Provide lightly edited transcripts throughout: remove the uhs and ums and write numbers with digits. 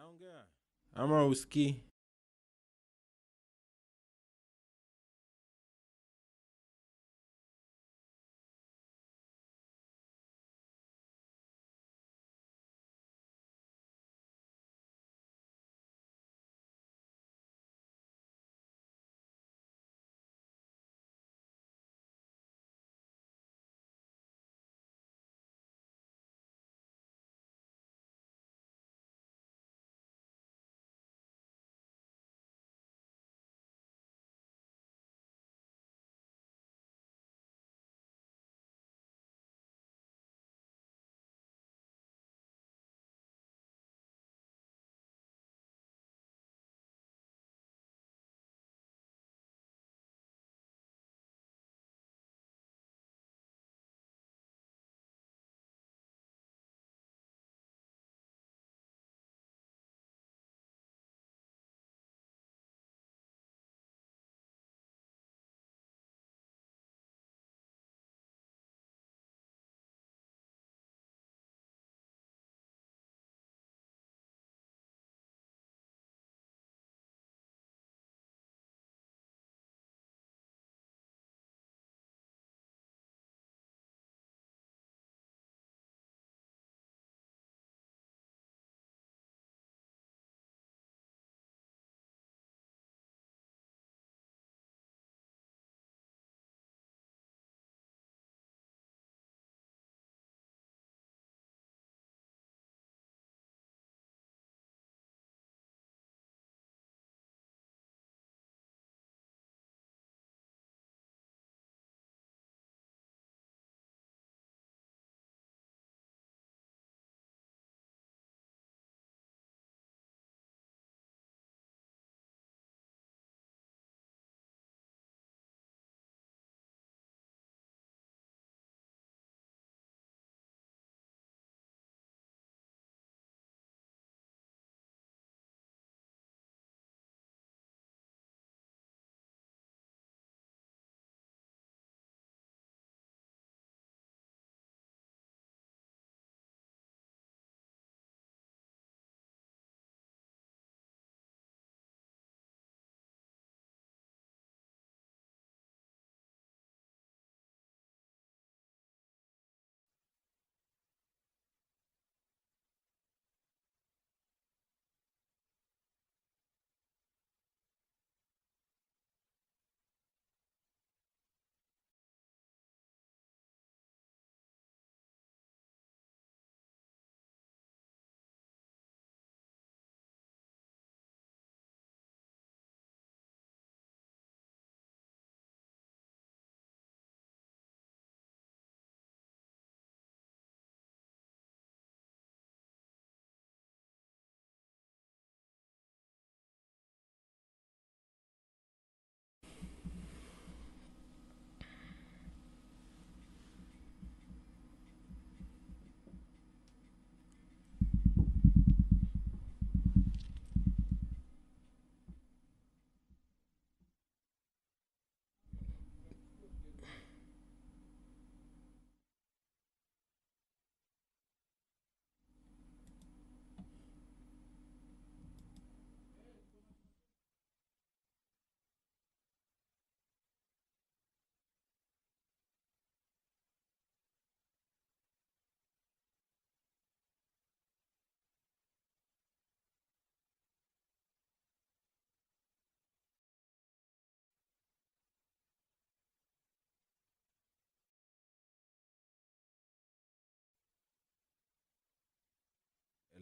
Naongea. Ama usikii?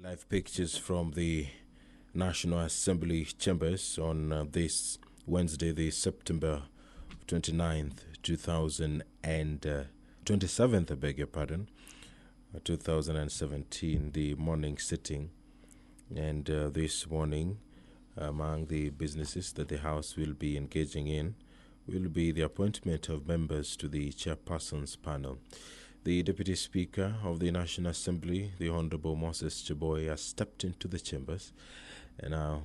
Live pictures from the National Assembly chambers on this Wednesday, the September 29th, 27th, I beg your pardon, 2017, the morning sitting. And this morning, among the businesses that the House will be engaging in will be the appointment of members to the chairperson's panel. The Deputy Speaker of the National Assembly, the Honorable Moses Cheboy, has stepped into the chambers, and now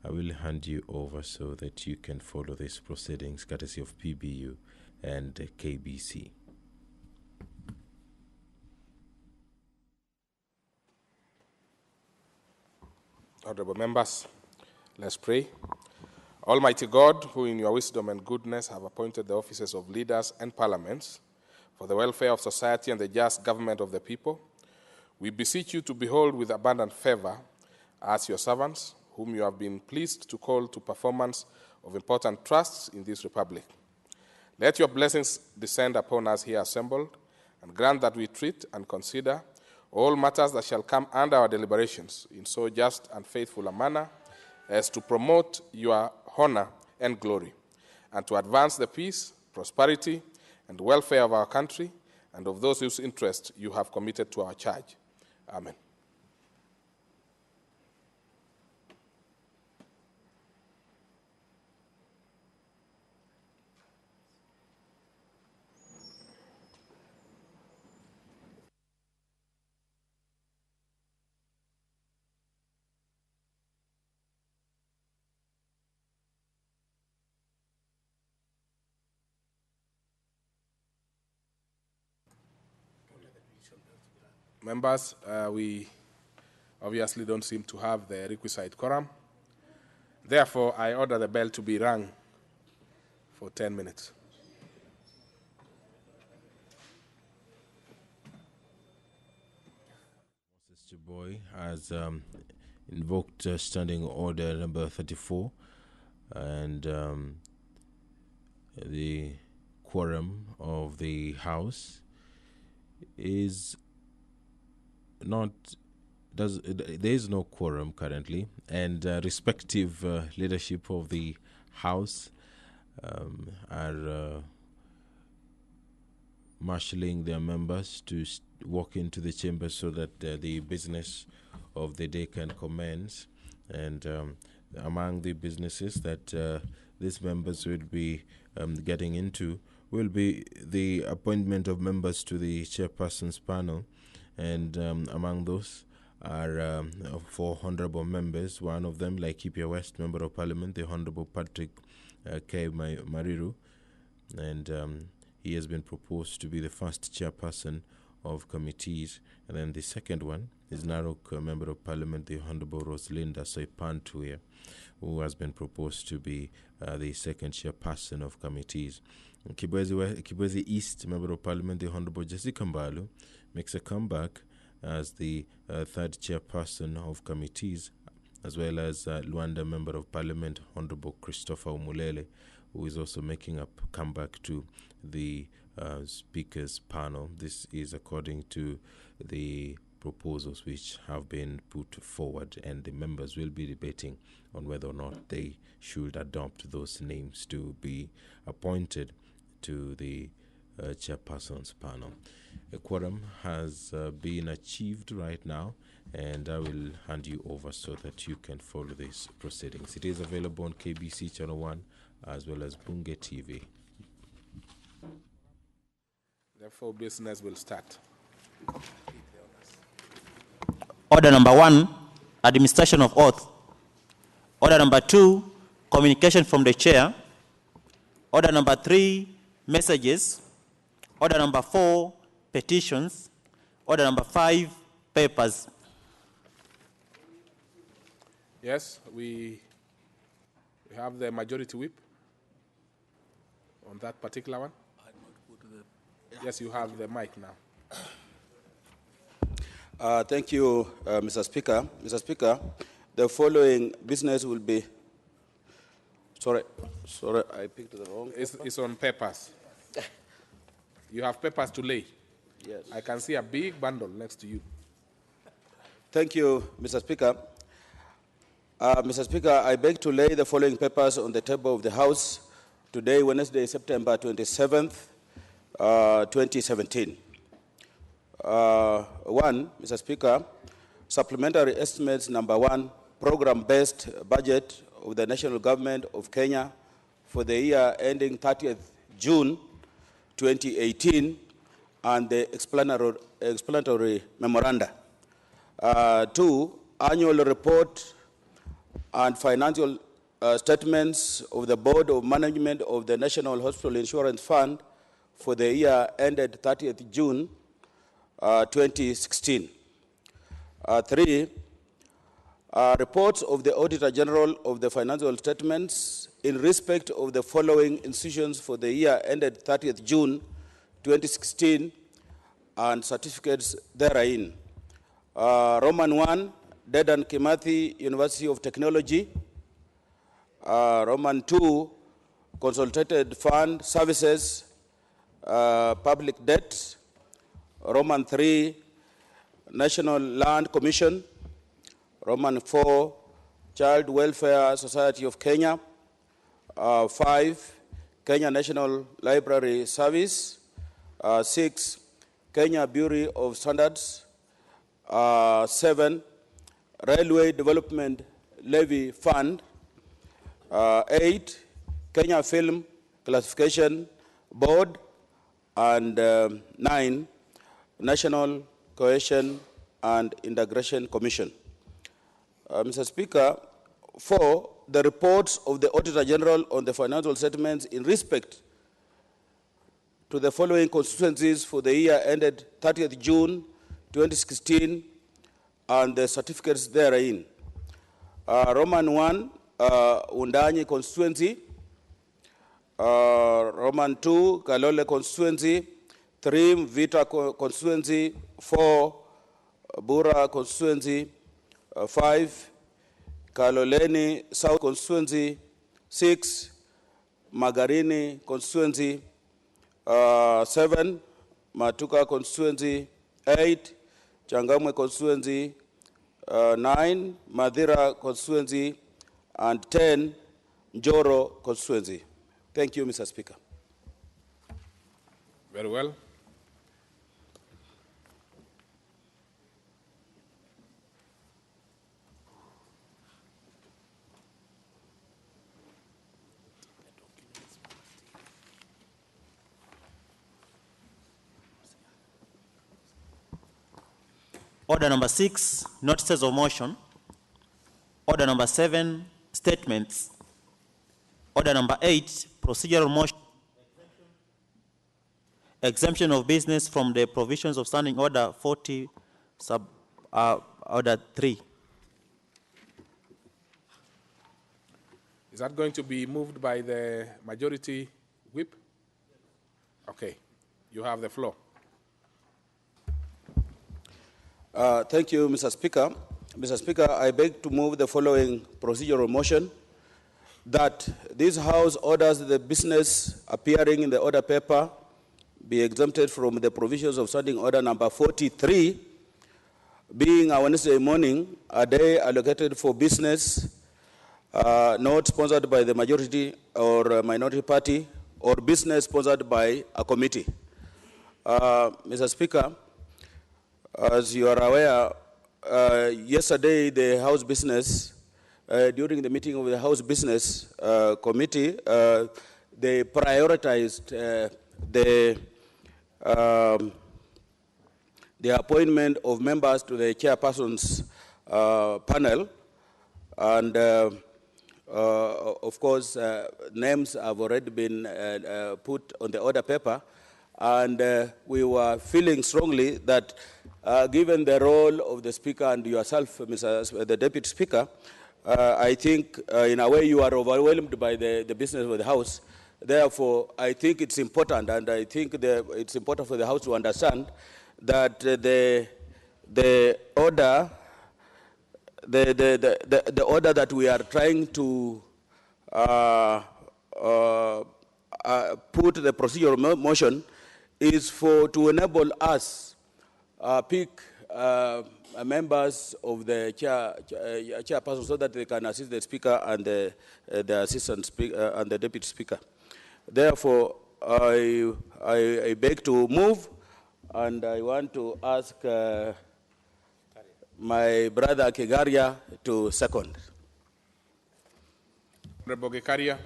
I will hand you over so that you can follow these proceedings courtesy of PBU and KBC. Honorable members, let's pray. Almighty God, who in your wisdom and goodness have appointed the offices of leaders and parliaments for the welfare of society and the just government of the people, we beseech you to behold with abundant favor us, your servants, whom you have been pleased to call to performance of important trusts in this republic. Let your blessings descend upon us here assembled, and grant that we treat and consider all matters that shall come under our deliberations in so just and faithful a manner as to promote your honor and glory, and to advance the peace, prosperity, and welfare of our country and of those whose interest you have committed to our charge. Amen. Members, we obviously don't seem to have the requisite quorum. Therefore, I order the bell to be rung for 10 minutes. Mr. Boy has invoked Standing Order number 34, and the quorum of the House is not, there is no quorum currently, and respective leadership of the House are marshalling their members to walk into the chamber so that the business of the day can commence. And among the businesses that these members will be getting into will be the appointment of members to the chairperson's panel. And among those are 4 honorable members. One of them, Laikipia West Member of Parliament, the Honorable Patrick K. Mariru, and he has been proposed to be the first chairperson of committees. And then the second one is Narok Member of Parliament, the Honorable Rosalinda Soipantuya, who has been proposed to be the second chairperson of committees. Kibwezi East Member of Parliament, the Honorable Jessica Mbalu, makes a comeback as the third chairperson of committees, as well as Luanda Member of Parliament, Honorable Christopher Umulele, who is also making a comeback to the speaker's panel. This is according to the proposals which have been put forward, and the members will be debating on whether or not they should adopt those names to be appointed to the chairperson's panel. A quorum has been achieved right now, and I will hand you over so that you can follow these proceedings. It is available on KBC Channel 1 as well as Bunge TV. Therefore, business will start. Order number 1, administration of oath. Order number 2, communication from the chair. Order number 3, messages. Order number 4, petitions. Order number 5, papers. Yes, we have the majority whip on that particular one. Yes, you have the mic now. Thank you, Mr. Speaker. Mr. Speaker, the following business will be. Sorry, I picked the wrong. It's on papers. You have papers to lay. Yes. I can see a big bundle next to you. Thank you, Mr. Speaker. Mr. Speaker, I beg to lay the following papers on the table of the House today, Wednesday, September 27th, 2017. 1, Mr. Speaker, supplementary estimates number 1, program-based budget of the national government of Kenya for the year ending 30th June 2018, and the explanatory memoranda. 2, annual report and financial statements of the Board of Management of the National Hospital Insurance Fund for the year ended 30th June 2016. 3, Reports of the Auditor General of the financial statements in respect of the following institutions for the year ended 30th June 2016 and certificates therein. Roman 1, Dedan Kimathi University of Technology. Roman 2, Consolidated Fund Services, Public Debt. Roman 3, National Land Commission. Roman 4, Child Welfare Society of Kenya. 5, Kenya National Library Service. 6, Kenya Bureau of Standards. 7, Railway Development Levy Fund. 8, Kenya Film Classification Board. And 9, National Cohesion and Integration Commission. Mr. Speaker, 4, the reports of the Auditor General on the financial statements in respect to the following constituencies for the year ended 30th June 2016 and the certificates therein. Roman 1, Undanyi constituency. Roman 2, Kalole constituency. 3, Vita constituency. 4, Bura constituency. 5, Kaloleni South constituency. 6, Magarini constituency. 7, Matuka constituency. 8, Changamwe constituency. 9, Madira constituency. And 10, Njoro constituency. Thank you, Mr. Speaker. Very well. Order number 6, notices of motion. Order number 7, statements. Order number 8, procedural motion. Exemption of business from the provisions of Standing Order 40, Order 3. Is that going to be moved by the majority whip? Okay, you have the floor. Thank you, Mr. Speaker. Mr. Speaker, I beg to move the following procedural motion: that this House orders the business appearing in the order paper be exempted from the provisions of Standing Order number 43, being a Wednesday morning, a day allocated for business, not sponsored by the majority or minority party, or business sponsored by a committee. Mr. Speaker, as you are aware, yesterday the House Business, during the meeting of the House Business Committee, they prioritized the appointment of members to the chairperson's panel, and of course, names have already been put on the order paper, and we were feeling strongly that given the role of the Speaker and yourself, the Deputy Speaker, I think in a way you are overwhelmed by the business of the House. Therefore, I think it's important, and I think it's important for the House to understand that the order that we are trying to put the procedural motion is to enable us pick members of the chairperson so that they can assist the Speaker and the Assistant Speaker and the Deputy Speaker. Therefore, I beg to move, and I want to ask my brother Kigaria to second. Honorable Gekaria.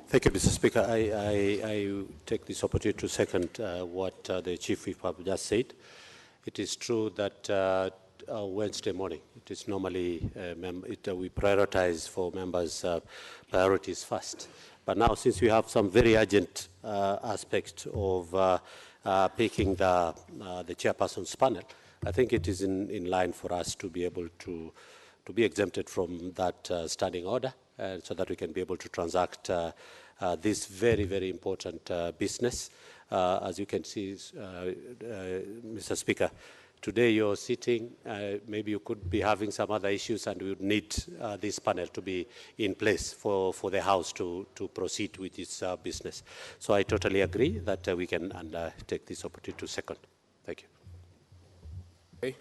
Thank you, Mr. Speaker. I take this opportunity to second what the Chief Whip have just said. It is true that Wednesday morning, it is normally, we prioritize for members' priorities first. But now, since we have some very urgent aspect of picking the chairperson's panel, I think it is in line for us to be able to be exempted from that standing order, so that we can be able to transact this very, very important business. As you can see, Mr. Speaker, today you're sitting, maybe you could be having some other issues, and we would need this panel to be in place for the House to proceed with its business. So I totally agree that we can take this opportunity to second. Thank you. Okay.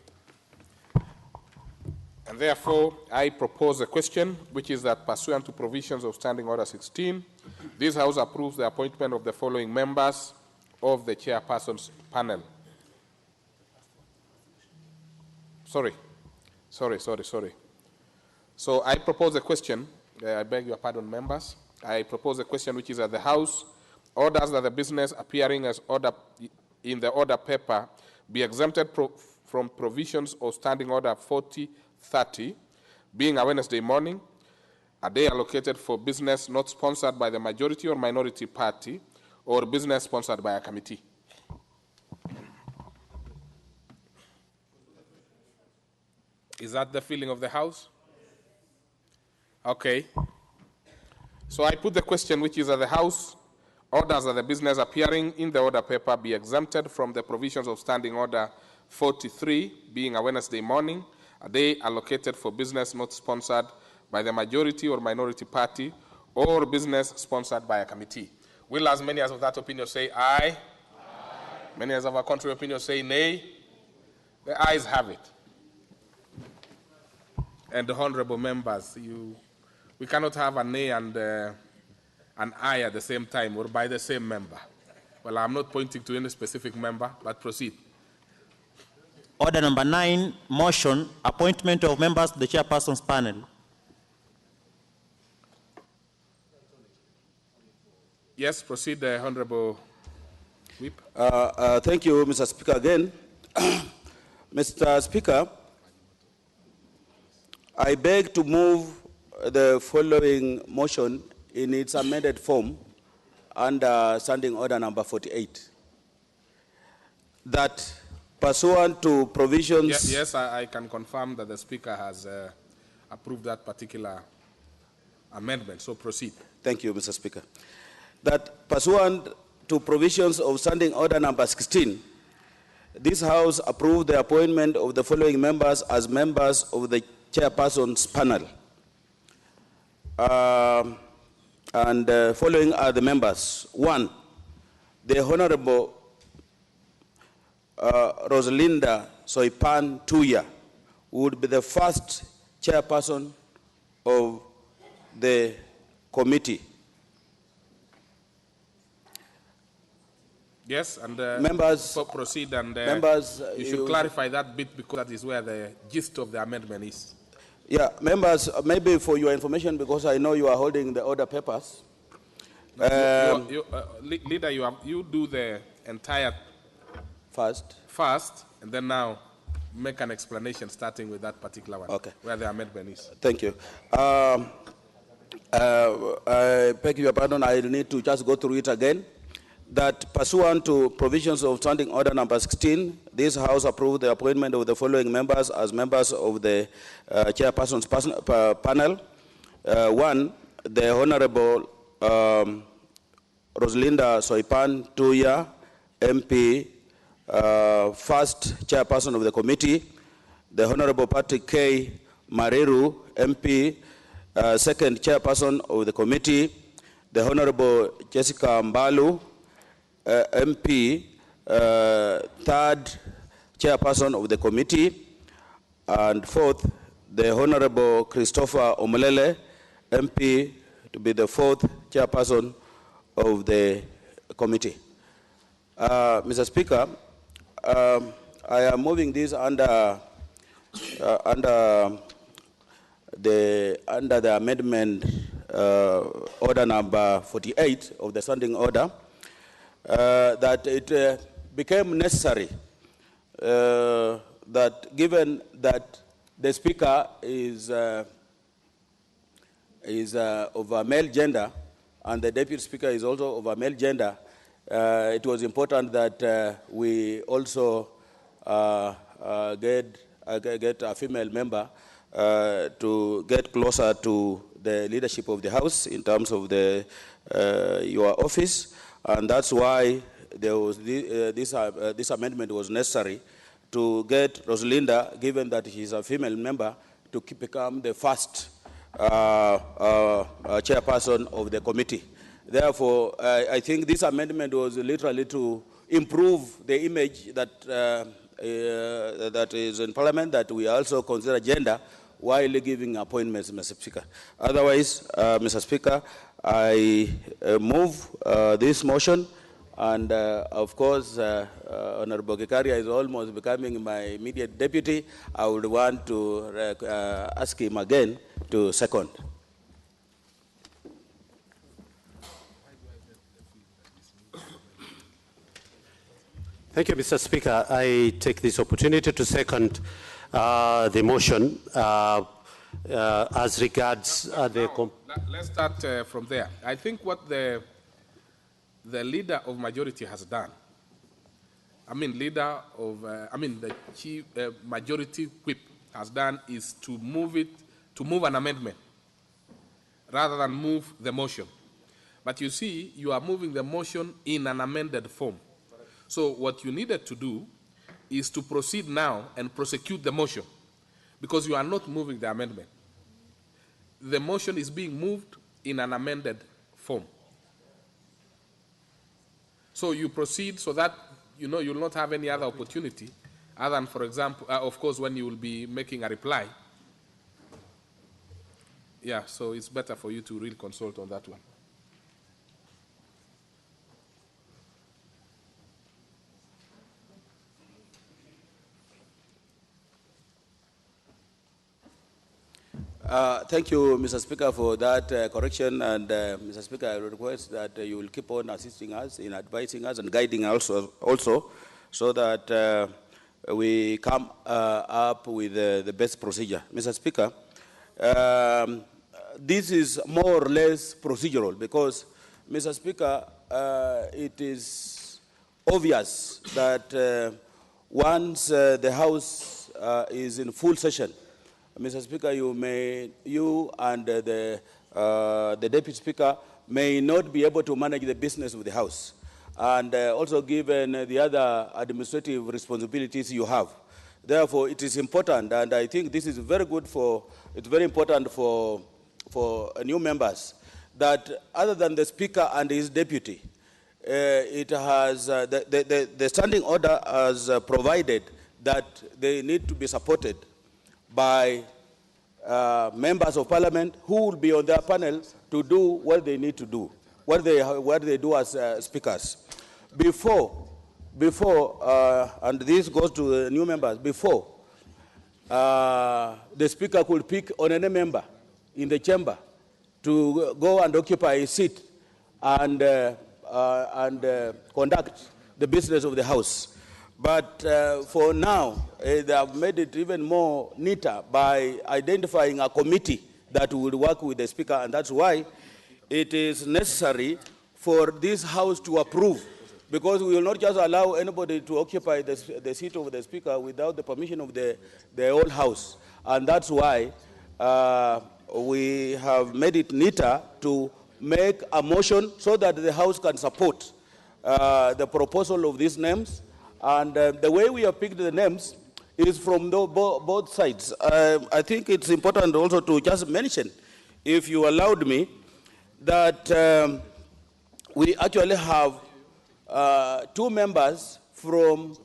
And therefore, I propose a question, which is that pursuant to provisions of Standing Order 16, this House approves the appointment of the following members of the chairperson's panel. Sorry. So I propose a question, I beg your pardon, members. I propose a question which is that the House orders that the business appearing as order in the order paper be exempted from provisions of Standing Order 4030, being a Wednesday morning, a day allocated for business not sponsored by the majority or minority party, or business sponsored by a committee. Is that the feeling of the House? Okay. So I put the question, which is that the House orders that the business appearing in the order paper be exempted from the provisions of Standing Order 43, being a Wednesday morning, a day allocated for business not sponsored by the majority or minority party, or business sponsored by a committee. Will as many as of that opinion say aye? Aye. Many as of our contrary opinion say nay? The ayes have it. And the honorable members, we cannot have a nay and an aye at the same time or by the same member. Well, I'm not pointing to any specific member, but proceed. Order number 9, motion, appointment of members to the chairperson's panel. Yes, proceed, Honorable Whip. Thank you, Mr. Speaker, again. Mr. Speaker, I beg to move the following motion in its amended form under Standing Order number 48. That pursuant to provisions... Yes, I can confirm that the Speaker has approved that particular amendment, so proceed. Thank you, Mr. Speaker. That pursuant to provisions of Standing Order number 16, this House approved the appointment of the following members as members of the chairperson's panel. Following are the members. 1, the Honorable Rosalinda Soipan Tuya would be the first chairperson of the committee. Yes, and members, proceed, and members, you should clarify that bit, because that is where the gist of the amendment is. Yeah, members, maybe for your information, because I know you are holding the order papers. Leader, you do the entire first, and then now make an explanation starting with that particular one, okay, where the amendment is. Thank you. I beg your pardon, I need to just go through it again. That pursuant to provisions of Standing Order number 16, this House approved the appointment of the following members as members of the chairperson's panel. 1, the Honorable Rosalinda Soipan Tuya, MP, first chairperson of the committee. The Honorable Patrick K. Mariru, MP, second chairperson of the committee. The Honorable Jessica Mbalu, MP, third chairperson of the committee. And 4th, the Honorable Christopher Omulele, MP, to be the 4th chairperson of the committee. Mr. Speaker, I am moving this under the amendment order number 48 of the Standing Order. That it became necessary that given that the Speaker is of a male gender and the Deputy Speaker is also of a male gender, it was important that we also get a female member to get closer to the leadership of the House in terms of your office, and that's why there was this amendment was necessary to get Rosalinda, given that she's a female member, to become the first chairperson of the committee. Therefore, I think this amendment was literally to improve the image that that is in Parliament, that we also consider gender while giving appointments, Mr. Speaker. Otherwise, Mr. Speaker, I move this motion, and of course, Honorable Gikaria is almost becoming my immediate deputy. I would want to ask him again to second. Thank you, Mr. Speaker. I take this opportunity to second the motion as regards the... Let's start from there. I think what the leader of majority has done, the chief majority whip has done is to move an amendment rather than move the motion. But you see, you are moving the motion in an amended form. So what you needed to do is to proceed now and prosecute the motion, because you are not moving the amendment. The motion is being moved in an amended form. So you proceed so that you will not have any other opportunity other than, for example, of course, when you will be making a reply. Yeah, so it's better for you to really consult on that one. Thank you, Mr. Speaker, for that correction. And Mr. Speaker, I request that you will keep on assisting us in advising us and guiding also so that we come up with the best procedure. Mr. Speaker, this is more or less procedural because, Mr. Speaker, it is obvious that once the House is in full session, Mr. Speaker, you and the Deputy Speaker may not be able to manage the business of the House, and also given the other administrative responsibilities you have. Therefore, it is important, and I think this is very important for new members, that other than the Speaker and his deputy, it has the standing order has provided that they need to be supported by members of Parliament who will be on their panel to do what they need to do, what they do as speakers. Before, and this goes to the new members, before the Speaker could pick on any member in the chamber to go and occupy a seat and conduct the business of the House. But for now, they have made it even more neater by identifying a committee that will work with the Speaker, and that's why it is necessary for this House to approve, because we will not just allow anybody to occupy the seat of the Speaker without the permission of the whole House. And that's why we have made it neater to make a motion so that the House can support the proposal of these names. And the way we have picked the names is from both sides. I think it's important also to just mention, if you allowed me, that we actually have 2 members from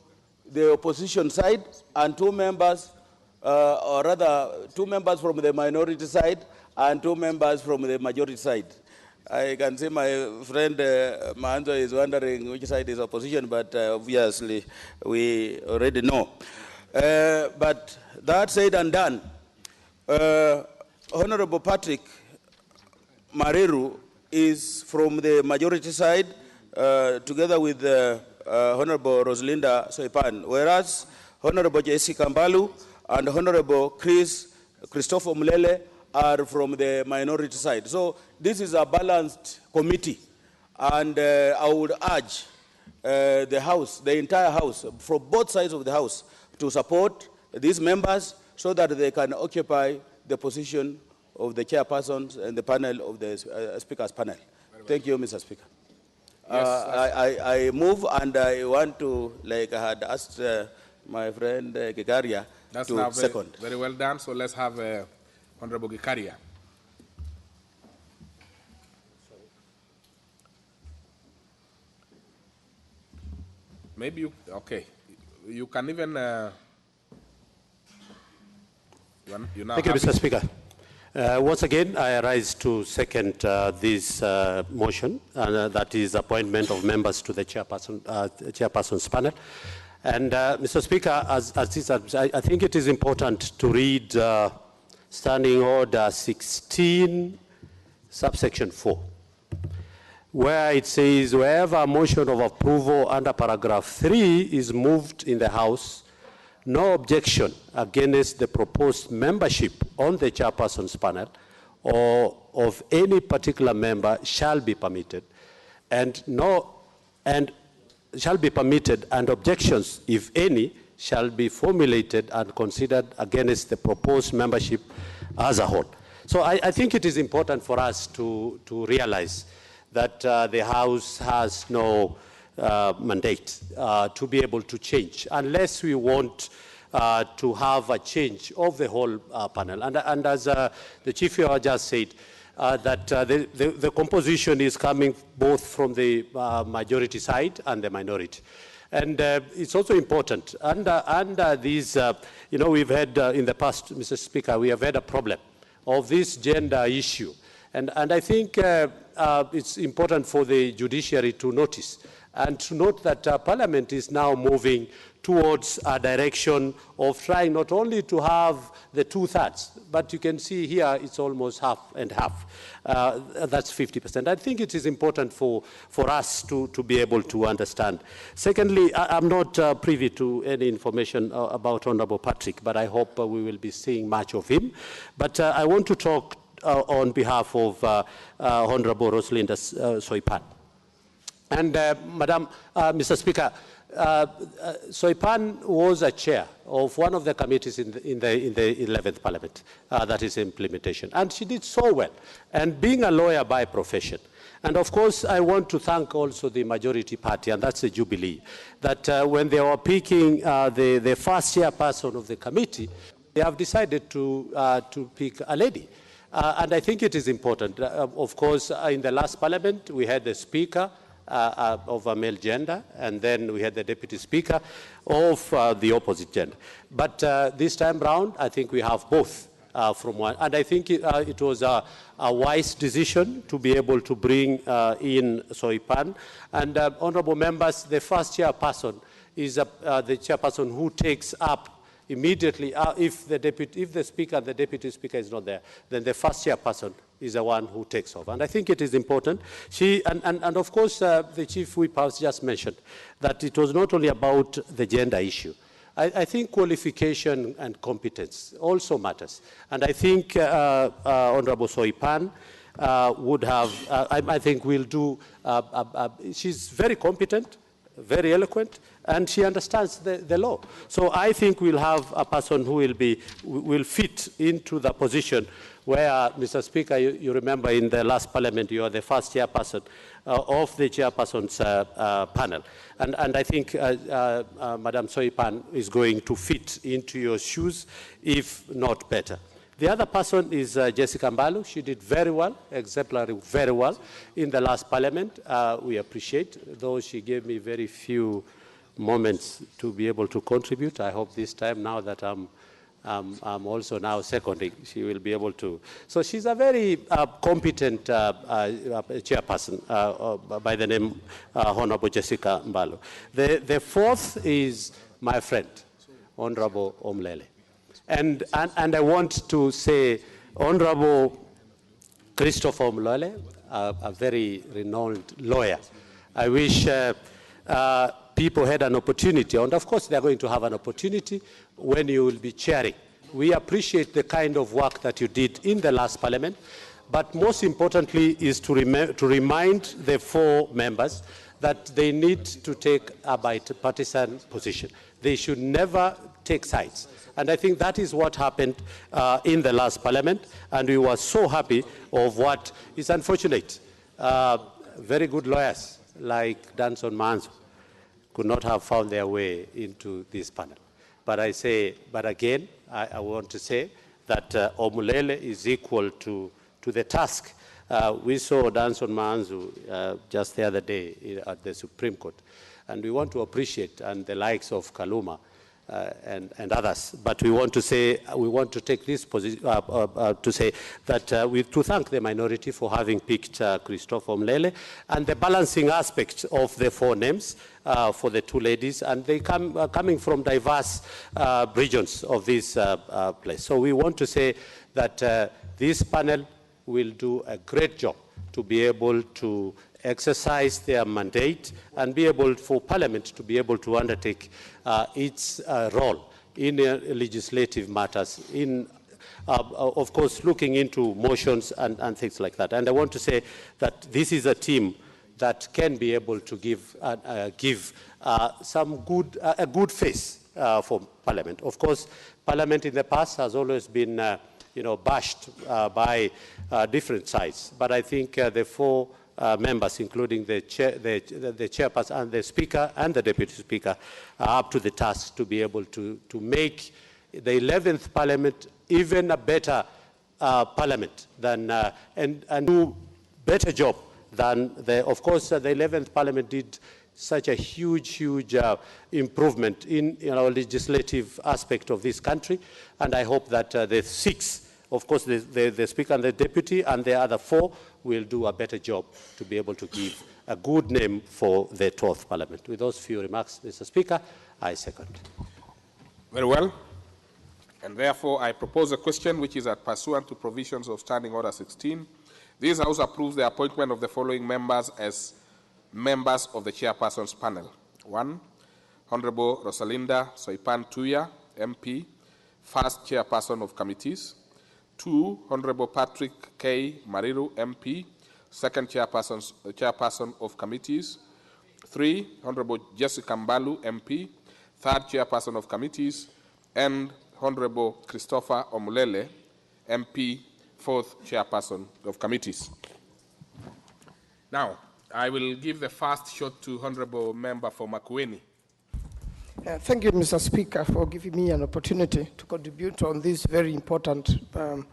the opposition side and 2 members, or rather 2 members from the minority side and 2 members from the majority side. I can see my friend Mahanzo is wondering which side is opposition, but obviously we already know. But that said and done, Honorable Patrick Mariru is from the majority side, together with Honorable Rosalinda Soipan, whereas Honorable J.C. Kambalu and Honorable Christopher Mulele are from the minority side. So this is a balanced committee, and I would urge the House, the entire House, from both sides of the House, to support these members so that they can occupy the position of the chairpersons and the panel of the Speaker's panel. Thank you, Mr. Speaker. Yes, I move, and I want to, like I had asked my friend Gikaria, that's to now second. very well done. So let's have Honorable Gikaria. Maybe you, okay. You can even, you now Thank you, have Mr. it. Speaker. Once again, I rise to second this motion, that is appointment of members to the chairperson's panel. And Mr. Speaker, I think it is important to read Standing Order 16, subsection 4, where it says, wherever a motion of approval under paragraph 3 is moved in the House, no objection against the proposed membership on the chairperson's panel or of any particular member shall be permitted, and objections, if any, shall be formulated and considered against the proposed membership as a whole. So I think it is important for us to realize that the House has no mandate to be able to change, unless we want to have a change of the whole panel. And as the Chief just said, that the composition is coming both from the majority side and the minority. And it's also important, under these, we've had in the past, Mr. Speaker, we have had a problem of this gender issue. And I think it's important for the judiciary to notice and to note that Parliament is now moving towards a direction of trying not only to have the 2/3, but you can see here it's almost half and half. That's 50%. I think it is important for us to be able to understand. Secondly, I'm not privy to any information about Honorable Patrick, but I hope we will be seeing much of him. But I want to talk on behalf of Honorable Rosalinda Soipan. And Madam, Mr. Speaker, Soipan was a chair of one of the committees in the 11th Parliament, that is implementation. And she did so well, and being a lawyer by profession. And of course, I want to thank also the majority party, and that's the Jubilee, that when they were picking the first chairperson of the committee, they have decided to pick a lady. And I think it is important. Of course, in the last Parliament, we had the Speaker of a male gender, and then we had the Deputy Speaker of the opposite gender. But this time round, I think we have both from one. And I think it was a wise decision to be able to bring in Soipan. And honorable members, the first chairperson is the chairperson who takes up immediately, if the Speaker and the Deputy Speaker is not there, then the first chairperson is the one who takes over. And I think it is important. And of course, the Chief Whip has just mentioned that it was not only about the gender issue. I think qualification and competence also matters. And I think Honorable Soipan would have, I think will do, she's very competent, very eloquent, and she understands the law. So I think we'll have a person who will fit into the position where, Mr. Speaker, you remember in the last Parliament, you are the first chairperson of the chairperson's panel. And I think Madam Soipan is going to fit into your shoes, if not better. The other person is Jessica Mbalu. She did very well, exemplary, very well in the last Parliament. We appreciate, though she gave me very few moments to be able to contribute. I hope this time, now that I'm also now seconding, she will be able to. So she's a very competent chairperson by the name Honorable Jessica Mbalu. The fourth is my friend, Honorable Omlele. And I want to say, Honorable Christopher Omlele, a very renowned lawyer. I wish people had an opportunity, and of course they're going to have an opportunity when you will be chairing. We appreciate the kind of work that you did in the last Parliament, but most importantly is to remind the 4 members that they need to take a bipartisan position. They should never take sides. And I think that is what happened in the last parliament, and we were so happy of what is unfortunate. Very good lawyers like Danson Manzo could not have found their way into this panel. But again, I want to say that Omulele is equal to the task. We saw Danson Manzo just the other day at the Supreme Court, and we want to appreciate, and the likes of Kaluma and others. But we want to say, we want to take this position to say that to thank the minority for having picked Christopher Omulele, and the balancing aspect of the four names for the two ladies, and they coming from diverse regions of this place. So we want to say that this panel will do a great job to be able to exercise their mandate and be able for Parliament to be able to undertake its role in legislative matters, in of course looking into motions and things like that. And I want to say that this is a team that can be able to give a good face for Parliament. Of course, Parliament in the past has always been bashed by different sides, but I think the four members, including the chairperson and the speaker and the deputy speaker, are up to the task to be able to make the 11th parliament even a better parliament than and do better job than of course the 11th parliament did such a huge improvement in legislative aspect of this country, and I hope that the 6, of course the speaker and the deputy and the other 4 will do a better job to be able to give a good name for the 12th Parliament. With those few remarks, Mr. Speaker, I second. Very well. And therefore, I propose a question which is pursuant to provisions of Standing Order 16. This House approves the appointment of the following members as members of the Chairperson's panel. 1, Honorable Rosalinda Soipan Tuya, MP, first Chairperson of committees. 2, Honorable Patrick K. Mariru, MP, second Chairperson of committees. 3, Honorable Jessica Mbalu, MP, third Chairperson of committees. And Honorable Christopher Omulele, MP, fourth Chairperson of committees. Now, I will give the first shot to Honorable Member for Makueni. Thank you, Mr. Speaker, for giving me an opportunity to contribute on this very important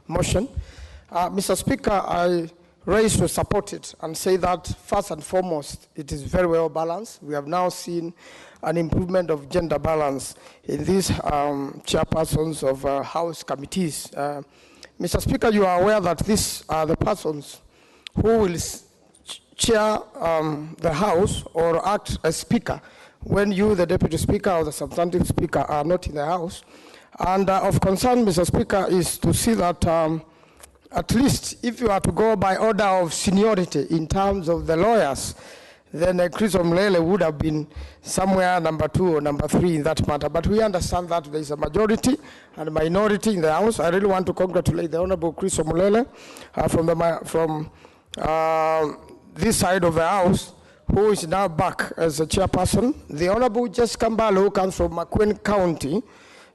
motion. Mr. Speaker, I raise to support it and say that, first and foremost, it is very well balanced. We have now seen an improvement of gender balance in these chairpersons of House committees. Mr. Speaker, you are aware that these are the persons who will chair the House or act as Speaker when you, the Deputy Speaker or the Substantive Speaker, are not in the House. And of concern, Mr. Speaker, is to see that at least if you are to go by order of seniority in terms of the lawyers, then Chris Omulele would have been somewhere number 2 or number 3 in that matter. But we understand that there is a majority and a minority in the House. I really want to congratulate the Honorable Chris Omulele from this side of the House, who is now back as a chairperson. The Honorable Jessica Mbalu, who comes from Makueni County,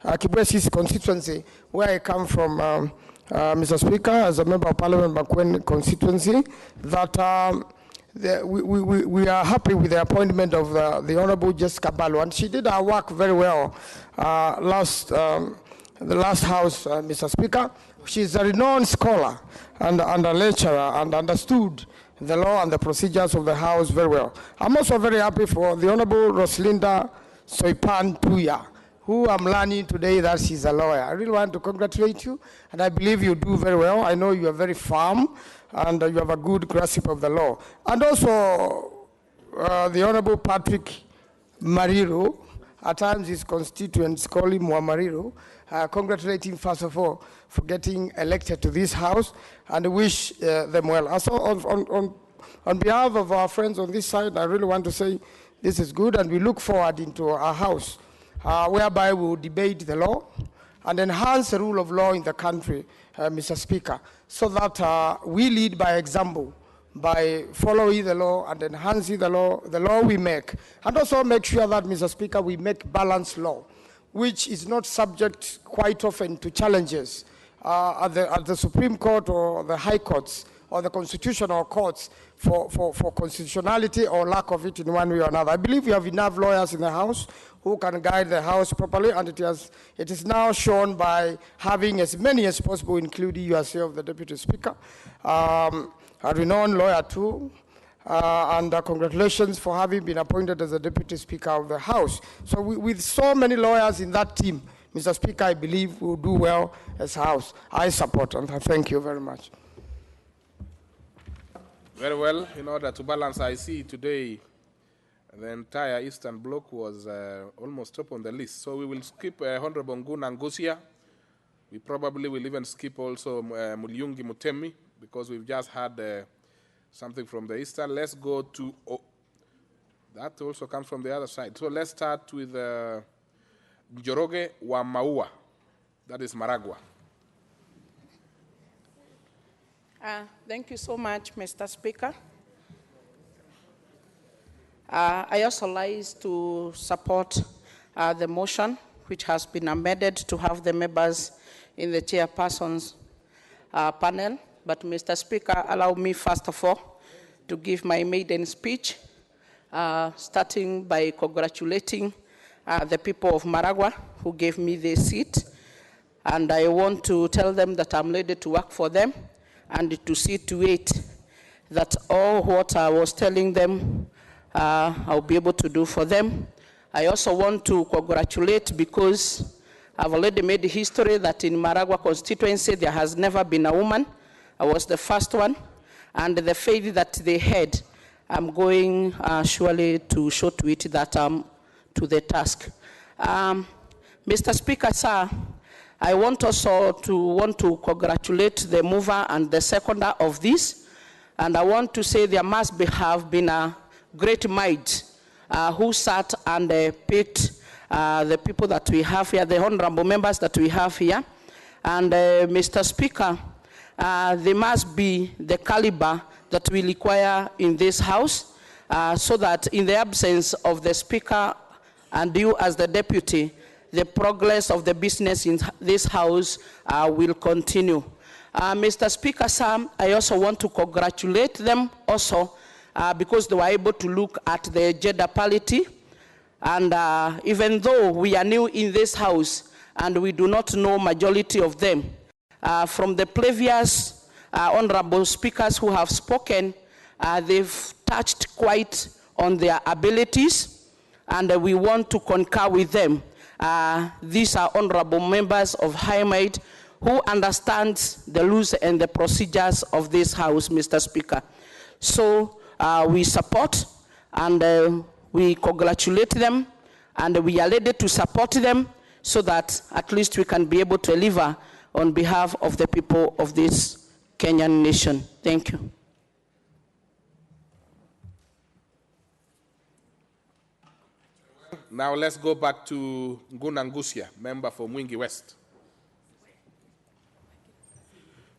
Kibwesi's constituency, where I come from, Mr. Speaker, as a member of Parliament, Makueni constituency, that we are happy with the appointment of the Honorable Jessica Mbalu, and she did her work very well the last House, Mr. Speaker. She's a renowned scholar and a lecturer and understood the law and the procedures of the House very well. I'm also very happy for the Honorable Rosalinda Soipan Tuya, who I'm learning today that she's a lawyer. I really want to congratulate you, and I believe you do very well. I know you are very firm, and you have a good grasp of the law. And also, the Honorable Patrick Mariru, at times his constituents call him Mariru, congratulate him first of all for getting elected to this House, and wish them well. Also, on behalf of our friends on this side, I really want to say this is good, and we look forward into our House, whereby we will debate the law and enhance the rule of law in the country, Mr. Speaker, so that we lead by example, by following the law and enhancing the law we make, and also make sure that, Mr. Speaker, we make balanced law. which is not subject quite often to challenges at the Supreme Court or the High Courts or the constitutional courts for constitutionality or lack of it in one way or another. I believe we have enough lawyers in the House who can guide the House properly, and it is now shown by having as many as possible, including yourself, the Deputy Speaker, a renowned lawyer too, and congratulations for having been appointed as the Deputy Speaker of the House. So with so many lawyers in that team, Mr. Speaker, I believe we'll do well as House. I support, and thank you very much. Very well. In order to balance, I see today the entire Eastern Bloc was almost top on the list. So we will skip Honorable Nguna Ngusia. We probably will even skip also Mulyungi Mutemi, because we've just had something from the Eastern. Let's go to, that also comes from the other side. So let's start with Njoroge wa Maua, that is Maragua. Thank you so much, Mr. Speaker. I also like to support the motion, which has been amended to have the members in the chairperson's panel. But Mr. Speaker, allow me first of all to give my maiden speech, starting by congratulating the people of Maragua who gave me the seat. And I want to tell them that I'm ready to work for them and to see to it that all what I was telling them, I'll be able to do for them. I also want to congratulate, because I've already made history that in Maragua constituency there has never been a woman. I was the first one, and the faith that they had, I'm going surely to show to it that I'm to the task. Mr. Speaker, sir, I want also to congratulate the mover and the seconder of this, and I want to say there must have been a great mind who sat and picked the people that we have here, the honorable members that we have here. And Mr. Speaker, they must be the caliber that we require in this House, so that in the absence of the Speaker and you as the Deputy, the progress of the business in this House will continue. Mr. Speaker, sir, I also want to congratulate them also because they were able to look at the gender parity. And even though we are new in this House and we do not know majority of them, from the previous honorable speakers who have spoken, they've touched quite on their abilities, and we want to concur with them. These are honorable members of high might who understand the rules and the procedures of this House, Mr. Speaker. So we support and we congratulate them, and we are ready to support them so that at least we can be able to deliver on behalf of the people of this Kenyan nation. Thank you. Now let's go back to Nguna Ngusia, member for Mwingi West.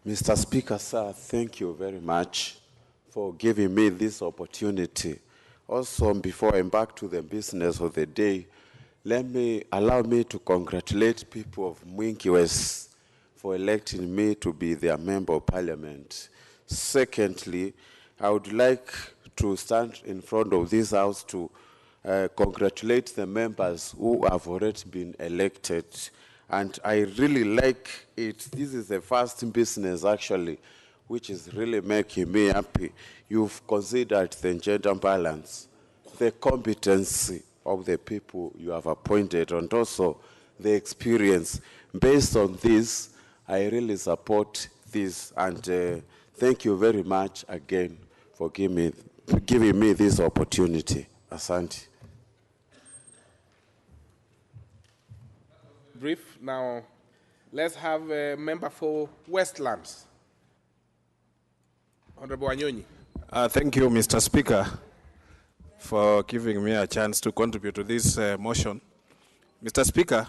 Mr. Speaker, sir, thank you very much for giving me this opportunity. Also, before I embark to the business of the day, allow me to congratulate people of Mwingi West for electing me to be their member of parliament. Secondly, I would like to stand in front of this House to congratulate the members who have already been elected. And I really like it. This is the first business, actually, which is really making me happy. You've considered the gender balance, the competency of the people you have appointed, and also the experience. Based on this, I really support this, and thank you very much again for giving me this opportunity. Asante. Brief. Now, let's have a member for Westlands. Honorable Anyonyi. Thank you, Mr. Speaker, for giving me a chance to contribute to this motion. Mr. Speaker,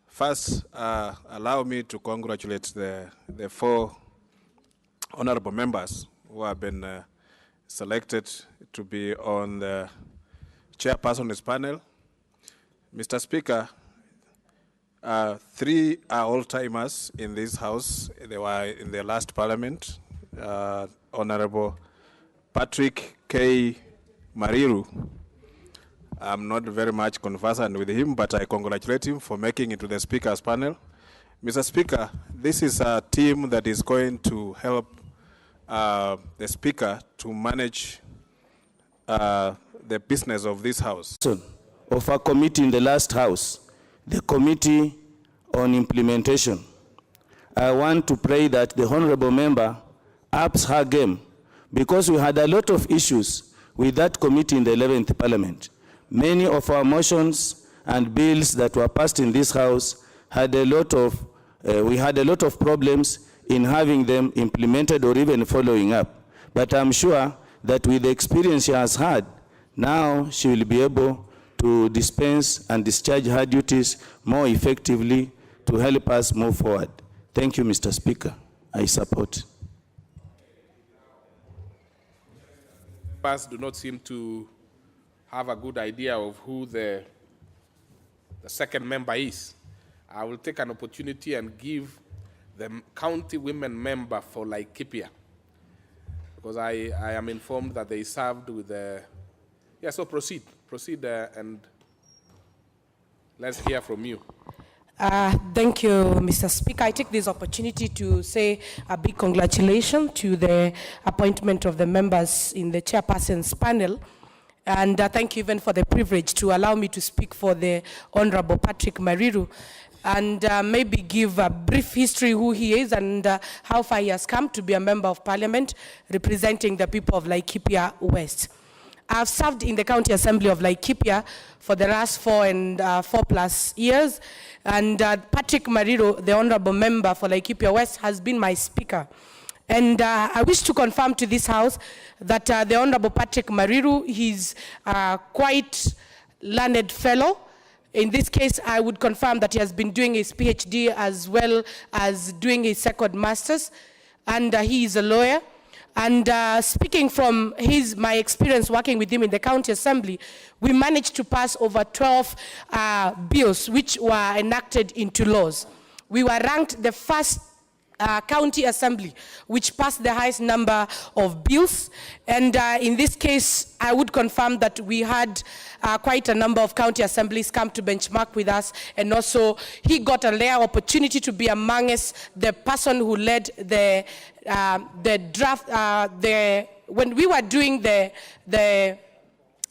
first, allow me to congratulate the 4 honorable members who have been selected to be on the chairperson's panel. Mr. Speaker, Three are old-timers in this house. They were in the last parliament. Honorable Patrick K. Mariru. I'm not very much conversant with him, but I congratulate him for making it to the Speaker's panel. Mr. Speaker, this is a team that is going to help the Speaker to manage the business of this House. Of a committee in the last House, the Committee on Implementation. I want to pray that the Honorable Member ups her game, because we had a lot of issues with that committee in the 11th Parliament. Many of our motions and bills that were passed in this House had a lot of, we had a lot of problems in having them implemented or even following up. But I'm sure that with the experience she has had, now she will be able to dispense and discharge her duties more effectively to help us move forward. Thank you, Mr. Speaker. I support. Members do not seem to have a good idea of who the second member is. I will take an opportunity and give the county women member for Laikipia, because I am informed that they served with the... Yeah, so proceed and let's hear from you. Thank you, Mr. Speaker. I take this opportunity to say a big congratulations to the appointment of the members in the chairperson's panel. And thank you even for the privilege to allow me to speak for the Honorable Patrick Mariru, and maybe give a brief history who he is and how far he has come to be a member of parliament representing the people of Laikipia West. I've served in the County Assembly of Laikipia for the last 4+ years, and Patrick Mariru, the Honorable Member for Laikipia West, has been my speaker. And I wish to confirm to this House that the Honorable Patrick Mariru, he's quite learned fellow. In this case, I would confirm that he has been doing his PhD as well as doing his second master's, and he is a lawyer. And speaking from my experience working with him in the County Assembly, we managed to pass over 12 bills which were enacted into laws. We were ranked the first county assembly which passed the highest number of bills, and in this case I would confirm that we had quite a number of county assemblies come to benchmark with us, and also he got a rare opportunity to be amongst the person who led the draft, when we were doing the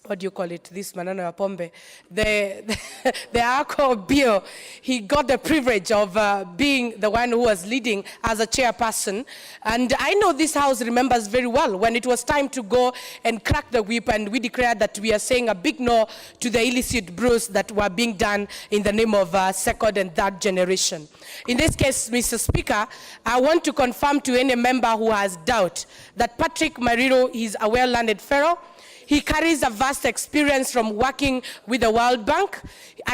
what do you call it, this manano ya pombe, the alcohol bill. He got the privilege of being the one who was leading as a chairperson. And I know this House remembers very well when it was time to go and crack the whip, and we declared that we are saying a big no to the illicit brews that were being done in the name of second and third generation. In this case, Mr. Speaker, I want to confirm to any member who has doubt that Patrick Mariru is a well-learned fellow. He carries a vast experience from working with the World Bank.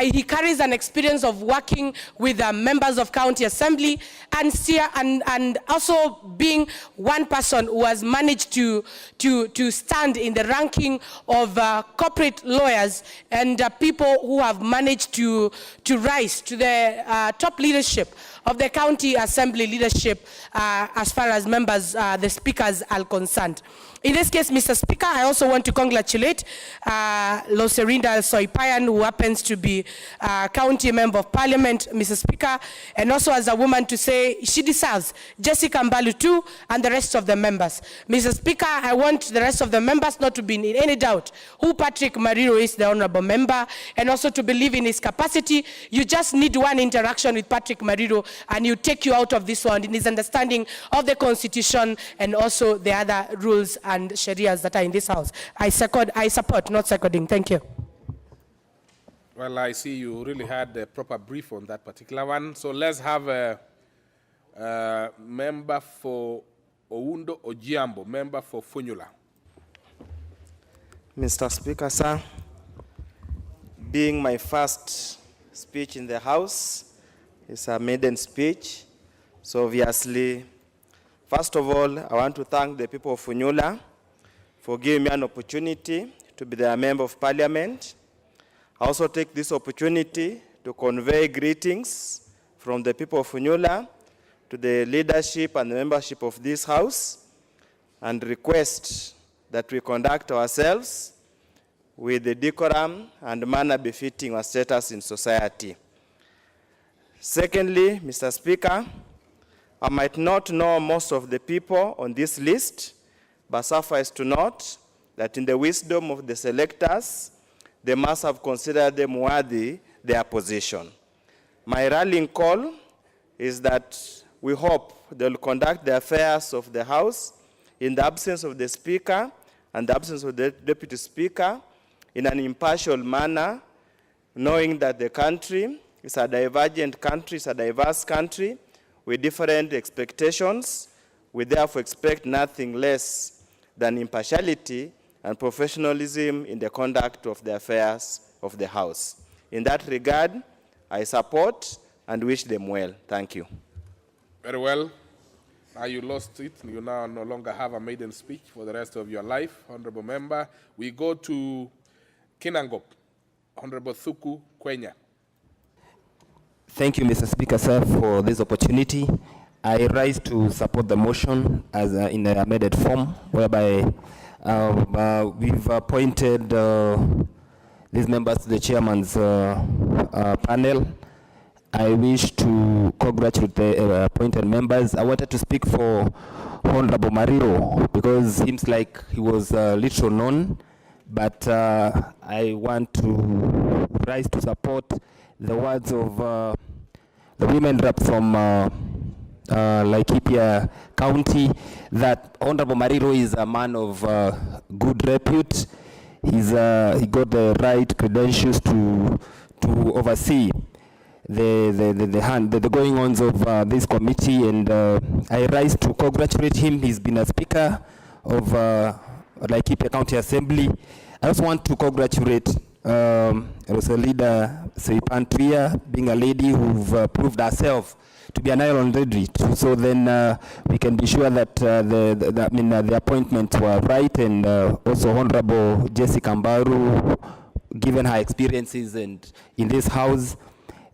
He carries an experience of working with members of County Assembly, and also being one person who has managed to stand in the ranking of corporate lawyers and people who have managed to rise to the top leadership of the County Assembly leadership as far as members, the speakers are concerned. In this case, Mr. Speaker, I also want to congratulate Loserinda Soipayan, who happens to be County Member of Parliament, Mr. Speaker, and also as a woman to say she deserves Jessica Mbalu too, and the rest of the members. Mr. Speaker, I want the rest of the members not to be in any doubt who Patrick Mariru is, the Honorable Member, and also to believe in his capacity. You just need one interaction with Patrick Mariru, and he'll take you out of this one in his understanding of the Constitution and also the other rules and sharias that are in this House. I support, not seconding. Thank you. Well, I see you really had a proper brief on that particular one. So let's have a member for Oundo Ojiambo, member for Funyula. Mr. Speaker, sir, being my first speech in the House, it's a maiden speech. So obviously, first of all, I want to thank the people of Funyula for giving me an opportunity to be their member of parliament. I also take this opportunity to convey greetings from the people of Funyula to the leadership and the membership of this House and request that we conduct ourselves with the decorum and manner befitting our status in society. Secondly, Mr. Speaker, I might not know most of the people on this list, but suffice to note that in the wisdom of the selectors, they must have considered them worthy their position. My rallying call is that we hope they'll conduct the affairs of the House in the absence of the Speaker and the absence of the Deputy Speaker in an impartial manner, knowing that the country is a divergent country, it's a diverse country with different expectations. We therefore expect nothing less than impartiality and professionalism in the conduct of the affairs of the House. In that regard, I support and wish them well. Thank you. Very well. Now you lost it. You now no longer have a maiden speech for the rest of your life, Honorable Member. We go to Kinangop, Honorable Thuku Kwenya. Thank you, Mr. Speaker, sir, for this opportunity. I rise to support the motion as in an amended form, whereby we've appointed these members to the chairman's panel. I wish to congratulate the appointed members. I wanted to speak for Honorable Mariro because it seems like he was little known, but I want to rise to support the words of the women rep from Laikipia County, that Honorable Mariro is a man of good repute. He got the right credentials to oversee the going-ons of this committee, and I rise to congratulate him. He's been a speaker of Laikipia County Assembly. I also want to congratulate also leader Seipan Tuya, being a lady who've proved herself to be an iron lady. So then we can be sure that the appointments were right, and also Honorable Jessica Mbaru, given her experiences and in this house.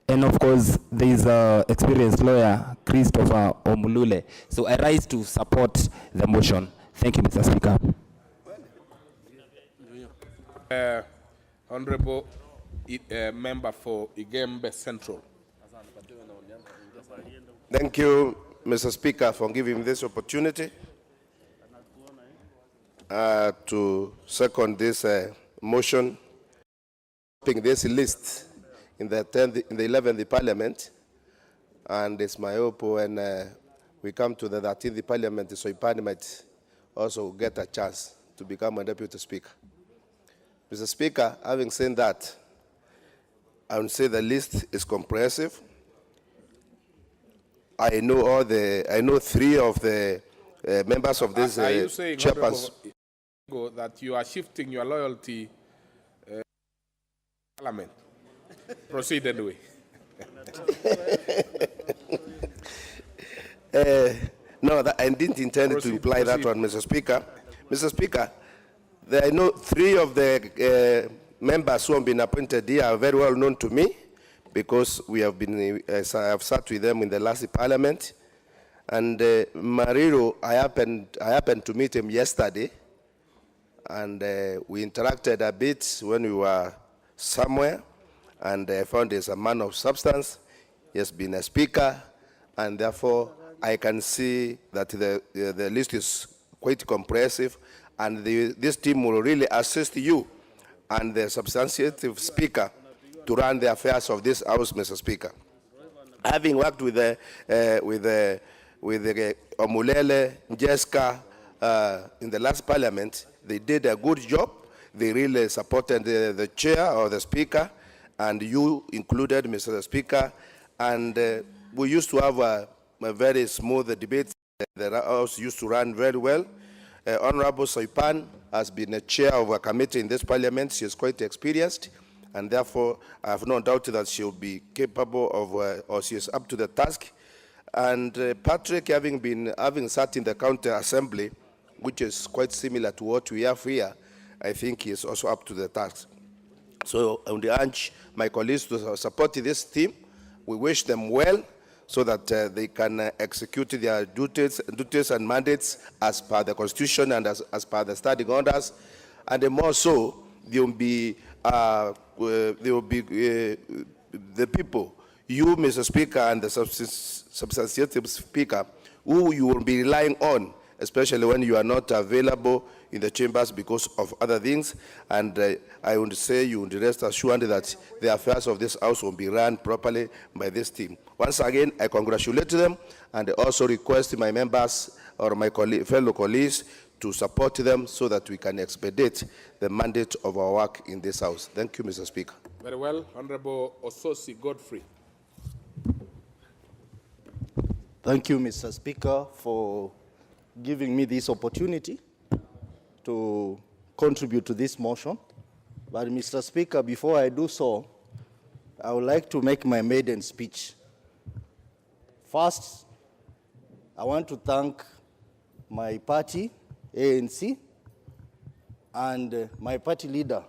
And of course, there is experienced lawyer, Christopher Omulule. So I rise to support the motion. Thank you, Mr. Speaker. Honorable Member for Igembe Central. Thank you, Mr. Speaker, for giving me this opportunity to second this motion, putting this list in the 11th Parliament, and it's my hope when we come to the 13th Parliament, so Ipani might also get a chance to become a Deputy Speaker. Mr. Speaker, having said that, I would say the list is comprehensive. I know three of the members of this are you saying, chairperson that you are shifting your loyalty Parliament? Proceed anyway. No, I didn't intend to imply that one, Mr. Speaker. Mr. Speaker, I know three of the members who have been appointed here are very well known to me because we have been, I have sat with them in the last Parliament. And Mariro, I happened to meet him yesterday, and we interacted a bit when we were somewhere, and I found he's a man of substance. He has been a speaker, and therefore I can see that the list is quite comprehensive, and this team will really assist you and the substantive speaker to run the affairs of this House, Mr. Speaker. Having worked with Omulele, Jessica in the last Parliament, they did a good job. They really supported the chair or the speaker, and you included, Mr. Speaker, and we used to have a very smooth debate. The House used to run very well. Honorable Soipan has been a chair of a committee in this Parliament. She is quite experienced, and therefore I have no doubt that she will be capable of, or she is up to the task. And Patrick, having sat in the County Assembly, which is quite similar to what we have here, I think he is also up to the task. So I would urge my colleagues to support this team. We wish them well so that they can execute their duties and mandates as per the Constitution and as per the standing orders. And more so, there will be the people, you, Mr. Speaker, and the substantive Speaker, who you will be relying on, especially when you are not available in the chambers because of other things. And I would say you would rest assured that the affairs of this house will be run properly by this team. Once again, I congratulate them and also request my members or my fellow colleagues to support them so that we can expedite the mandate of our work in this house. Thank you, Mr. Speaker. Very well. Honorable Ososi Godfrey. Thank you, Mr. Speaker, for giving me this opportunity to contribute to this motion. But, Mr. Speaker, before I do so, I would like to make my maiden speech. First, I want to thank my party, ANC, and my party leader,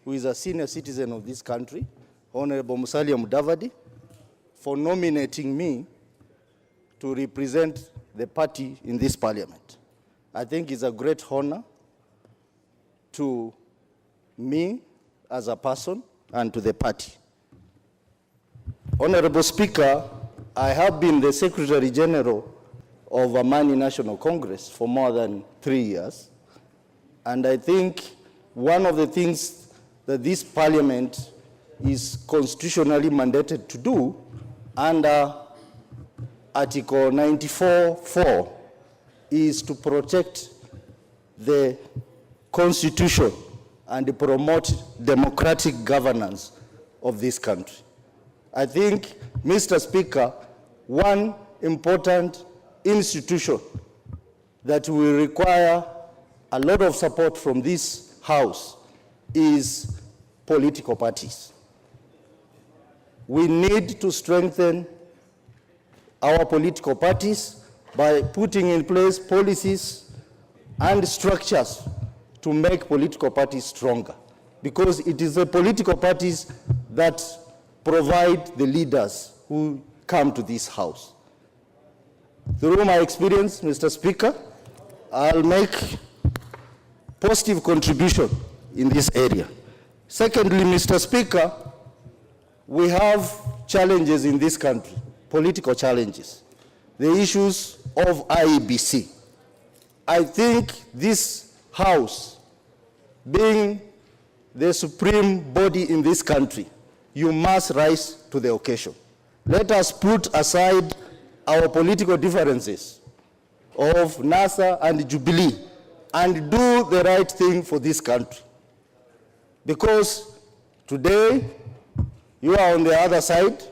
who is a senior citizen of this country, Honorable Musalia Mudavadi, for nominating me to represent the party in this parliament. I think it's a great honor to me as a person and to the party. Honorable Speaker, I have been the Secretary General of Amani National Congress for more than 3 years. And I think one of the things that this parliament is constitutionally mandated to do under Article 94(4) is to protect the Constitution and promote democratic governance of this country. I think, Mr. Speaker, one important institution that will require a lot of support from this House is political parties. We need to strengthen our political parties by putting in place policies and structures to make political parties stronger, because it is the political parties that provide the leaders who come to this House. Through my experience, Mr. Speaker, I'll make positive contribution in this area. Secondly, Mr. Speaker, we have challenges in this country, political challenges, the issues of IEBC. I think this House, being the supreme body in this country, you must rise to the occasion. Let us put aside our political differences of NASA and Jubilee and do the right thing for this country. Because today you are on the other side,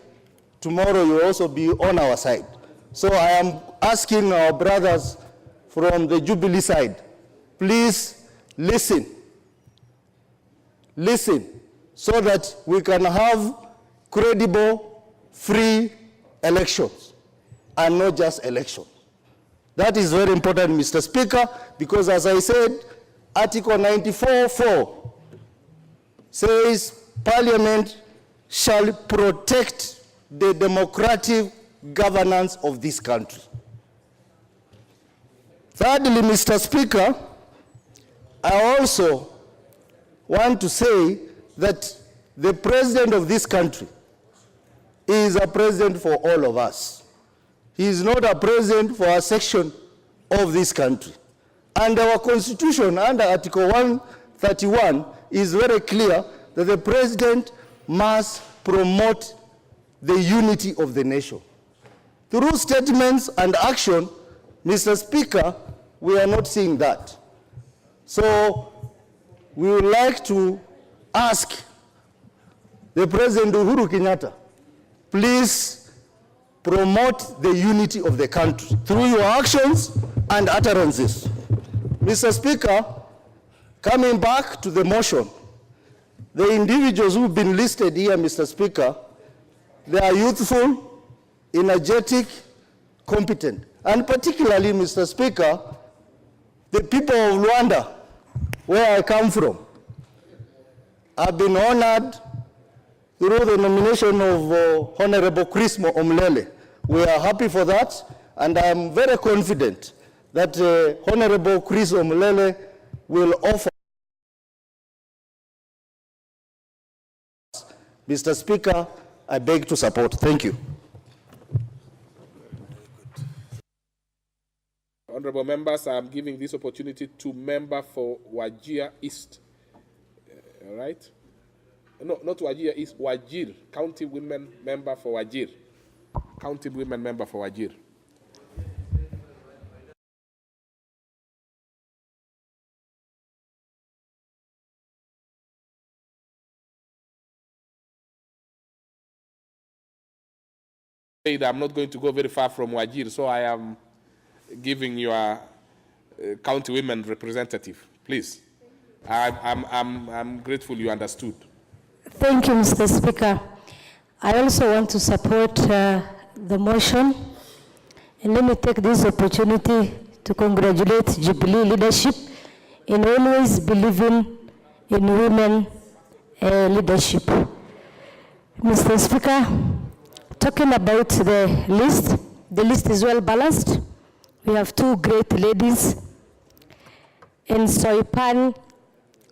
tomorrow you will also be on our side. So I am asking our brothers from the Jubilee side, please listen. Listen, so that we can have credible, free elections, and not just elections. That is very important, Mr. Speaker, because as I said, Article 94(4) says Parliament shall protect the democratic governance of this country. Thirdly, Mr. Speaker, I also want to say that the president of this country is a president for all of us. He is not a president for a section of this country. And our constitution under Article 131 is very clear that the president must promote the unity of the nation. Through statements and action, Mr. Speaker, we are not seeing that. So we would like to ask the President Uhuru Kenyatta, please promote the unity of the country through your actions and utterances. Mr. Speaker, coming back to the motion, the individuals who've been listed here, Mr. Speaker, they are youthful, energetic, competent, and particularly, Mr. Speaker, the people of Rwanda, where I come from, I've been honored through the nomination of Honorable Chris Omlele. We are happy for that, and I'm very confident that Honorable Chris Omlele will offer. Mr. Speaker, I beg to support. Thank you. Honorable members, I'm giving this opportunity to member for Wajir East. All right? No, not Wajir East, Wajir, County Women member for Wajir. County Women member for Wajir. I'm not going to go very far from Wajir, so I am giving you a county women representative. Please. I'm grateful you understood. Thank you, Mr. Speaker. I also want to support the motion. And let me take this opportunity to congratulate Jubilee leadership in always believing in women leadership. Mr. Speaker, talking about the list is well balanced. We have two great ladies. And Soipan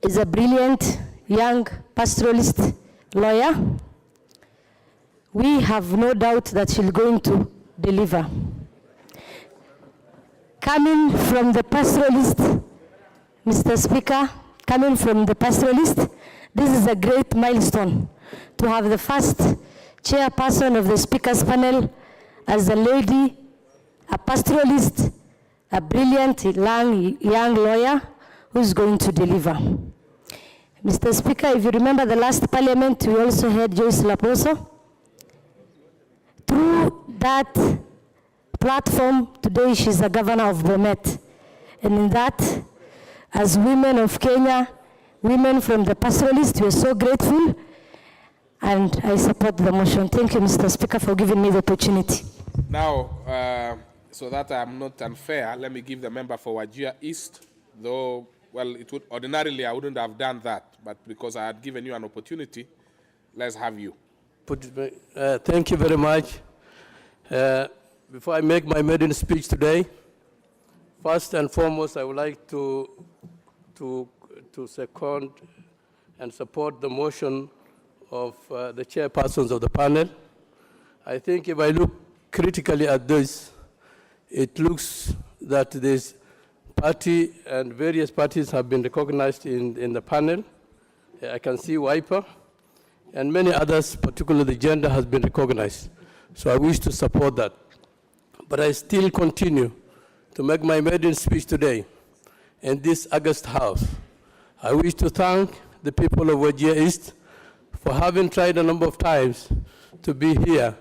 is a brilliant young pastoralist lawyer. We have no doubt that she's going to deliver. Coming from the pastoralist, Mr. Speaker, coming from the pastoralist, this is a great milestone to have the first chairperson of the speakers panel as a lady, a pastoralist, a brilliant young lawyer who's going to deliver. Mr. Speaker, if you remember the last parliament, we also had Joyce Laposo. Through that platform, today she's the governor of Bomet. And in that, as women of Kenya, women from the pastoralist, we're so grateful. And I support the motion. Thank you, Mr. Speaker, for giving me the opportunity. Now, so that I'm not unfair, let me give the member for Wajir East, though, well, it would ordinarily I wouldn't have done that, but because I had given you an opportunity, let's have you. Thank you very much. Before I make my maiden speech today, first and foremost, I would like to second and support the motion of the chairpersons of the panel. I think if I look critically at this, it looks that this party and various parties have been recognized in the panel. I can see WIPA and many others, particularly the gender, has been recognized. So I wish to support that. But I still continue to make my maiden speech today in this August House. I wish to thank the people of Wajir East for having tried a number of times to be here,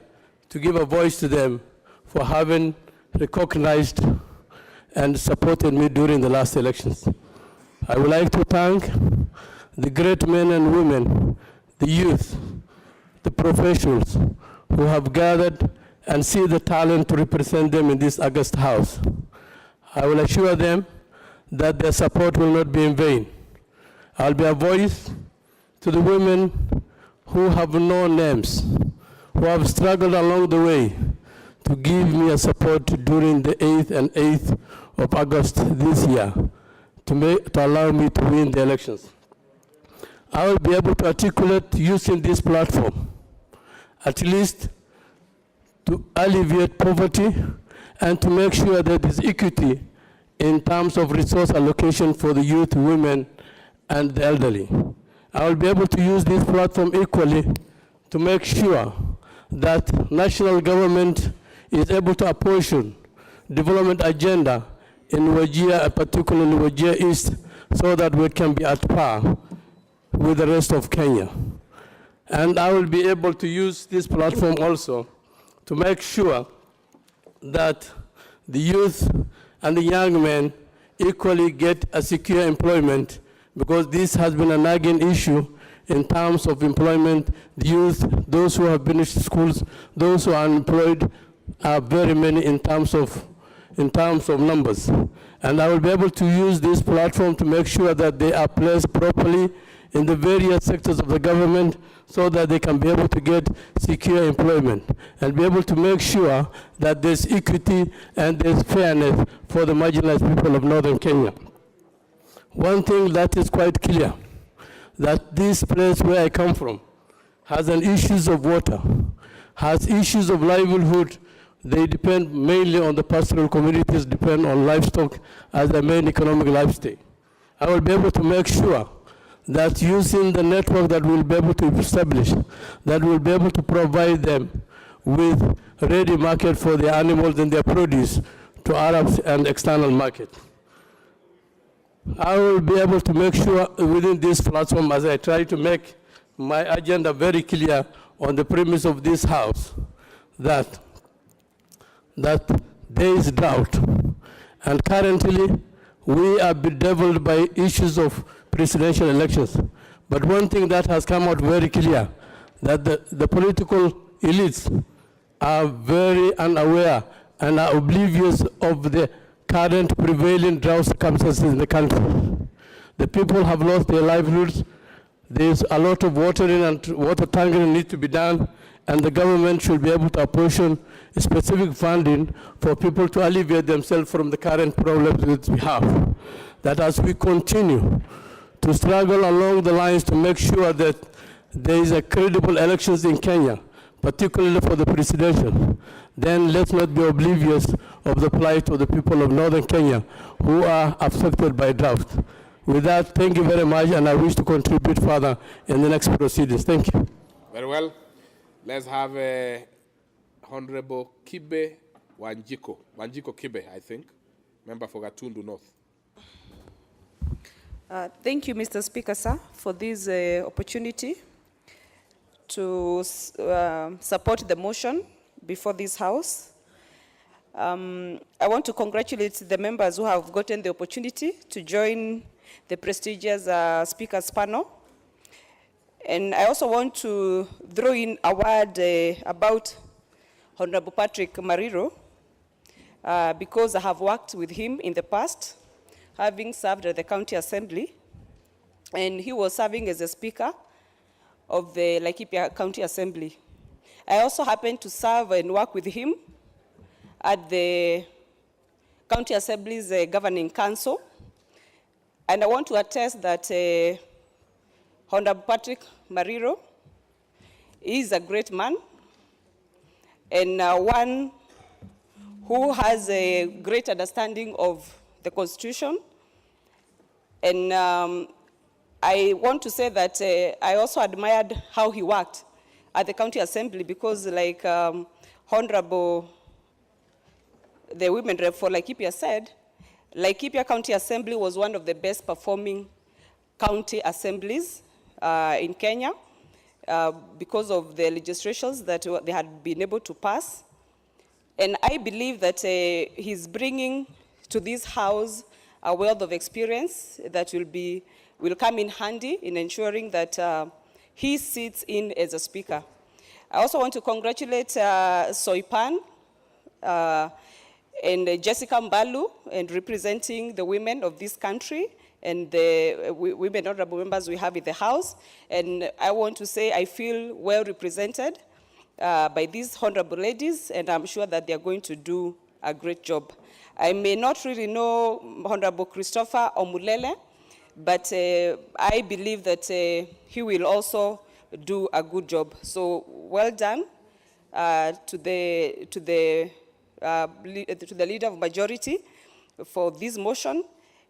to give a voice to them, for having recognized and supported me during the last elections. I would like to thank the great men and women, the youth, the professionals who have gathered and see the talent to represent them in this August House. I will assure them that their support will not be in vain. I'll be a voice to the women who have no names, who have struggled along the way to give me a support during the 8th and 8th of August this year to allow me to win the elections. I will be able to articulate using this platform, at least to alleviate poverty and to make sure that there's equity in terms of resource allocation for the youth, women, and the elderly. I will be able to use this platform equally to make sure that national government is able to apportion development agenda in Wajir, particularly Wajir East, so that we can be at par with the rest of Kenya. And I will be able to use this platform also to make sure that the youth and the young men equally get a secure employment, because this has been a nagging issue in terms of employment. The youth, those who have finished schools, those who are unemployed are very many in terms of numbers. And I will be able to use this platform to make sure that they are placed properly in the various sectors of the government so that they can be able to get secure employment and be able to make sure that there's equity and there's fairness for the marginalized people of northern Kenya. One thing that is quite clear, that this place where I come from has an issues of water, has issues of livelihood. They depend mainly on the pastoral communities, depend on livestock as their main economic lifestyle. I will be able to make sure that using the network that we'll be able to establish, that we'll be able to provide them with ready market for their animals and their produce to Arabs and external market. I will be able to make sure within this platform, as I try to make my agenda very clear on the premise of this house, that there is drought. And currently, we are bedeviled by issues of presidential elections. But one thing that has come out very clear, that the political elites are very unaware and are oblivious of the current prevailing drought circumstances in the country. The people have lost their livelihoods. There's a lot of watering and water tankering need to be done, and the government should be able to apportion specific funding for people to alleviate themselves from the current problems that we have. That as we continue to struggle along the lines to make sure that there is a credible elections in Kenya, particularly for the presidential, then let's not be oblivious of the plight of the people of northern Kenya who are affected by drought. With that, thank you very much, and I wish to contribute further in the next proceedings. Thank you. Very well. Let's have Honorable Kibe Wanjiko Kibe, I think, member for Gatundu North. Thank you, Mr. Speaker, sir, for this opportunity to support the motion before this House. I want to congratulate the members who have gotten the opportunity to join the prestigious Speaker's panel. And I also want to throw in a word about Honorable Patrick Mariro, because I have worked with him in the past, having served at the County Assembly, and he was serving as a Speaker of the Laikipia County Assembly. I also happened to serve and work with him at the County Assembly's Governing Council, and I want to attest that Honorable Patrick Mariro is a great man, and one who has a great understanding of the Constitution. And I want to say that I also admired how he worked at the County Assembly, because like Honorable, the women rep for Laikipia said, Laikipia County Assembly was one of the best performing county assemblies in Kenya because of the legislations that they had been able to pass. And I believe that he's bringing to this House a wealth of experience that will come in handy in ensuring that he sits in as a Speaker. I also want to congratulate Soipan and Jessica Mbalu, and representing the women of this country and the women honorable members we have in the House. And I want to say I feel well represented by these honorable ladies, and I'm sure that they're going to do a great job. I may not really know Honorable Christopher Omulele, but I believe that he will also do a good job. So well done to the Leader of Majority for this motion,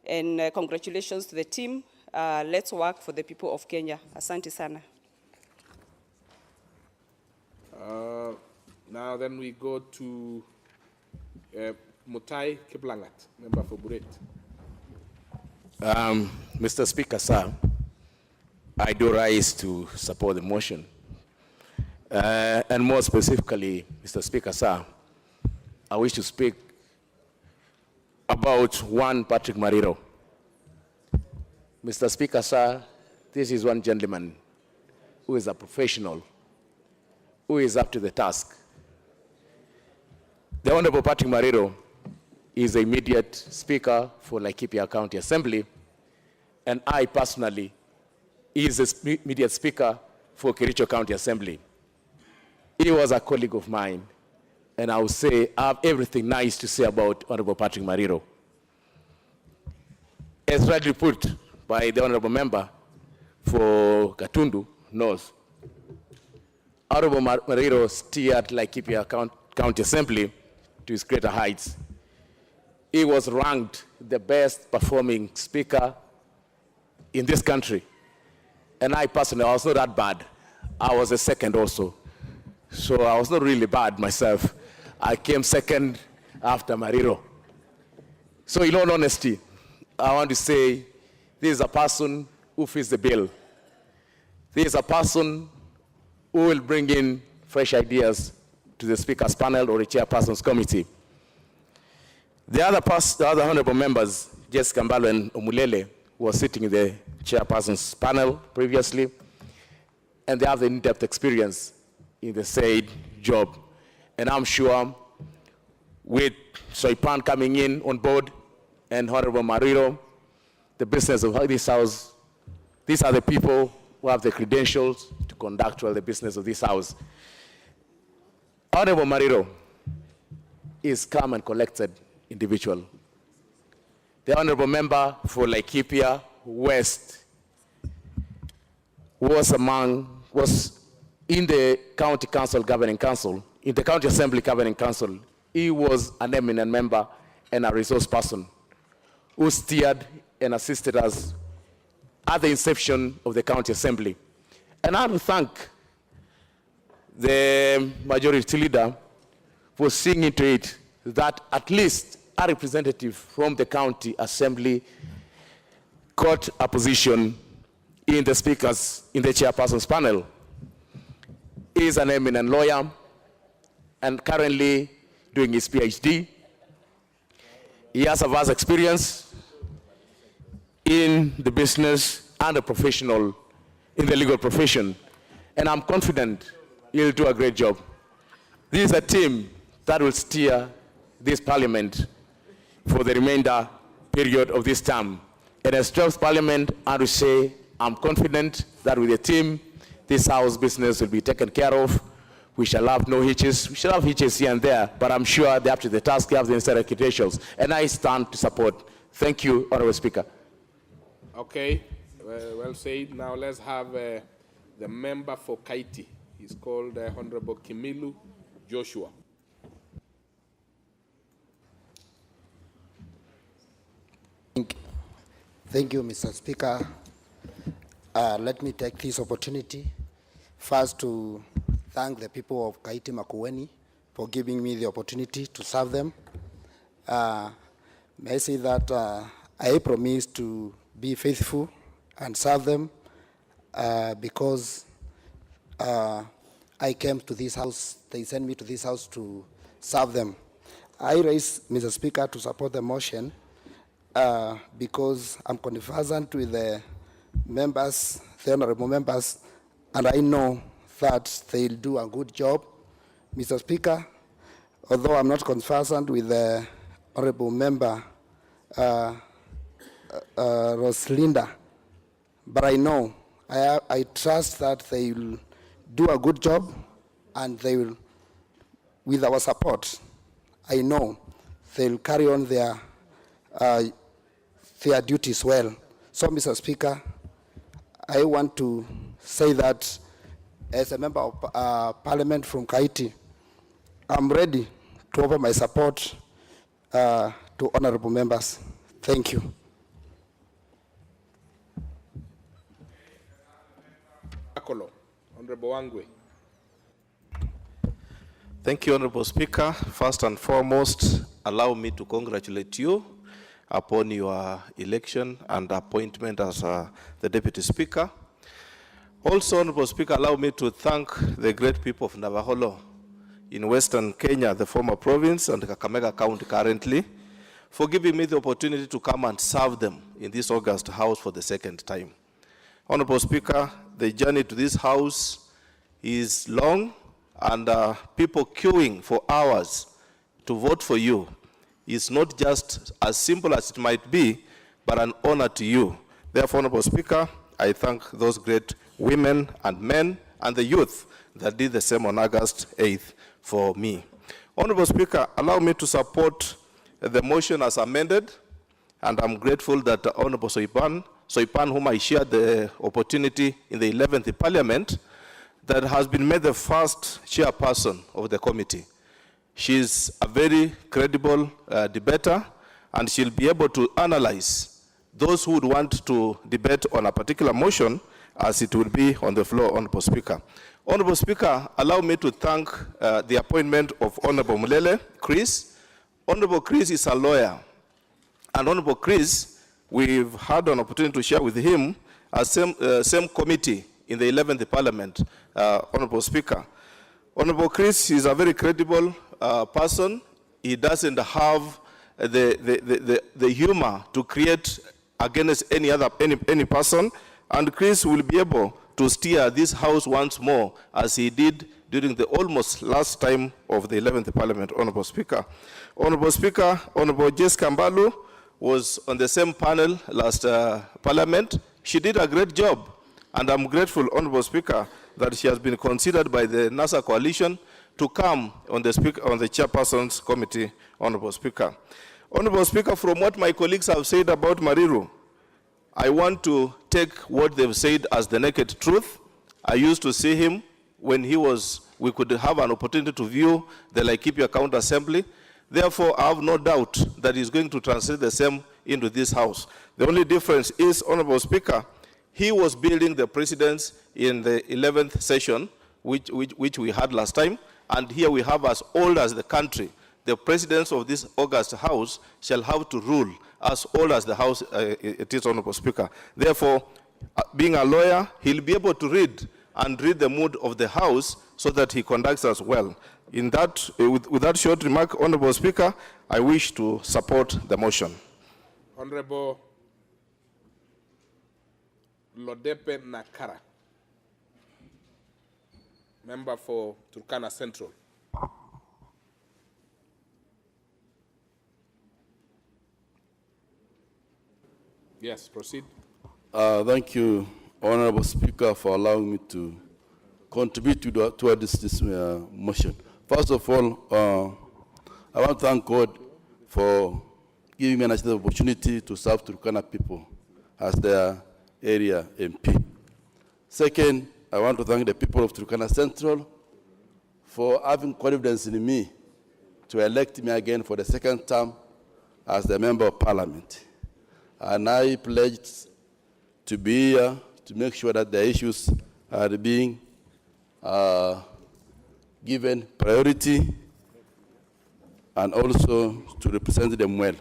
and congratulations to the team. Let's work for the people of Kenya. Asante sana. Now then we go to Mutai Kiplangat, member for Buret. Mr. Speaker, sir, I do rise to support the motion. And more specifically, Mr. Speaker, sir, I wish to speak about one Patrick Mariro. Mr. Speaker, sir, this is one gentleman who is a professional, who is up to the task. The Honorable Patrick Mariro is the immediate Speaker for Laikipia County Assembly, and I personally is the immediate speaker for Kericho County Assembly. He was a colleague of mine, and I would say I have everything nice to say about Honorable Patrick Mariro. As rightly put by the Honorable Member for Gatundu North, Honorable Mariro steered Laikipia County Assembly to its greater heights. He was ranked the best performing speaker in this country. And I personally, I was not that bad. I was a second also. So I was not really bad myself. I came second after Mariro. So in all honesty, I want to say this is a person who fits the bill. This is a person who will bring in fresh ideas to the speaker's panel or the chairperson's committee. The other honorable members, Jessica Mbalo and Omulele, were sitting in the chairperson's panel previously, and they have the in-depth experience in the said job. And I'm sure with Soipan coming in on board and Honorable Mariro, the business of this house, these are the people who have the credentials to conduct well the business of this house. Honorable Mariro is calm and collected individual. The honorable member for Laikipia West was in the county council governing council, in the county assembly governing council. He was an eminent member and a resource person who steered and assisted us at the inception of the county assembly. And I want to thank the majority leader for seeing into it that at least a representative from the county assembly got a position in the chairperson's panel. He is an eminent lawyer and currently doing his PhD. He has a vast experience in the business and in the legal profession. And I'm confident he'll do a great job. This is a team that will steer this parliament for the remainder period of this term. And as 12th parliament, I will say I'm confident that with the team, this house business will be taken care of. We shall have no hitches. We shall have hitches here and there, but I'm sure they're up to the task, they have the necessary credentials. And I stand to support. Thank you, Honorable Speaker. Okay, well said. Now let's have the member for Kaiti. He's called Honorable Kimilu Joshua. Thank you, Mr. Speaker. Let me take this opportunity first to thank the people of Kaiti Makueni for giving me the opportunity to serve them. May I say that I promise to be faithful and serve them because I came to this house, they sent me to this house to serve them. I raise, Mr. Speaker, to support the motion because I'm conversant with the members, the honorable members, and I know that they'll do a good job. Mr. Speaker, although I'm not conversant with the honorable member, Roslinda, but I know, I trust that they will do a good job and they will, with our support, I know they'll carry on their duties well. So, Mr. Speaker, I want to say that as a member of Parliament from Kaiti, I'm ready to offer my support to honorable members. Thank you. Honorable Wangwe. Thank you, Honorable Speaker. First and foremost, allow me to congratulate you upon your election and appointment as the Deputy Speaker. Also, Honorable Speaker, allow me to thank the great people of Navaholo in Western Kenya, the former province, and Kakamega County currently, for giving me the opportunity to come and serve them in this August House for the second time. Honorable Speaker, the journey to this House is long, and people queuing for hours to vote for you is not just as simple as it might be, but an honor to you. Therefore, Honorable Speaker, I thank those great women and men and the youth that did the same on August 8th for me. Honorable Speaker, allow me to support the motion as amended, and I'm grateful that Honorable Soipan, whom I shared the opportunity in the 11th Parliament, that has been made the first chairperson of the committee. She's a very credible debater, and she'll be able to analyze those who would want to debate on a particular motion as it will be on the floor, Honorable Speaker. Honorable Speaker, allow me to thank the appointment of Honorable Mulele Chris. Honorable Chris is a lawyer, and Honorable Chris, we've had an opportunity to share with him a same committee in the 11th Parliament, Honorable Speaker. Honorable Chris is a very credible person. He doesn't have the humor to create against any person, and Chris will be able to steer this House once more as he did during the almost last time of the 11th Parliament, Honorable Speaker. Honorable Speaker, Honorable Jessica Mbalu was on the same panel last Parliament. She did a great job, and I'm grateful, Honorable Speaker, that she has been considered by the NASA coalition to come on the Chairperson's Committee, Honorable Speaker. Honorable Speaker, from what my colleagues have said about Mariru, I want to take what they've said as the naked truth. I used to see him when we could have an opportunity to view the Laikipia County Assembly. Therefore, I have no doubt that he's going to translate the same into this House. The only difference is, Honorable Speaker, he was building the precedents in the 11th session, which we had last time, and here we have as old as the country. The presidents of this August House shall have to rule as old as the House it is, Honorable Speaker. Therefore, being a lawyer, he'll be able to read the mood of the House so that he conducts us well. In that, with that short remark, Honorable Speaker, I wish to support the motion. Honorable Lodepe Nakara, member for Turkana Central. Yes, proceed. Thank you, Honorable Speaker, for allowing me to contribute to this motion. First of all, I want to thank God for giving me an opportunity to serve Turkana people as their area MP. Second, I want to thank the people of Turkana Central for having confidence in me to elect me again for the second term as the Member of Parliament. And I pledged to be here to make sure that the issues are being given priority and also to represent them well.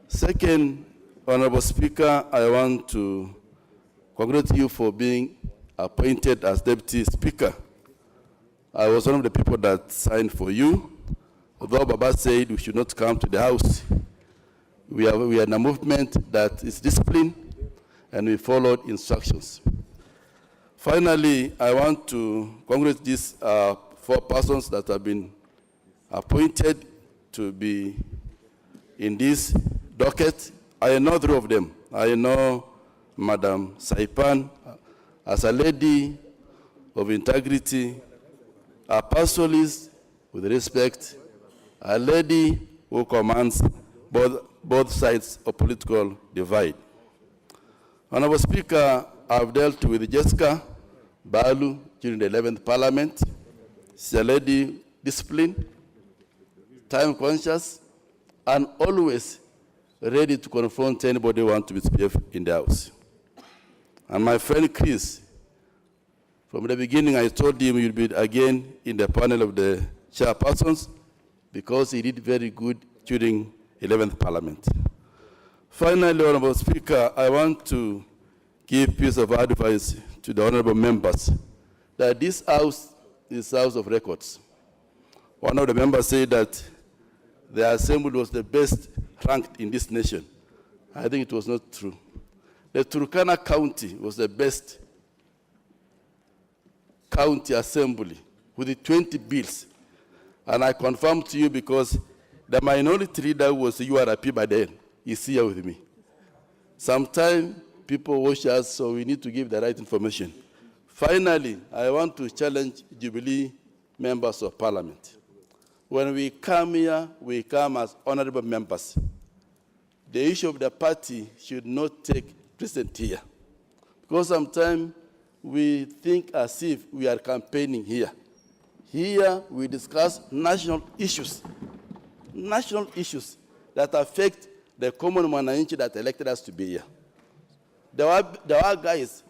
Second, Honorable Speaker, I want to congratulate you for being appointed as Deputy Speaker. I was one of the people that signed for you. Although Baba said we should not come to the House, we are in a movement that is disciplined and we followed instructions. Finally, I want to congratulate these 4 persons that have been appointed to be in this docket. I know 3 of them. I know Madam Saipan as a lady of integrity, a pastoralist with respect, a lady who commands both sides of political divide. Honorable Speaker, I've dealt with Jessica Balu during the 11th Parliament. She's a lady disciplined, time conscious, and always ready to confront anybody who wants to misbehave in the House. And my friend Chris, from the beginning I told him he'll be again in the panel of the chairpersons because he did very good during 11th Parliament. Finally, Honorable Speaker, I want to give a piece of advice to the honorable members that this House is a House of records. One of the members said that the Assembly was the best ranked in this nation. I think it was not true. The Turkana County was the best county assembly with the 20 bills. And I confirm to you because the minority leader was URP by then. He's here with me. Sometimes people watch us, so we need to give the right information. Finally, I want to challenge Jubilee members of parliament. When we come here, we come as honorable members. The issue of the party should not take precedence here. Because sometimes we think as if we are campaigning here. Here we discuss national issues that affect the common mwananchi that elected us to be here. There were guys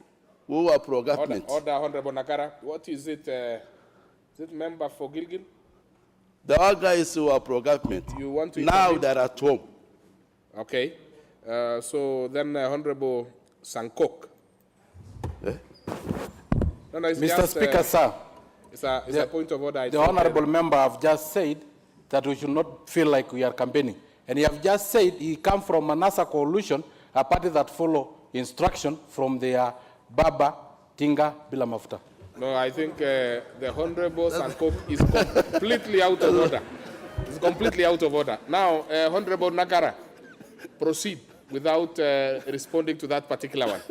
who were pro-government. Order, Honorable Nakara. What is it? Is it member for Gilgil? There were guys who were pro-government. You want to now they're at home. Okay. So then Honorable Sankok. No, it's Mr. just, Speaker, sir. It's a point of order. The honorable member have just said that we should not feel like we are campaigning. And he have just said he come from a NASA coalition, a party that follow instruction from their Baba Tinga Bila Mafuta. No, I think the Honorable Sankok is completely out of order. It's completely out of order. Now, Honorable Nakara, proceed without responding to that particular one.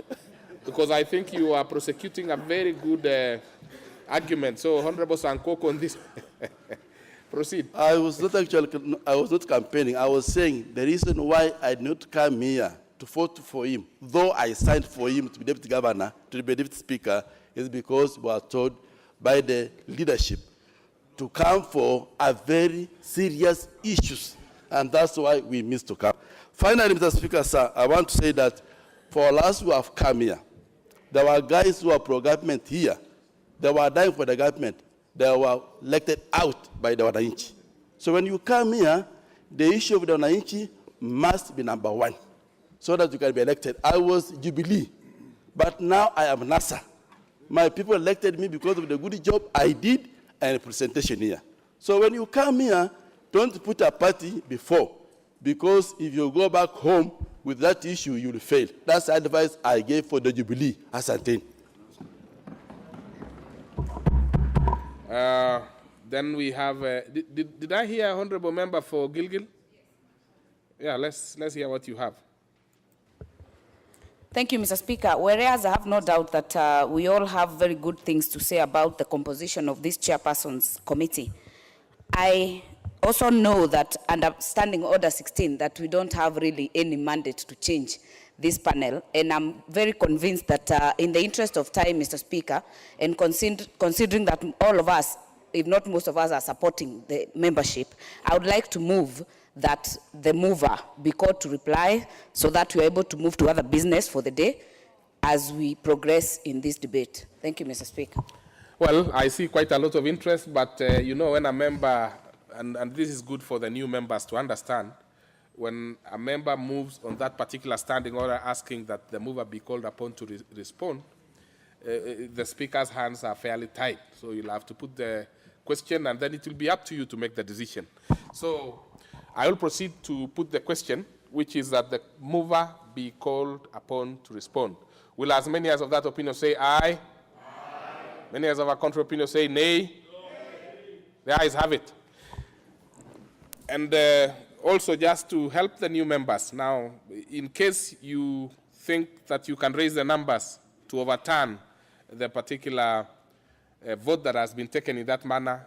Because I think you are prosecuting a very good argument. So, Honorable Sankok on this. Proceed. I was not campaigning. I was saying the reason why I did not come here to vote for him, though I signed for him to be deputy governor, to be deputy speaker, is because we were told by the leadership to come for a very serious issues, and that's why we missed to come. Finally, Mr. Speaker, sir, I want to say that for us who have come here, there were guys who are pro-government here. They were dying for the government. They were elected out by the wananchi. So when you come here, the issue of the wananchi must be number one, so that you can be elected. I was Jubilee, but now I am NASA. My people elected me because of the good job I did and the presentation here. So when you come here, don't put a party before, because if you go back home with that issue, you will fail. That's the advice I gave for the Jubilee, Asante. Then we have, did I hear Honorable Member for Gilgil? Yeah, let's hear what you have. Thank you, Mr. Speaker. Whereas I have no doubt that we all have very good things to say about the composition of this chairperson's committee, I also know that under Standing Order 16 that we don't have really any mandate to change this panel, and I'm very convinced that in the interest of time, Mr. Speaker, and considering that all of us, if not most of us, are supporting the membership, I would like to move that the mover be called to reply so that we are able to move to other business for the day as we progress in this debate. Thank you, Mr. Speaker. Well, I see quite a lot of interest, but you know, when a member, and this is good for the new members to understand, when a member moves on that particular standing order asking that the mover be called upon to respond, the speaker's hands are fairly tied. So you'll have to put the question, and then it will be up to you to make the decision. So I will proceed to put the question, which is that the mover be called upon to respond. Will as many as of that opinion say aye? Aye. Many as of a contrary opinion say nay? Nay. The ayes have it. And also just to help the new members, now, in case you think that you can raise the numbers to overturn the particular vote that has been taken in that manner,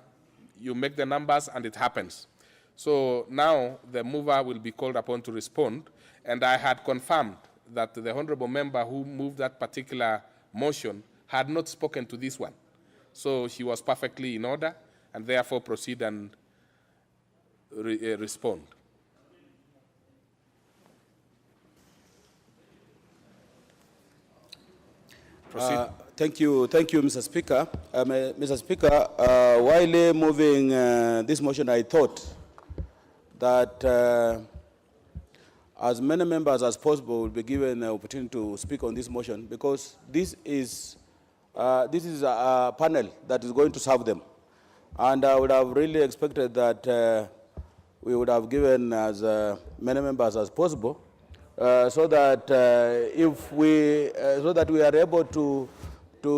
you make the numbers and it happens. So now the mover will be called upon to respond, and I had confirmed that the honorable member who moved that particular motion had not spoken to this one. So she was perfectly in order, and therefore proceed and respond. Proceed. Thank you, Mr. Speaker. Mr. Speaker, while moving this motion, I thought that as many members as possible will be given an opportunity to speak on this motion, because this is a panel that is going to serve them. And I would have really expected that we would have given as many members as possible, so that we are able to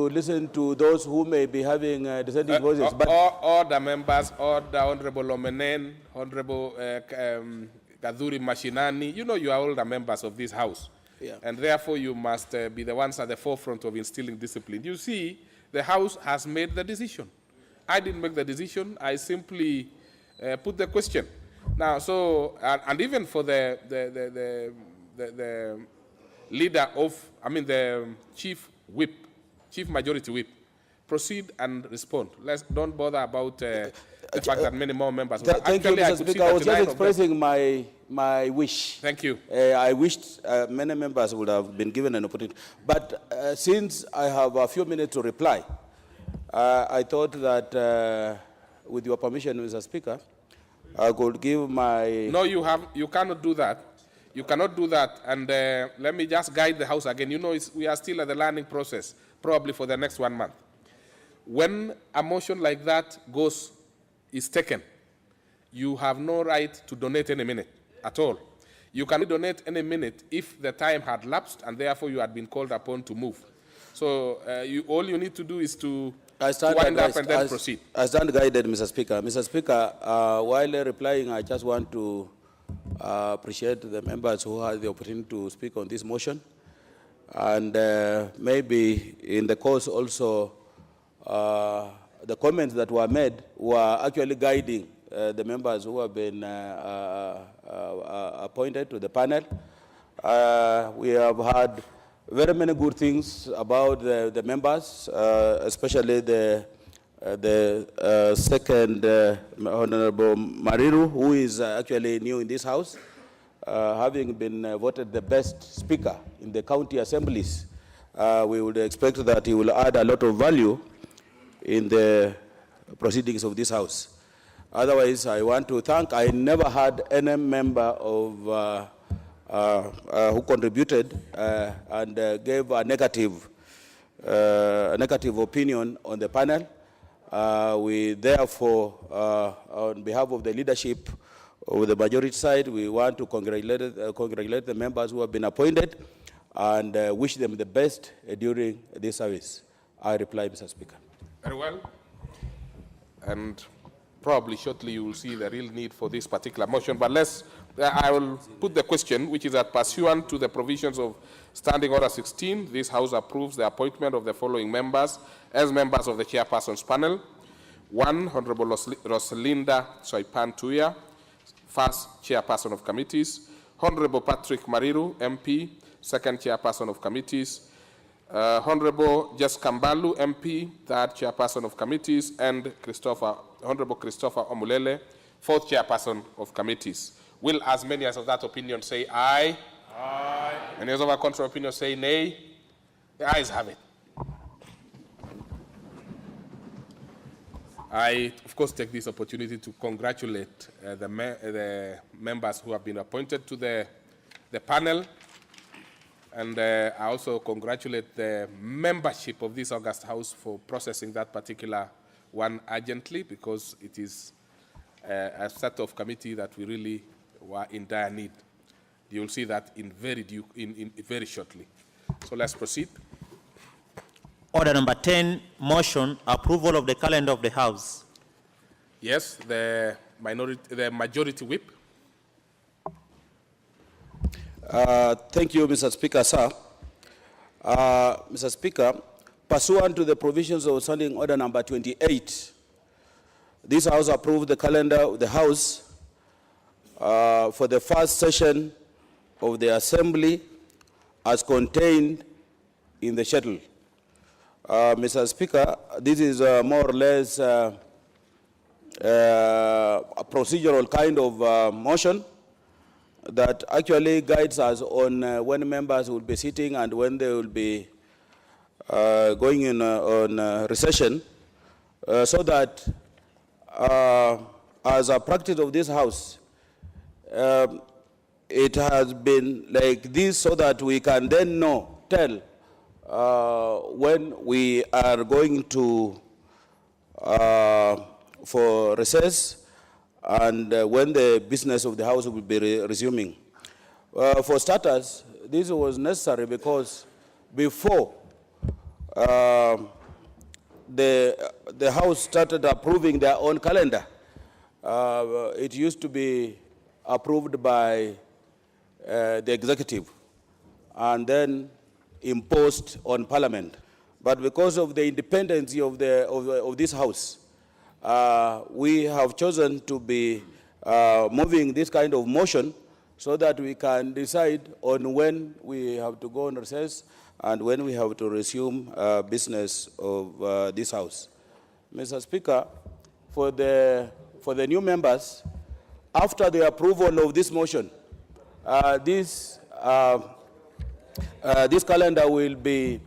listen to those who may be having dissenting voices. But all the members, all the Honorable Omenen, Honorable Kadhuri Mashinani, you know you are all the members of this House. Yeah. And therefore, you must be the ones at the forefront of instilling discipline. You see, the House has made the decision. I didn't make the decision. I simply put the question. Now, so, and even for the leader of, the chief whip, chief majority whip, proceed and respond. Don't bother about the fact that many more members. Thank you, Mr. Speaker. I was just expressing my wish. Thank you. I wished many members would have been given an opportunity. But since I have a few minutes to reply, I thought that, with your permission, Mr. Speaker, I could give my... No, you cannot do that. You cannot do that. And let me just guide the House again. You know, we are still at the learning process, probably for the next 1 month. When a motion like that is taken, you have no right to donate any minute at all. You can donate any minute if the time had lapsed and therefore you had been called upon to move. So all you need to do is to wind up and then proceed. I stand guided, Mr. Speaker. Mr. Speaker, while replying, I just want to appreciate the members who had the opportunity to speak on this motion. And maybe in the course also, the comments that were made were actually guiding the members who have been appointed to the panel. We have had very many good things about the members, especially the second Honorable Mariru, who is actually new in this House, having been voted the best speaker in the county assemblies. We would expect that he will add a lot of value in the proceedings of this House. Otherwise, I want to thank, I never had any member of who contributed and gave a negative opinion on the panel. We therefore, on behalf of the leadership of the majority side, we want to congratulate the members who have been appointed and wish them the best during this service. I reply, Mr. Speaker. Very well. And probably shortly you will see the real need for this particular motion. But I will put the question, which is that pursuant to the provisions of Standing Order 16, this House approves the appointment of the following members as members of the Chairperson's panel. 1, Honorable Rosalinda Soipan Tuya, first Chairperson of Committees. Honorable Patrick Mariru, MP, second Chairperson of Committees. Honorable Jess Kambalu, MP, third Chairperson of Committees, and Honorable Christopher Omulele, fourth Chairperson of Committees. Will as many as of that opinion say aye? Aye. Any of our contrary opinion say nay? The ayes have it. I, of course, take this opportunity to congratulate the members who have been appointed to the panel. And I also congratulate the membership of this August House for processing that particular one urgently, because it is a set of committee that we really were in dire need. You will see that in very shortly. So let's proceed. Order number 10, motion, approval of the calendar of the House. Yes, the majority whip. Thank you, Mr. Speaker, sir. Mr. Speaker, pursuant to the provisions of Standing Order number 28, this House approved the calendar of the House for the first session of the Assembly as contained in the schedule. Mr. Speaker, this is more or less a procedural kind of motion that actually guides us on when members will be sitting and when they will be going in on recession, so that as a practice of this House, it has been like this so that we can then tell when we are going to for recess and when the business of the House will be resuming. For starters, this was necessary because before the House started approving their own calendar, it used to be approved by the executive. and then imposed on Parliament. But because of the independence of this House, we have chosen to be moving this kind of motion so that we can decide on when we have to go on recess and when we have to resume business of this House. Mr. Speaker, for the new members, after the approval of this motion, this calendar will be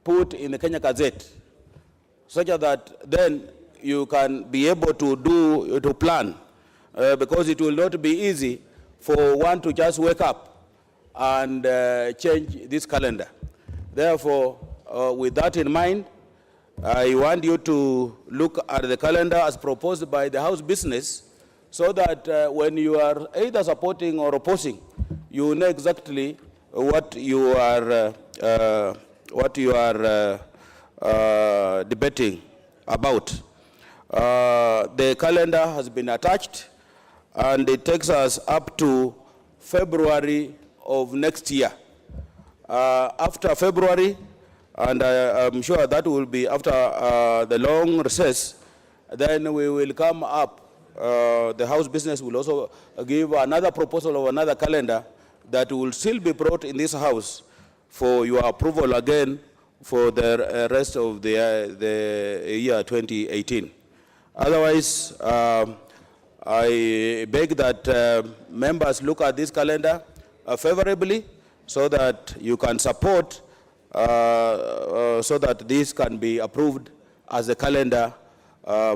put in the Kenya Gazette, such that then you can be able to plan, because it will not be easy for one to just wake up and change this calendar. Therefore, with that in mind, I want you to look at the calendar as proposed by the House Business, so that when you are either supporting or opposing, you know exactly what you are debating about. The calendar has been attached, and it takes us up to February of next year. After February, and I'm sure that will be after the long recess, then we will come up. The House Business will also give another proposal of another calendar that will still be brought in this House for your approval again for the rest of the year 2018. Otherwise, I beg that members look at this calendar favorably, so that you can support, so that this can be approved as a calendar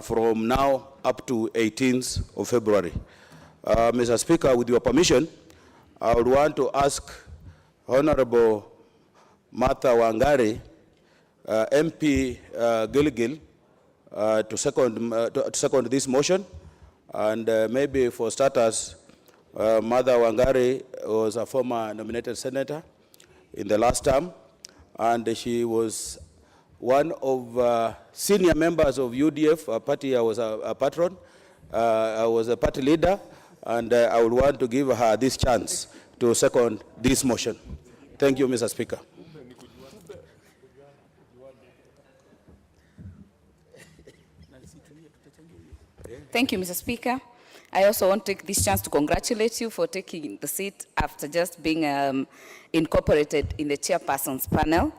from now up to 18th of February. Mr. Speaker, with your permission, I would want to ask Honorable Martha Wangari, MP Gilgil, to second this motion. And maybe for starters, Martha Wangari was a former nominated senator in the last term, and she was one of senior members of UDF, a party I was a patron. I was a party leader, and I would want to give her this chance to second this motion. Thank you, Mr. Speaker. Thank you, Mr. Speaker. I also want to take this chance to congratulate you for taking the seat after just being incorporated in the chairperson's panel.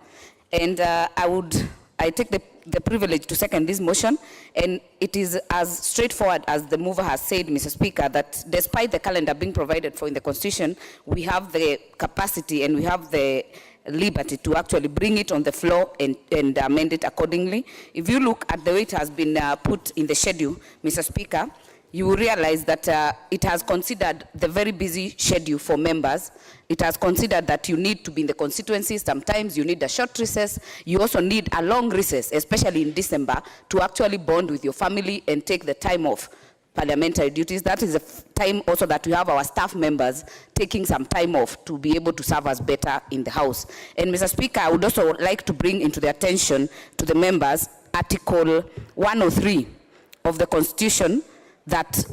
And I take the privilege to second this motion, and it is as straightforward as the mover has said, Mr. Speaker, that despite the calendar being provided for in the Constitution, we have the capacity and we have the liberty to actually bring it on the floor and amend it accordingly. If you look at the way it has been put in the schedule, Mr. Speaker, you will realize that it has considered the very busy schedule for members. It has considered that you need to be in the constituencies. Sometimes you need a short recess. You also need a long recess, especially in December, to actually bond with your family and take the time off parliamentary duties. That is a time also that we have our staff members taking some time off to be able to serve us better in the House. And Mr. Speaker, I would also like to bring into the attention to the members Article 103 of the Constitution that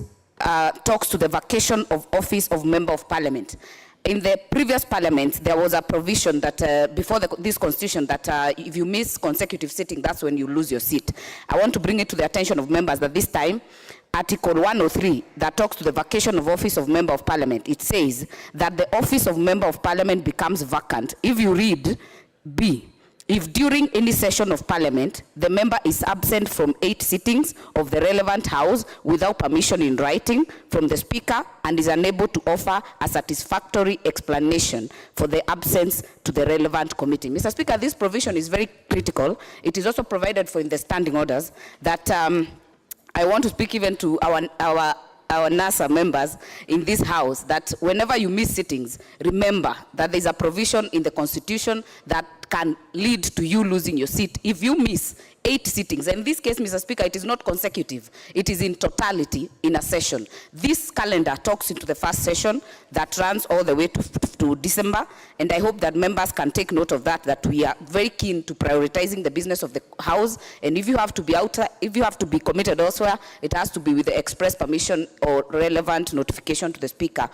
talks to the vacation of office of Member of Parliament. In the previous Parliament, there was a provision that before this Constitution that if you miss consecutive sitting, that's when you lose your seat. I want to bring it to the attention of members that this time, Article 103 that talks to the vacation of office of Member of Parliament, it says that the office of Member of Parliament becomes vacant if you read B. If during any session of Parliament, the member is absent from 8 sittings of the relevant House without permission in writing from the Speaker and is unable to offer a satisfactory explanation for the absence to the relevant committee. Mr. Speaker, this provision is very critical. It is also provided for in the standing orders that I want to speak even to our NASA members in this House that whenever you miss sittings, remember that there's a provision in the Constitution that can lead to you losing your seat if you miss 8 sittings. In this case, Mr. Speaker, it is not consecutive. It is in totality in a session. This calendar talks into the first session that runs all the way to December, and I hope that members can take note of that we are very keen to prioritizing the business of the House, and if you have to be if you have to be committed elsewhere, it has to be with the express permission or relevant notification to the Speaker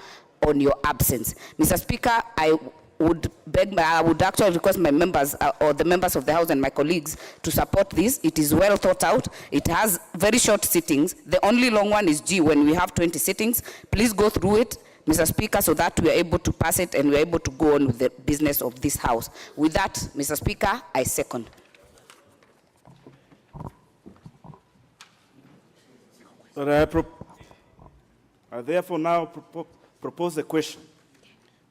on your absence. Mr. Speaker, I would actually request my members or the members of the House and my colleagues to support this. It is well thought out. It has very short sittings. The only long one is G when we have 20 sittings. Please go through it, Mr. Speaker, so that we are able to pass it and we are able to go on with the business of this House. With that, Mr. Speaker, I second. I therefore now propose a question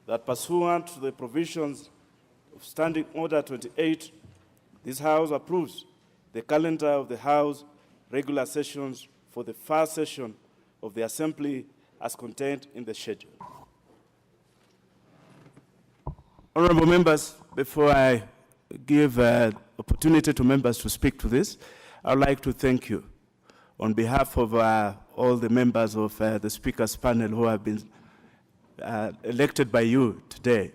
that pursuant to the provisions of Standing Order 28, this House approves the calendar of the House regular sessions for the first session of the Assembly as contained in the schedule. Honorable members, before I give opportunity to members to speak to this, I would like to thank you on behalf of all the members of the Speaker's panel who have been elected by you today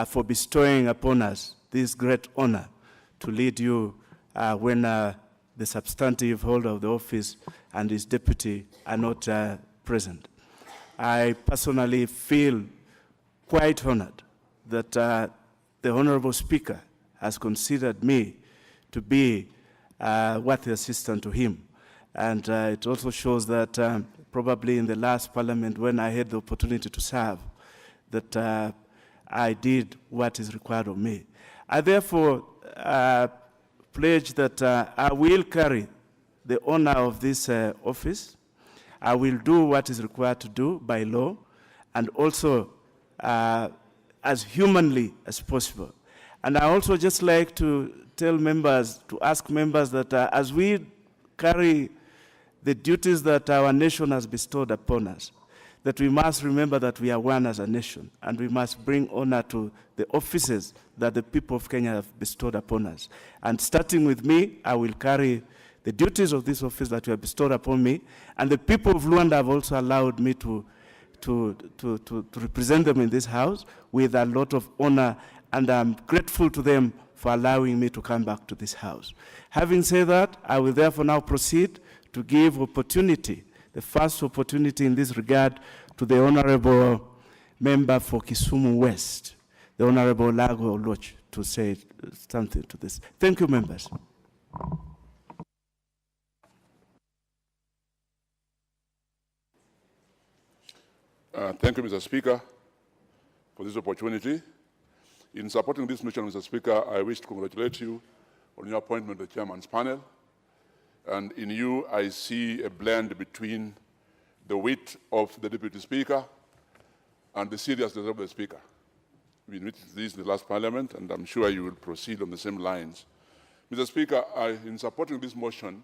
for bestowing upon us this great honor to lead you when the substantive holder of the office and his deputy are not present. I personally feel quite honored that the Honorable Speaker has considered me to be worthy assistant to him. And it also shows that probably in the last parliament when I had the opportunity to serve, that I did what is required of me. I therefore pledge that I will carry the honor of this office. I will do what is required to do by law, and also as humanly as possible. And I also just like to tell members, to ask members that as we carry the duties that our nation has bestowed upon us, that we must remember that we are one as a nation, and we must bring honor to the offices that the people of Kenya have bestowed upon us. And starting with me, I will carry the duties of this office that you have bestowed upon me, and the people of Luanda have also allowed me to represent them in this House with a lot of honor, and I'm grateful to them for allowing me to come back to this House. Having said that, I will therefore now proceed to give opportunity, the first opportunity in this regard, to the Honorable Member for Kisumu West, the Honorable Lago Oloch, to say something to this. Thank you, members. Thank you, Mr. Speaker, for this opportunity. In supporting this motion, Mr. Speaker, I wish to congratulate you on your appointment to the Chairman's panel. And in you, I see a blend between the wit of the Deputy Speaker and the seriousness of the Speaker. We witnessed this in the last Parliament, and I'm sure you will proceed on the same lines. Mr. Speaker, in supporting this motion,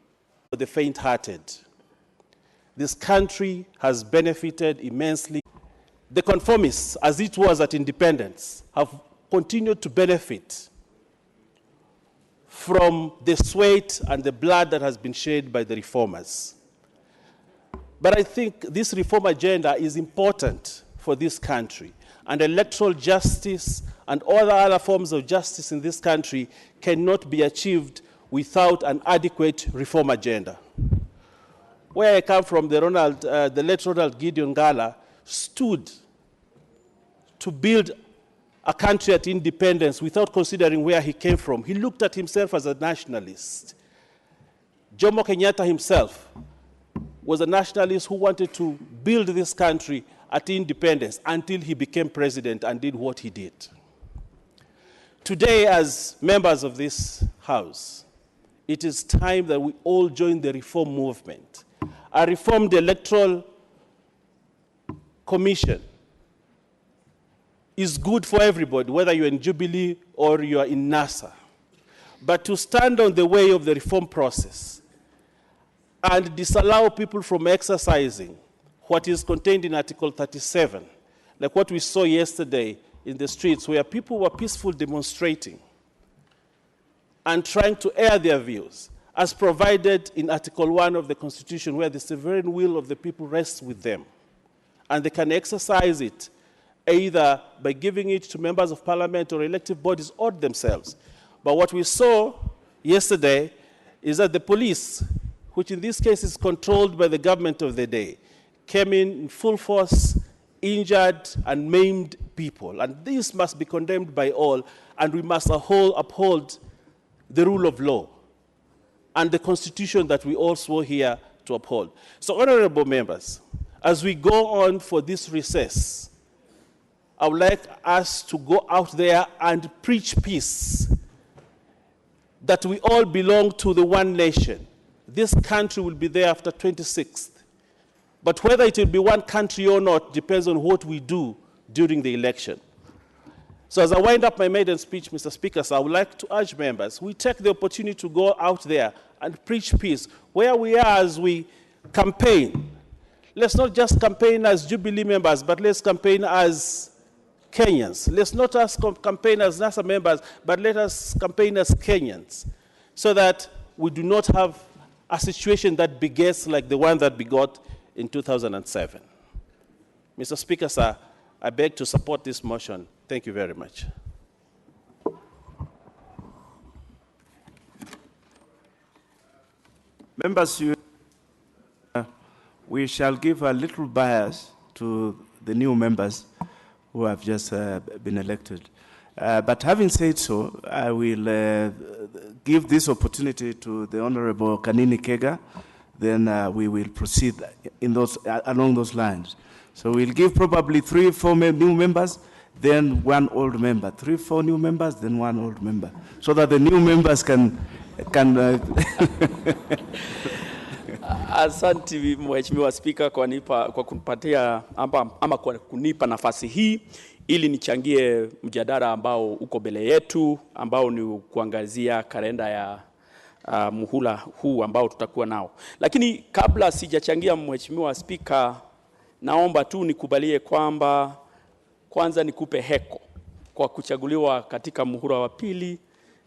for the faint-hearted, this country has benefited immensely. The conformists, as it was at independence, have continued to benefit from the sweat and the blood that has been shed by the reformers. But I think this reform agenda is important for this country, and electoral justice and all the other forms of justice in this country cannot be achieved without an adequate reform agenda. Where I come from, the late Ronald Gideon Gala stood to build a country at independence without considering where he came from. He looked at himself as a nationalist. Jomo Kenyatta himself was a nationalist who wanted to build this country at independence until he became president and did what he did. Today, as members of this House, it is time that we all join the reform movement. A reformed electoral commission is good for everybody, whether you're in Jubilee or you are in NASA. But to stand on the way of the reform process and disallow people from exercising what is contained in Article 37, like what we saw yesterday in the streets where people were peacefully demonstrating and trying to air their views, as provided in Article 1 of the Constitution, where the sovereign will of the people rests with them, and they can exercise it either by giving it to members of parliament or elective bodies or themselves. But what we saw yesterday is that the police, which in this case is controlled by the government of the day, came in full force injured and maimed people. And this must be condemned by all, and we must uphold the rule of law and the Constitution that we all swore here to uphold. So, honorable members, as we go on for this recess, I would like us to go out there and preach peace, that we all belong to the one nation. This country will be there after 26th. But whether it will be one country or not depends on what we do during the election. So as I wind up my maiden speech, Mr. Speaker, so I would like to urge members, we take the opportunity to go out there and preach peace where we are as we campaign. Let's not just campaign as Jubilee members, but let's campaign as Kenyans. Let's not just campaign as NASA members, but let us campaign as Kenyans, so that we do not have a situation that begets like the one that begot in 2007. Mr. Speaker, sir, I beg to support this motion. Thank you very much. Members, we shall give a little bias to the new members who have just been elected. But having said so, I will give this opportunity to the Honorable Kanini Kega. Then we will proceed in along those lines. So we'll give probably 3 or 4 new members, then 1 old member. 3 or 4 new members, then 1 old member, so that the new members can. Asante Mheshimiwa Spika kwa kunipatia ama kwa kunipa nafasi hii ili nichangie mjadala ambao uko mbele yetu, ambao ni kuangazia kalenda ya muhula huu ambao tutakuwa nao. Lakini kabla sijachangia, Mheshimiwa Spika, naomba tu nikubalie kwamba kwanza nikupe heko kwa kuchaguliwa katika muhula wa pili,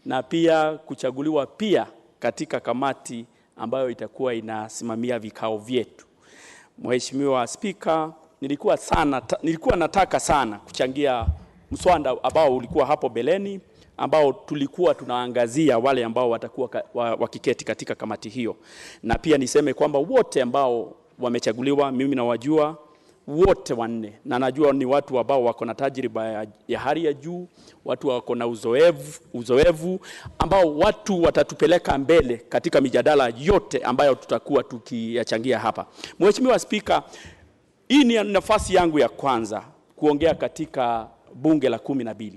na pia kuchaguliwa pia katika kamati ambayo itakuwa inasimamia vikao vyetu. Mheshimiwa Spika, nilikuwa nataka sana kuchangia mswada ambao ulikuwa hapo beleni, ambao tulikuwa tunaangazia wale ambao watakuwa wakiketi katika kamati hiyo. Na pia niseme kwamba wote ambao wamechaguliwa, mimi nawajua wote wanne, na najua ni watu ambao wako na tajriba ya hali ya juu, watu wako na uzoevu ambao watu watatupeleka mbele katika mijadala yote ambayo tutakuwa tukiyachangia hapa. Mheshimiwa Spika, hii ni nafasi yangu ya kwanza kuongea katika bunge la 12.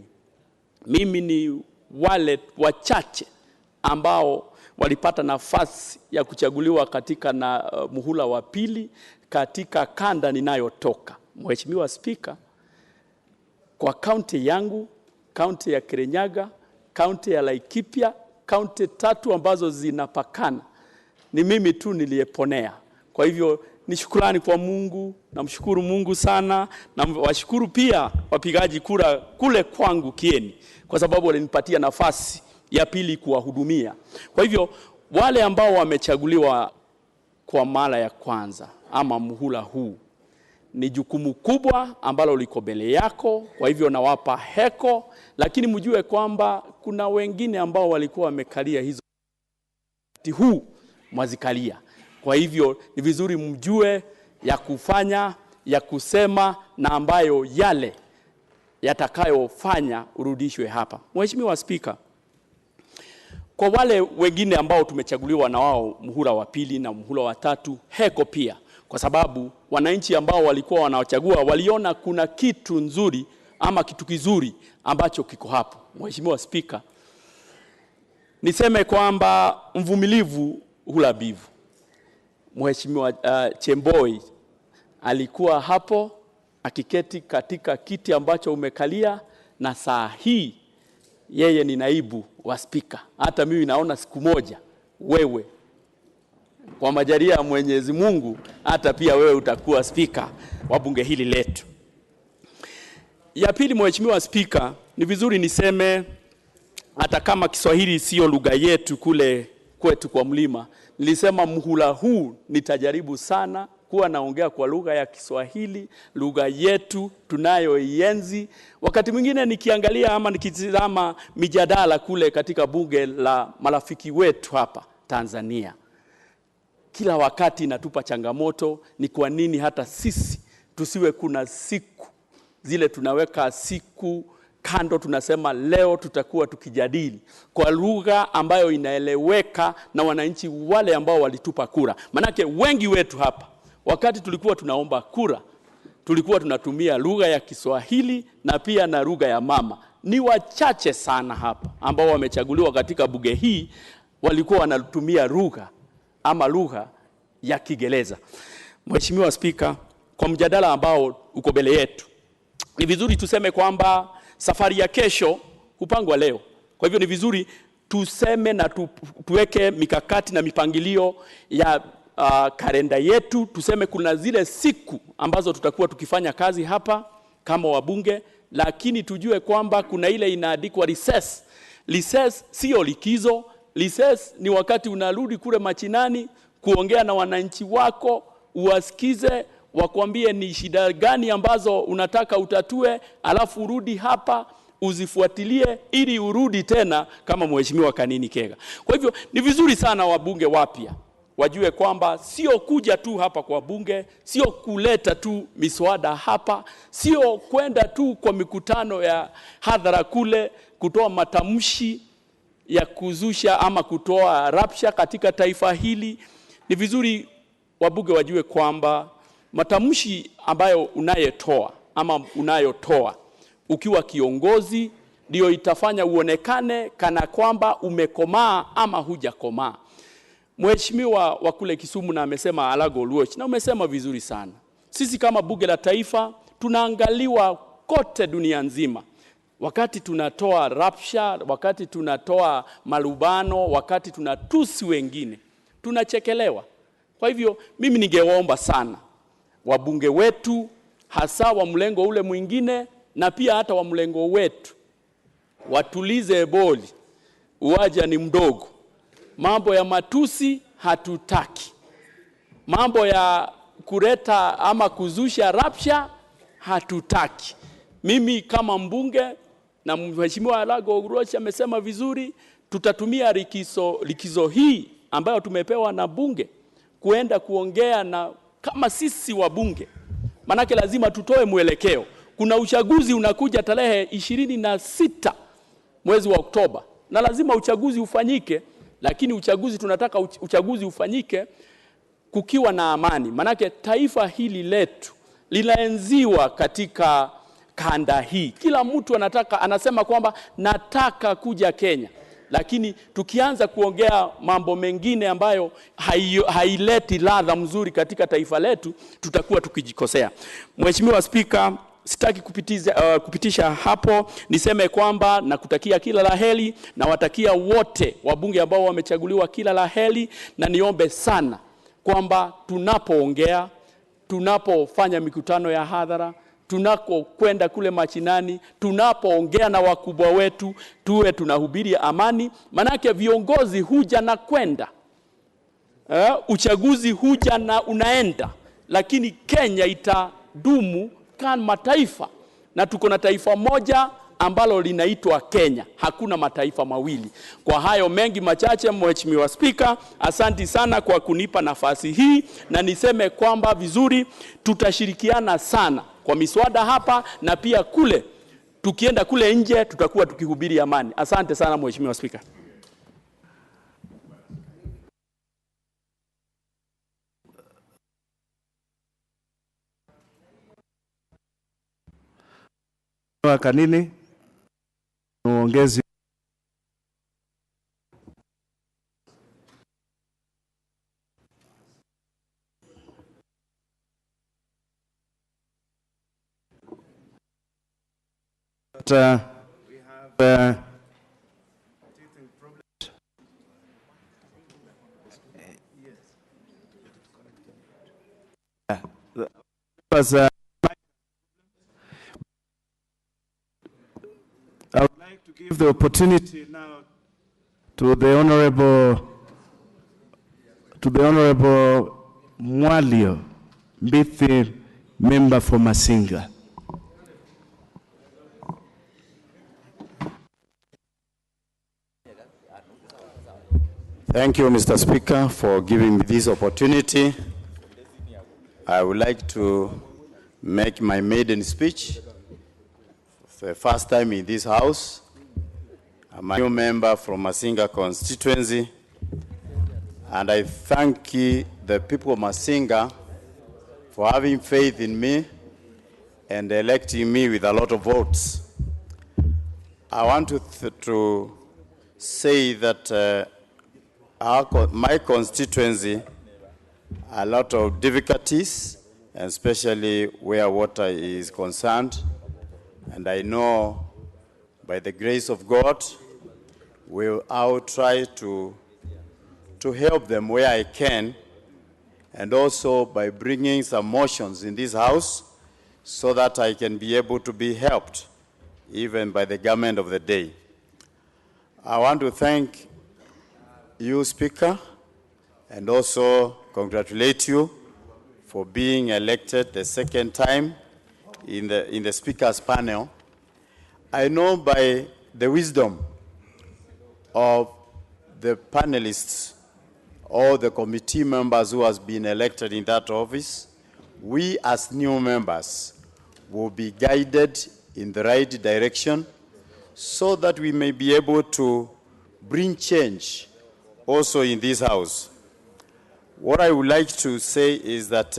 Mimi ni wale wachache ambao walipata nafasi ya kuchaguliwa katika muhula wa pili katika kanda ninayotoka. Mheshimiwa Spika, kwa kaunti yangu, kaunti ya Kirinyaga, kaunti ya Laikipia, kaunti 3 ambazo zinapakana, ni mimi tu niliyeponea. Kwa hivyo ni shukrani kwa Mungu, namshukuru Mungu sana, na washukuru pia wapigaji kura kule kwangu Kieni, kwa sababu walinipatia nafasi ya pili kuwahudumia. Kwa hivyo wale ambao wamechaguliwa kwa mara ya kwanza ama muhula huu, ni jukumu kubwa ambalo liko mbele yako. Kwa hivyo nawapa heko, lakini mjue kwamba kuna wengine ambao walikuwa wamekalia hizo huu mwazikalia. Kwa hivyo ni vizuri mjue ya kufanya, ya kusema, na ambayo yale yatakayofanya urudishwe hapa. Mheshimiwa Spika, kwa wale wengine ambao tumechaguliwa na wao muhula wa pili na muhula wa 3, heko pia, kwa sababu wananchi ambao walikuwa wanaochagua waliona kuna kitu nzuri ama kitu kizuri ambacho kiko hapo. Mheshimiwa Spika, niseme kwamba mvumilivu hula bivu. Mheshimiwa Chemboi alikuwa hapo akiketi katika kiti ambacho umekalia, na saa hii yeye ni naibu wa spika. Hata mimi naona siku moja wewe, kwa majalia ya Mwenyezi Mungu, hata pia wewe utakuwa spika wa bunge hili letu. Ya pili, Mheshimiwa Spika, ni vizuri niseme, hata kama Kiswahili sio lugha yetu kule kwetu kwa mlima, nilisema muhula huu nitajaribu sana kuwa naongea kwa lugha ya Kiswahili, lugha yetu tunayoienzi. Wakati mwingine nikiangalia ama nikitazama mijadala kule katika bunge la marafiki wetu hapa Tanzania, kila wakati inatupa changamoto, ni kwa nini hata sisi tusiwe kuna siku zile tunaweka siku kando, tunasema leo tutakuwa tukijadili kwa lugha ambayo inaeleweka na wananchi wale ambao walitupa kura. Manake wengi wetu hapa, wakati tulikuwa tunaomba kura, tulikuwa tunatumia lugha ya Kiswahili na pia na lugha ya mama. Ni wachache sana hapa ambao wamechaguliwa katika bunge hii walikuwa wanatumia lugha ya Kiingereza. Mheshimiwa Spika, kwa mjadala ambao uko mbele yetu, ni vizuri tuseme kwamba safari ya kesho hupangwa leo. Kwa hivyo ni vizuri tuseme na tuweke mikakati na mipangilio ya kalenda yetu. Tuseme kuna zile siku ambazo tutakuwa tukifanya kazi hapa kama wabunge, lakini tujue kwamba kuna ile inaandikwa recess. Recess sio likizo. Recess ni wakati unarudi kule machinani kuongea na wananchi wako, uwasikize, wakwambie ni shida gani ambazo unataka utatue, alafu urudi hapa uzifuatilie ili urudi tena kama Mheshimiwa Kanini Kega. Kwa hivyo ni vizuri sana wabunge wapya wajue kwamba sio kuja tu hapa kwa bunge, sio kuleta tu miswada hapa, sio kwenda tu kwa mikutano ya hadhara kule kutoa matamshi ya kuzusha ama kutoa rapsha katika taifa hili. Ni vizuri wabunge wajue kwamba matamshi ambayo unayotoa ukiwa kiongozi ndio itafanya uonekane kana kwamba umekomaa ama hujakomaa. Mheshimiwa wa kule Kisumu na amesema Alago Luoch, na umesema vizuri sana. Sisi kama bunge la taifa tunaangaliwa kote dunia nzima. Wakati tunatoa rapsha, wakati tunatoa malubano, wakati tunatusi wengine, tunachekelewa. Kwa hivyo mimi ningewaomba sana wabunge wetu, hasa wa mlengo ule mwingine na pia hata wa mlengo wetu, watulize eboli. Uwaja ni mdogo. Mambo ya matusi hatutaki. Mambo ya kuleta ama kuzusha rapsha hatutaki. Mimi kama na Mheshimiwa Alago Luoch amesema vizuri, tutatumia likizo hii ambayo tumepewa na bunge kuenda kuongea na kama sisi wabunge. Manake lazima tutoe mwelekeo. Kuna uchaguzi unakuja tarehe 26 mwezi wa Oktoba, na lazima uchaguzi ufanyike, lakini tunataka uchaguzi ufanyike kukiwa na amani. Manake taifa hili letu linaenziwa katika kanda hii. Kila mtu anasema kwamba nataka kuja Kenya. Lakini tukianza kuongea mambo mengine ambayo haileti ladha mzuri katika taifa letu, tutakuwa tukijikosea. Mheshimiwa Spika, sitaki kupitisha hapo, niseme kwamba nakutakia kila laheri na watakia wote wabunge ambao wamechaguliwa kila laheri, na niombe sana kwamba tunapoongea, tunapofanya mikutano ya hadhara, tunakokwenda kule machinani, tunapoongea na wakubwa wetu, tuwe tunahubiri amani. Manake viongozi huja na kwenda, uchaguzi huja na unaenda, lakini Kenya itadumu kama taifa, na tuko na taifa moja ambalo linaitwa Kenya. Hakuna mataifa mawili. Kwa hayo mengi machache, Mheshimiwa Spika, asanti sana kwa kunipa nafasi hii, na niseme kwamba vizuri tutashirikiana sana kwa miswada hapa, na pia kule tukienda kule nje tutakuwa tukihubiri amani. Asante sana Mheshimiwa Spika. Kanini muongezi we have I would like to give the opportunity now to the Honorable Mwalio Mbithi, member for Masinga. Thank you, Mr. Speaker, for giving me this opportunity. I would like to make my maiden speech for the first time in this house. I'm a new member from Masinga constituency, and I thank the people of Masinga for having faith in me and electing me with a lot of votes. I want to say that my constituency, a lot of difficulties, especially where water is concerned. And I know by the grace of God, I'll try to help them where I can, and also by bringing some motions in this house so that I can be able to be helped, even by the government of the day. I want to thank you, Speaker, and also congratulate you for being elected the second time in the Speaker's panel. I know by the wisdom of the panelists or the committee members who has been elected in that office, we as new members will be guided in the right direction so that we may be able to bring change also in this house. What I would like to say is that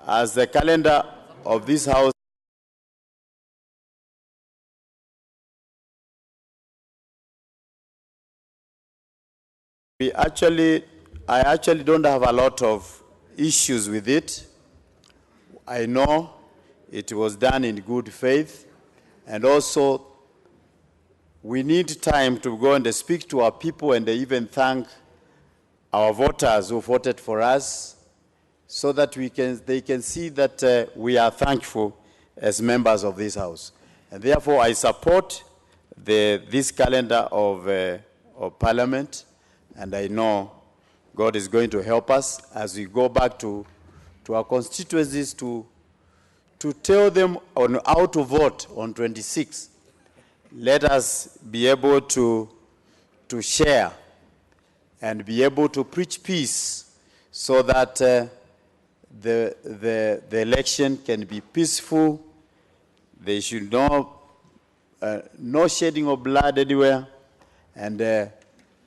as the calendar of this house I actually don't have a lot of issues with it. I know it was done in good faith, and also we need time to go and speak to our people and even thank our voters who voted for us so that they can see that we are thankful as members of this house. And therefore, I support this calendar of Parliament, and I know God is going to help us as we go back to our constituencies to tell them on how to vote on 26. Let us be able to share and be able to preach peace so that the election can be peaceful. There should no shedding of blood anywhere, and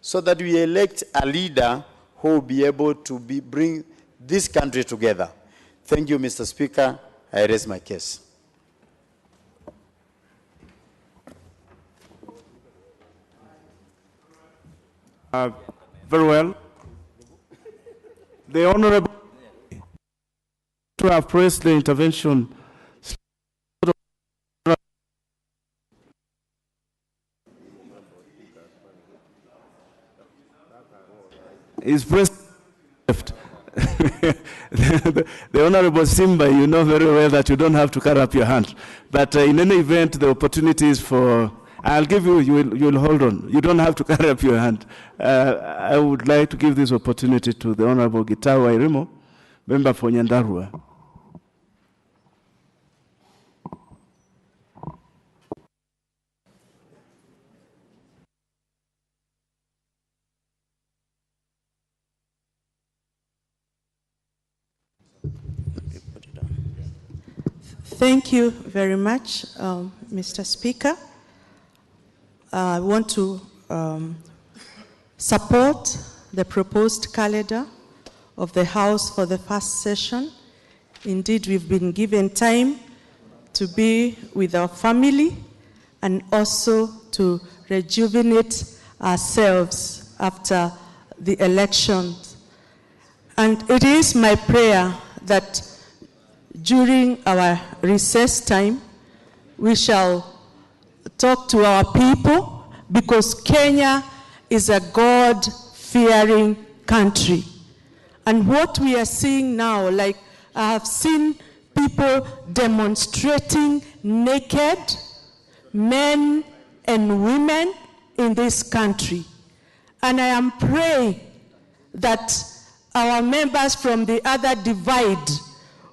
so that we elect a leader who will be able to bring this country together. Thank you, Mr. Speaker. I raise my case. Very well. The Honorable to have pressed the intervention is pressed left. The Honorable Simba, you know very well that you don't have to carry up your hand. But in any event, the opportunity is for, I'll give you, you'll hold on. You don't have to carry up your hand. I would like to give this opportunity to the Honorable Gitawa Irimo, member for Nyandarua. Thank you very much, Mr. Speaker. I want to support the proposed calendar of the House for the first session. Indeed, we've been given time to be with our family and also to rejuvenate ourselves after the elections. And it is my prayer that during our recess time, we shall talk to our people, because Kenya is a God-fearing country. And what we are seeing now, like I have seen people demonstrating naked, men and women in this country. And I am praying that our members from the other divide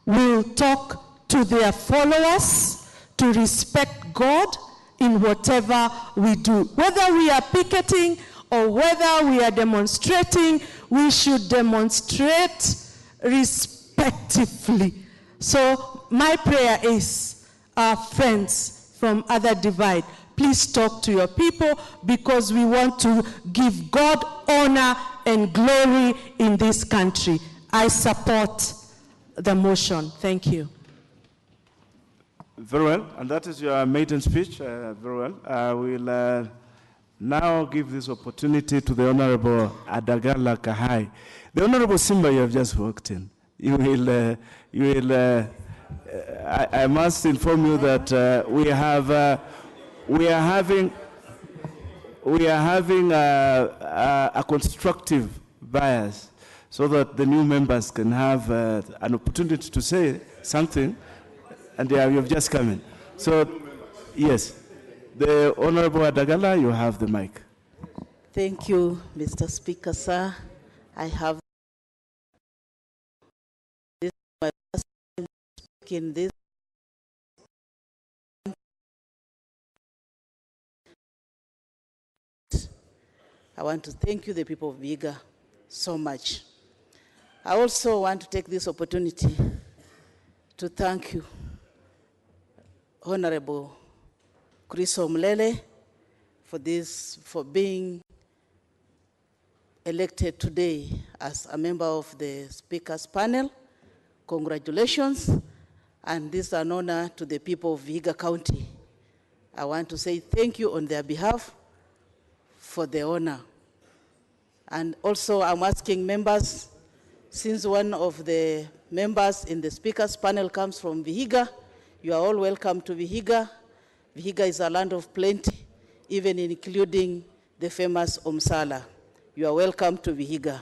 will talk to their followers to respect God in whatever we do. Whether we are picketing or whether we are demonstrating, we should demonstrate respectively. So my prayer is, our friends from other divide, please talk to your people, because we want to give God honor and glory in this country. I support the motion. Thank you. Very well, and that is your maiden speech. Very well. I will now give this opportunity to the Honorable Adagala Kahai. The Honorable Simba, you have just walked in. I must inform you that we are having a constructive bias, so that the new members can have an opportunity to say something, and you have just come in. So, yes, the Honorable Adagala, you have the mic. Thank you, Mr. Speaker, sir. I have this my first time speaking this. I want to thank you, the people of Vihiga, so much. I also want to take this opportunity to thank you, Honorable Chris Omlele, for being elected today as a member of the Speaker's panel. Congratulations, and this is an honor to the people of Vihiga County. I want to say thank you on their behalf for the honor. And also I'm asking members, since one of the members in the Speaker's panel comes from Vihiga, you are all welcome to Vihiga. Vihiga is a land of plenty, even including the famous Omsala. You are welcome to Vihiga.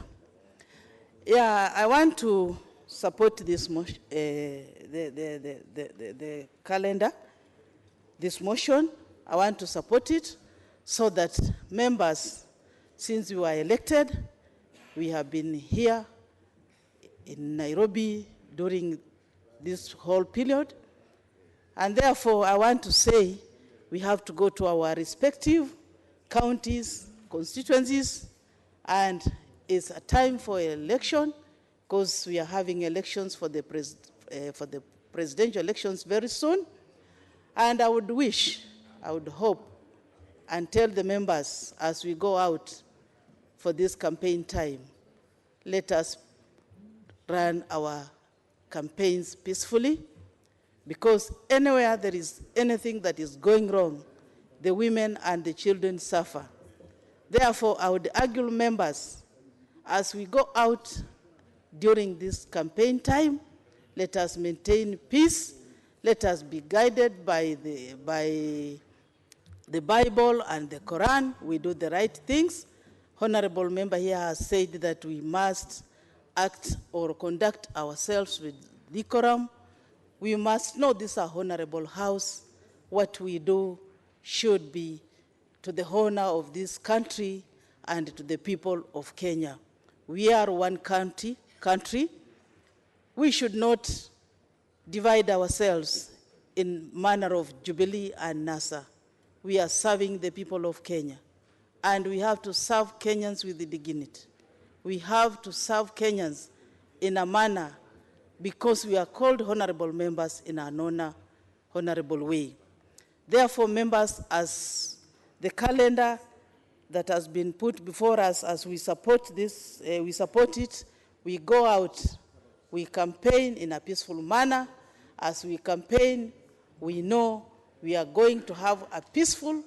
Yeah, I want to support this motion, the calendar, this motion. I want to support it so that members, since we were elected, we have been here in Nairobi during this whole period. And therefore, I want to say we have to go to our respective counties, constituencies, and it's a time for election, because we are having elections for the presidential elections very soon. And I would hope, and tell the members as we go out for this campaign time, let us run our campaigns peacefully, because anywhere there is anything that is going wrong, the women and the children suffer. Therefore, I would argue members, as we go out during this campaign time, let us maintain peace, let us be guided by the Bible and the Quran. We do the right things. Honorable member here has said that we must act or conduct ourselves with decorum. We must know this is a honorable house. What we do should be to the honor of this country and to the people of Kenya. We are one country. We should not divide ourselves in manner of Jubilee and NASA. We are serving the people of Kenya, and we have to serve Kenyans with dignity. We have to serve Kenyans in a manner, because we are called honorable members in an honorable way. Therefore, members, as the calendar that has been put before us, as we support this, we support it, we go out, we campaign in a peaceful manner. As we campaign, we know we are going to have a peaceful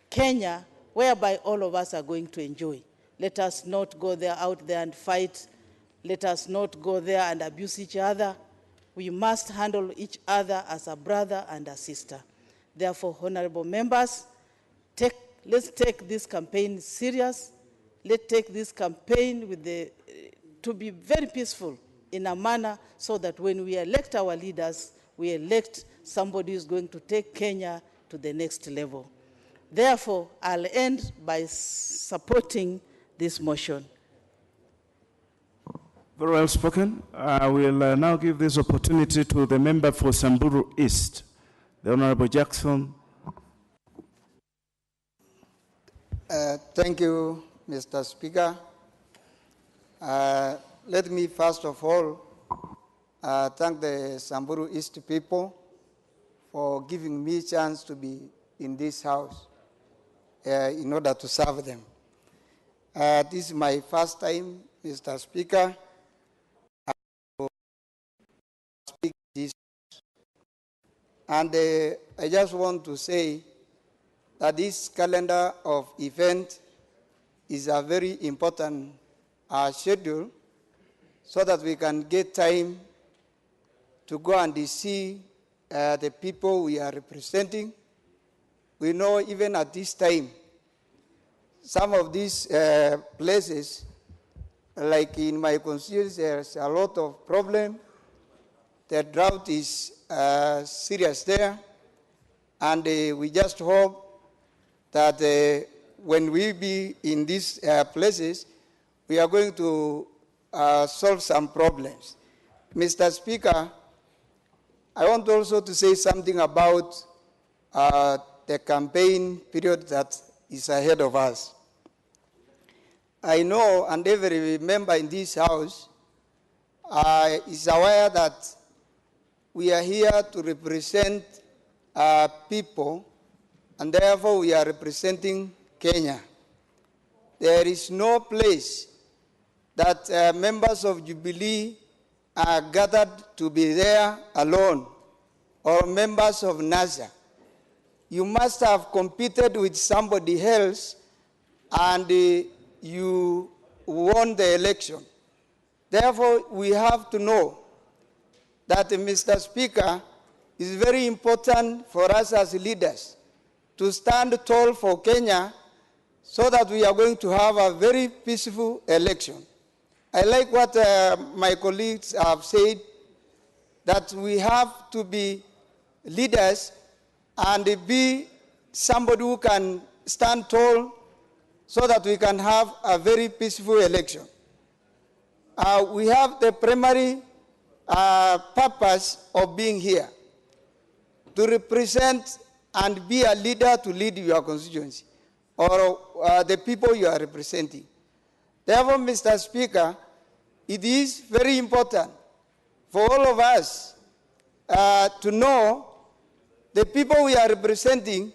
Kenya, whereby all of us are going to enjoy. Let us not go out there and fight. Let us not go there and abuse each other. We must handle each other as a brother and a sister. Therefore, honorable members, let's take this campaign serious. Let's take this campaign to be very peaceful in a manner, so that when we elect our leaders, we elect somebody who is going to take Kenya to the next level. Therefore, I'll end by supporting this motion. Very well spoken. I will now give this opportunity to the member for Samburu East, the Honorable Jackson. Thank you, Mr. Speaker. Let me first of all thank the Samburu East people for giving me a chance to be in this house in order to serve them. This is my first time, Mr. Speaker, to speak this. And I just want to say that this calendar of event is a very important schedule so that we can get time to go and see the people we are representing. We know even at this time, some of these places, like in my constituency, there's a lot of problem. The drought is serious there. And we just hope that when we be in these places, we are going to solve some problems. Mr. Speaker, I want also to say something about the campaign period that is ahead of us. I know, and every member in this house is aware that we are here to represent people, and therefore we are representing Kenya. There is no place that members of Jubilee are gathered to be there alone, or members of NASA. You must have competed with somebody else and you won the election. Therefore, we have to know that, Mr. Speaker, it's very important for us as leaders to stand tall for Kenya so that we are going to have a very peaceful election. I like what my colleagues have said, that we have to be leaders and be somebody who can stand tall so that we can have a very peaceful election. We have the primary purpose of being here, to represent and be a leader to lead your constituency or the people you are representing. Therefore, Mr. Speaker, it is very important for all of us to know the people we are representing.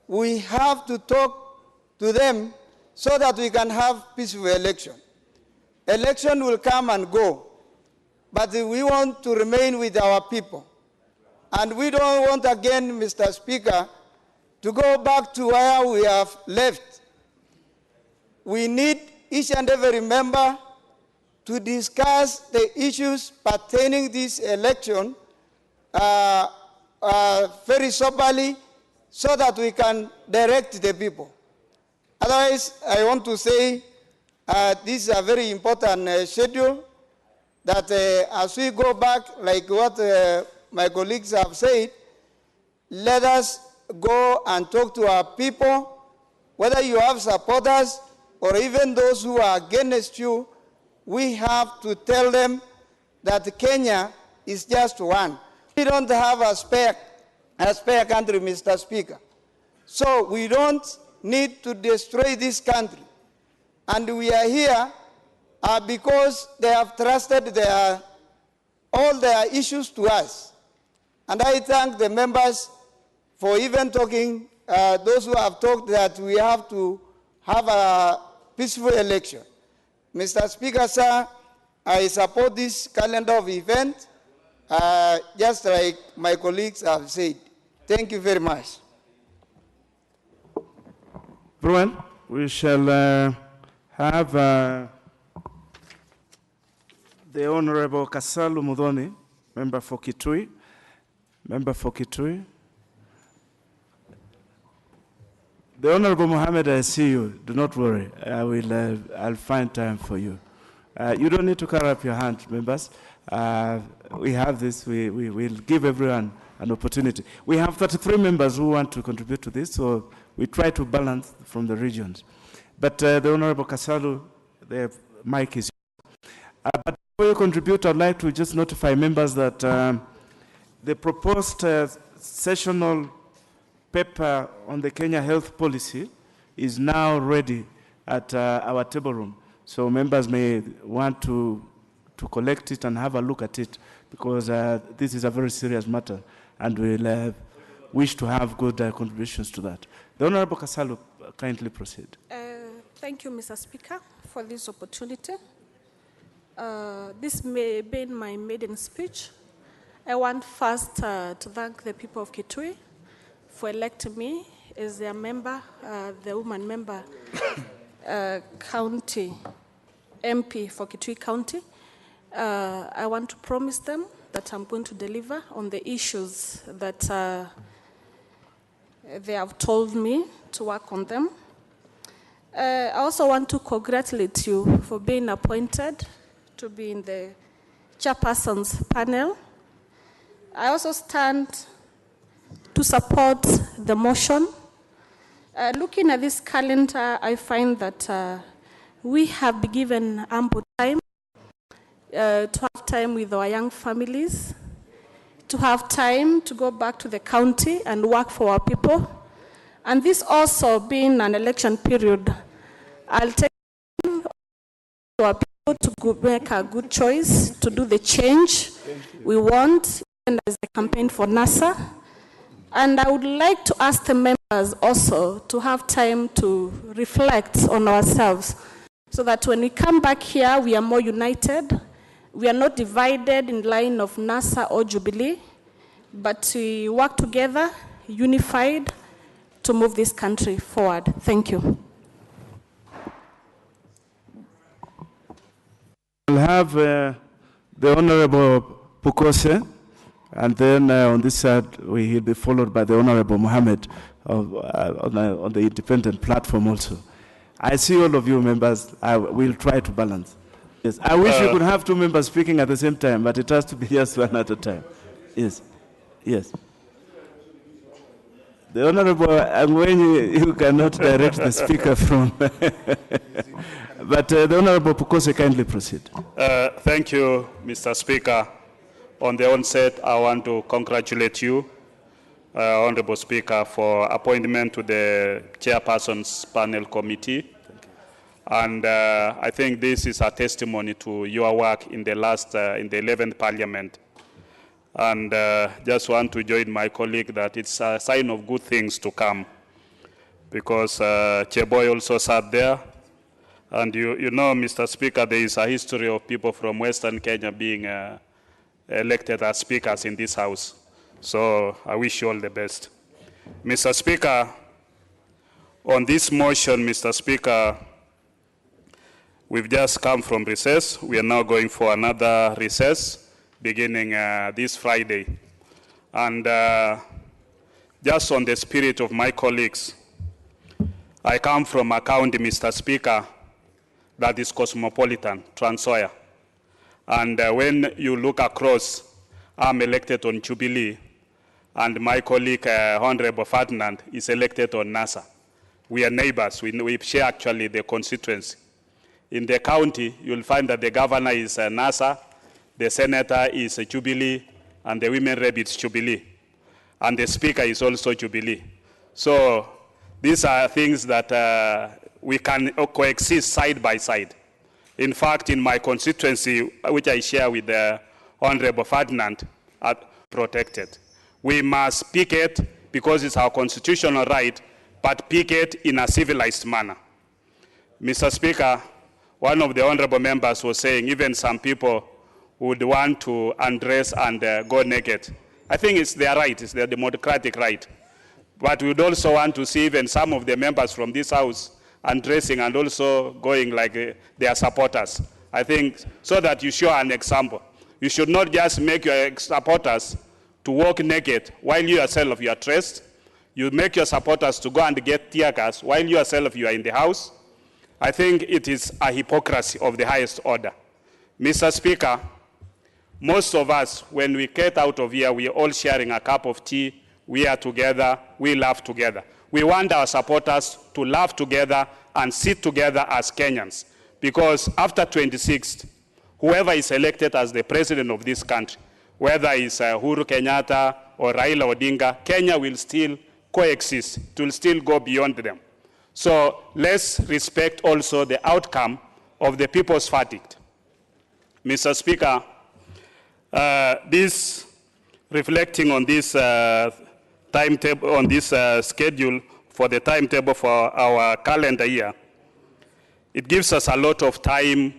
We have to talk to them so that we can have peaceful election. Election will come and go, but we want to remain with our people. And we don't want again, Mr. Speaker, to go back to where we have left. We need each and every member to discuss the issues pertaining this election very soberly so that we can direct the people. Otherwise, I want to say this is a very important schedule that as we go back, like what my colleagues have said, let us go and talk to our people, whether you have supporters or even those who are against you. We have to tell them that Kenya is just one. We don't have a spare country, Mr. Speaker. So we don't need to destroy this country. And we are here because they have trusted all their issues to us. And I thank the members for even talking, those who have talked that we have to have a peaceful election. Mr. Speaker, sir, I support this calendar of events, just like my colleagues have said. Thank you very much. Everyone, we shall have the Honorable Kasalu Mudhoni, member for Kitui. Member for Kitui. The Honorable Mohammed, I see you. Do not worry. I'll find time for you. You don't need to carry up your hand, members. We have this. We will give everyone an opportunity. We have 33 members who want to contribute to this, so we try to balance from the regions. But the Honorable Kasalu, the mic is yours. But before you contribute, I'd like to just notify members that the proposed sessional paper on the Kenya health policy is now ready at our table room. So members may want to collect it and have a look at it because this is a very serious matter, and we'll wish to have good contributions to that. The Honorable Kasalo, kindly proceed. Thank you, Mr. Speaker, for this opportunity. This may be my maiden speech. I want first to thank the people of Kitui for electing me as their member, the woman member, county MP for Kitui County. I want to promise them that I'm going to deliver on the issues that they have told me to work on them. I also want to congratulate you for being appointed to be in the chairperson's panel. I also stand to support the motion. Looking at this calendar, I find that we have been given ample time to have time with our young families, to have time to go back to the county and work for our people. And this also being an election period, I'll take our people to make a good choice, to do the change we want, and as a campaign for NASA. And I would like to ask the members also to have time to reflect on ourselves, so that when we come back here, we are more united. We are not divided in line of NASA or Jubilee, but we work together, unified, to move this country forward. Thank you. We'll have the Honorable Pukose, and then on this side, he'll be followed by the Honorable Mohammed on the independent platform also. I see all of you members. I will try to balance. Yes, I wish we could have two members speaking at the same time, but it has to be just one at a time. Yes, yes. The Honorable Angwenyi, you cannot direct the speaker from, but the Honorable Pukose, kindly proceed. Thank you, Mr. Speaker. On the onset, I want to congratulate you, Honorable Speaker, for appointment to the Chairperson's Panel Committee. And I think this is a testimony to your work in the in the 11th Parliament. And just want to join my colleague that it's a sign of good things to come, because Cheboy also sat there. And you know, Mr. Speaker, there is a history of people from Western Kenya being elected as speakers in this House. So I wish you all the best. Mr. Speaker, on this motion, Mr. Speaker, we've just come from recess. We are now going for another recess beginning this Friday. And just on the spirit of my colleagues, I come from a county, Mr. Speaker, that is cosmopolitan, Trans Nzoia. And when you look across, I'm elected on Jubilee, and my colleague, Honorable Ferdinand, is elected on NASA. We are neighbors. We share actually the constituency. In the county, you'll find that the governor is NASA, the senator is Jubilee, and the women rep is Jubilee. And the speaker is also Jubilee. So these are things that we can coexist side by side. In fact, in my constituency, which I share with the Honorable Ferdinand, are protected. We must picket because it's our constitutional right, but picket in a civilized manner. Mr. Speaker, one of the honorable members was saying even some people would want to undress and go naked. I think it's their right, it's their democratic right. But we would also want to see even some of the members from this House undressing and also going like their supporters. I think so that you show an example. You should not just make your supporters to walk naked while you yourself you are dressed. You make your supporters to go and get tear gas while you yourself you are in the House. I think it is a hypocrisy of the highest order. Mr. Speaker, most of us, when we get out of here, we are all sharing a cup of tea. We are together. We laugh together. We want our supporters to laugh together and sit together as Kenyans. Because after 26th, whoever is elected as the president of this country, whether it's Uhuru Kenyatta or Raila Odinga, Kenya will still coexist. It will still go beyond them. So let's respect also the outcome of the people's verdict. Mr. Speaker, Reflecting on this timetable, on this schedule for the timetable for our calendar year, it gives us a lot of time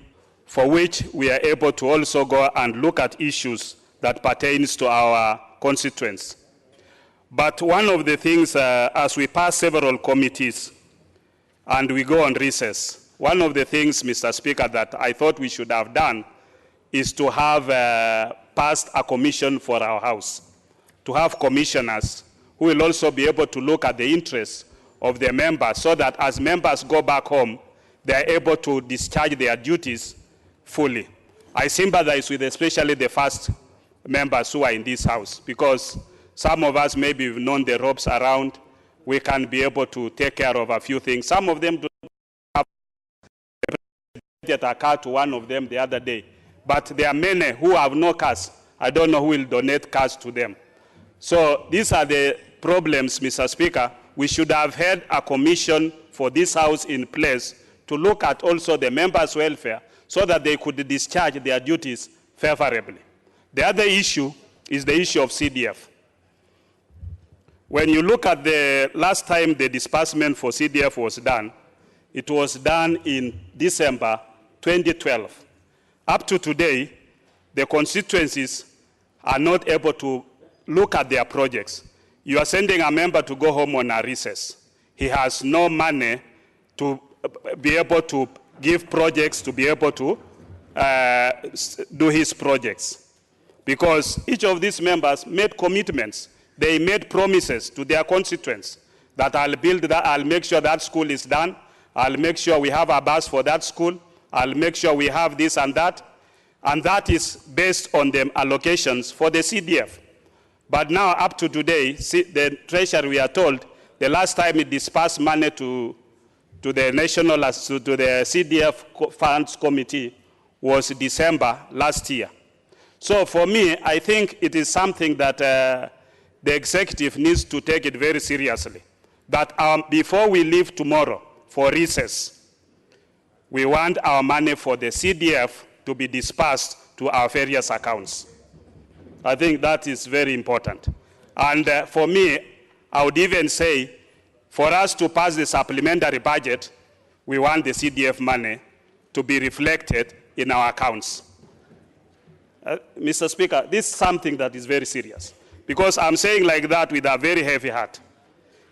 for which we are able to also go and look at issues that pertains to our constituents. But one of the things, as we pass several committees and we go on recess, one of the things, Mr. Speaker, that I thought we should have done is to have passed a commission for our House, to have commissioners who will also be able to look at the interests of their members so that as members go back home, they are able to discharge their duties fully. I sympathize with especially the first members who are in this House, because some of us maybe have known the ropes around. We can be able to take care of a few things. Some of them do have a car to one of them the other day. But there are many who have no cars. I don't know who will donate cars to them. So these are the problems, Mr. Speaker. We should have had a commission for this House in place to look at also the members' welfare so that they could discharge their duties favorably. The other issue is the issue of CDF. When you look at the last time the disbursement for CDF was done, it was done in December 2012. Up to today, the constituencies are not able to look at their projects. You are sending a member to go home on a recess. He has no money to be able to give projects, to be able to do his projects. Because each of these members made commitments. They made promises to their constituents that I'll build that, I'll make sure that school is done, I'll make sure we have a bus for that school, I'll make sure we have this and that is based on the allocations for the CDF. But now, up to today, the Treasury, we are told, the last time it dispersed money to the CDF Funds Committee was December last year. So for me, I think it is something that the executive needs to take it very seriously. That before we leave tomorrow for recess, we want our money for the CDF to be dispersed to our various accounts. I think that is very important. And for me, I would even say, for us to pass the supplementary budget, we want the CDF money to be reflected in our accounts. Mr. Speaker, this is something that is very serious, because I'm saying like that with a very heavy heart.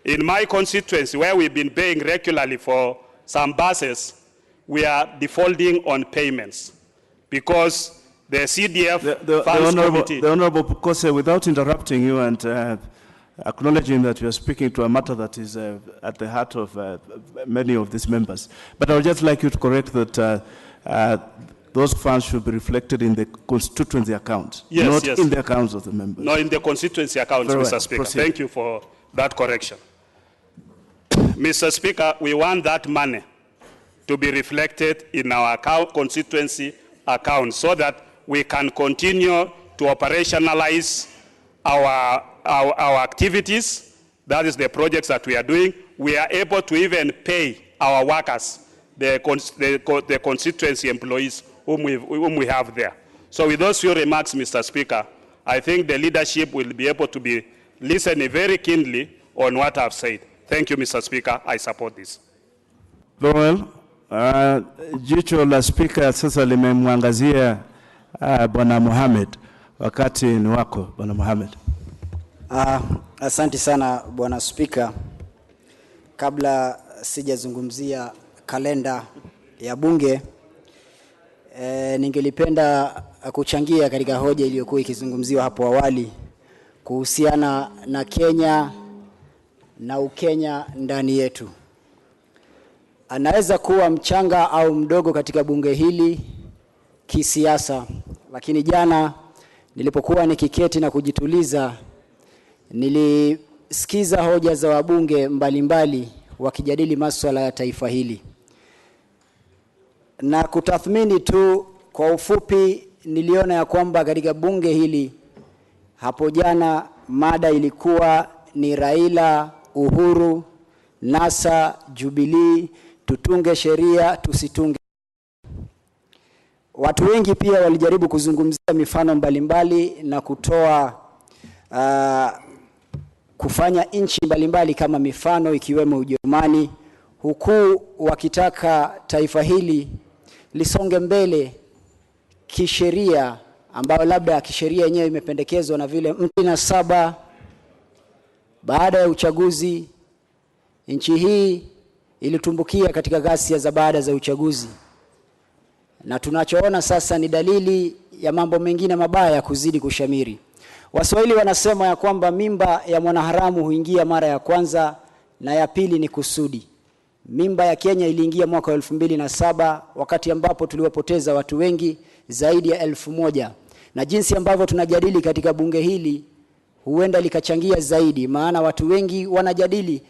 In my constituency, where we've been paying regularly for some buses, we are defaulting on payments because the CDF Funds Committee... The Honorable Pukose, without interrupting you and acknowledging that you are speaking to a matter that is at the heart of many of these members, but I would just like you to correct that those funds should be reflected in the constituency accounts, not in the accounts of the members. No, in the constituency accounts, Very Mr. well. Speaker. Proceed. Thank you for that correction. Mr. Speaker, we want that money to be reflected in our constituency accounts so that we can continue to operationalize our activities. That is the projects that we are doing. We are able to even pay our workers, the constituency employees whom we have there. So with those few remarks, Mr. Speaker, I think the leadership will be able to be listening very keenly on what I've said. Thank you, Mr. Speaker. I support this. Very well. Jicho la Spika sasa limemwangazia Bwana Mohamed. Wakati ni wako, Bwana Mohamed. Asante sana Bwana Spika. Kabla sijazungumzia kalenda ya bunge, ningelipenda kuchangia katika hoja iliyokuwa ikizungumziwa hapo awali kuhusiana na Kenya na Ukenya ndani yetu. Anaweza kuwa mchanga au mdogo katika bunge hili kisiasa, lakini jana nilipokuwa nikiketi na kujituliza, nilisikiza hoja za wabunge mbalimbali wakijadili masuala ya taifa hili. Na kutathmini tu kwa ufupi, niliona ya kwamba katika bunge hili hapo jana mada ilikuwa ni Raila, Uhuru, NASA, Jubilee, tutunge sheria, tusitunge. Watu wengi pia walijaribu kuzungumzia mifano mbalimbali na kutoa kufanya nchi mbalimbali kama mifano ikiwemo Ujerumani, huku wakitaka taifa hili lisonge mbele kisheria, ambayo labda kisheria yenyewe imependekezwa na vile 2007 baada ya uchaguzi nchi hii ilitumbukia katika ghasia za baada za uchaguzi, na tunachoona sasa ni dalili ya mambo mengine mabaya kuzidi kushamiri. Waswahili wanasema ya kwamba mimba ya mwanaharamu huingia mara ya kwanza na ya pili ni kusudi. Mimba ya Kenya iliingia mwaka wa 2007 wakati ambapo tuliwapoteza watu wengi zaidi ya 1000, na jinsi ambavyo tunajadili katika bunge hili huenda likachangia zaidi, maana watu wengi wanajadili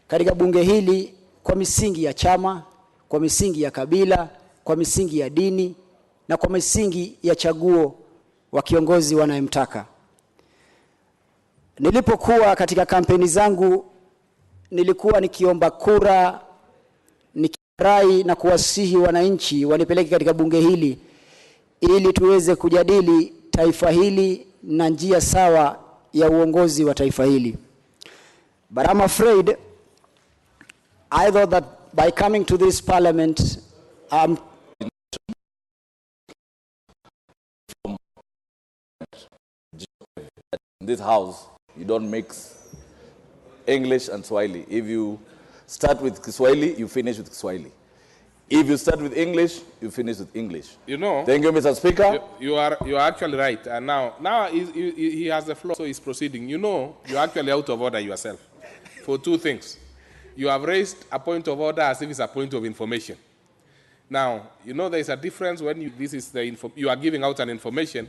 katika bunge hili kwa misingi ya chama, kwa misingi ya kabila, kwa misingi ya dini na kwa misingi ya chaguo wa kiongozi wanayemtaka. Nilipokuwa katika kampeni zangu nilikuwa nikiomba kura, nikirai na kuwasihi wananchi wanipeleke katika bunge hili ili tuweze kujadili taifa hili na njia sawa ya uongozi wa taifa hili. But I'm afraid I thought that by coming to this parliament in this house you don't mix English and Swahili. If you start with Kiswahili, you finish with Kiswahili. If you start with English, you finish with English. You know. Thank you, Mr. Speaker. You are actually right. And now he has the floor, so he's proceeding. You know, you're actually out of order yourself for two things. You have raised a point of order as if it's a point of information. Now, you know there is a difference when you are giving out an information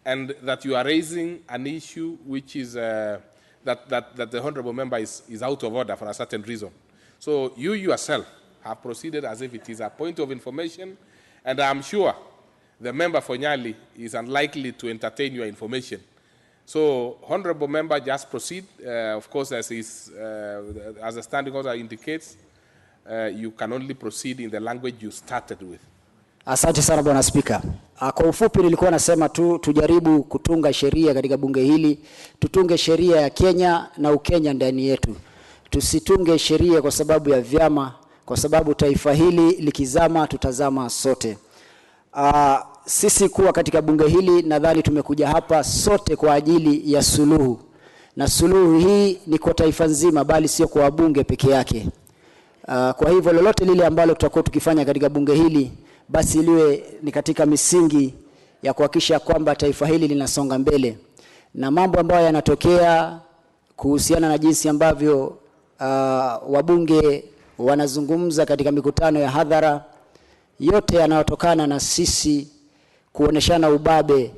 and that you are raising an issue which is that the honorable member is out of order for a certain reason. So you yourself have proceeded as if it is a point of information, and I'm sure the member for Nyali is unlikely to entertain your information. So, honorable member, just proceed. Of course, as the standing order indicates, you can only proceed in the language you started with. Asante sana Bwana Spika. Kwa ufupi nilikuwa nasema tujaribu kutunga sheria katika bunge hili, tutunge sheria ya Kenya na Ukenya ndani yetu. Tusitunge sheria kwa sababu ya vyama, kwa sababu taifa hili likizama tutazama sote. Sisi kuwa katika bunge hili nadhani tumekuja hapa sote kwa ajili ya suluhu. Na suluhu hii ni kwa taifa nzima bali sio kwa wabunge peke yake. Kwa hivyo lolote lile ambalo tutakuwa tukifanya katika bunge hili basi liwe ni katika misingi ya kuhakikisha kwamba taifa hili linasonga mbele. Na mambo ambayo yanatokea kuhusiana na jinsi ambavyo wabunge wanazungumza katika mikutano ya hadhara, yote yanayotokana na sisi kuoneshana ubabe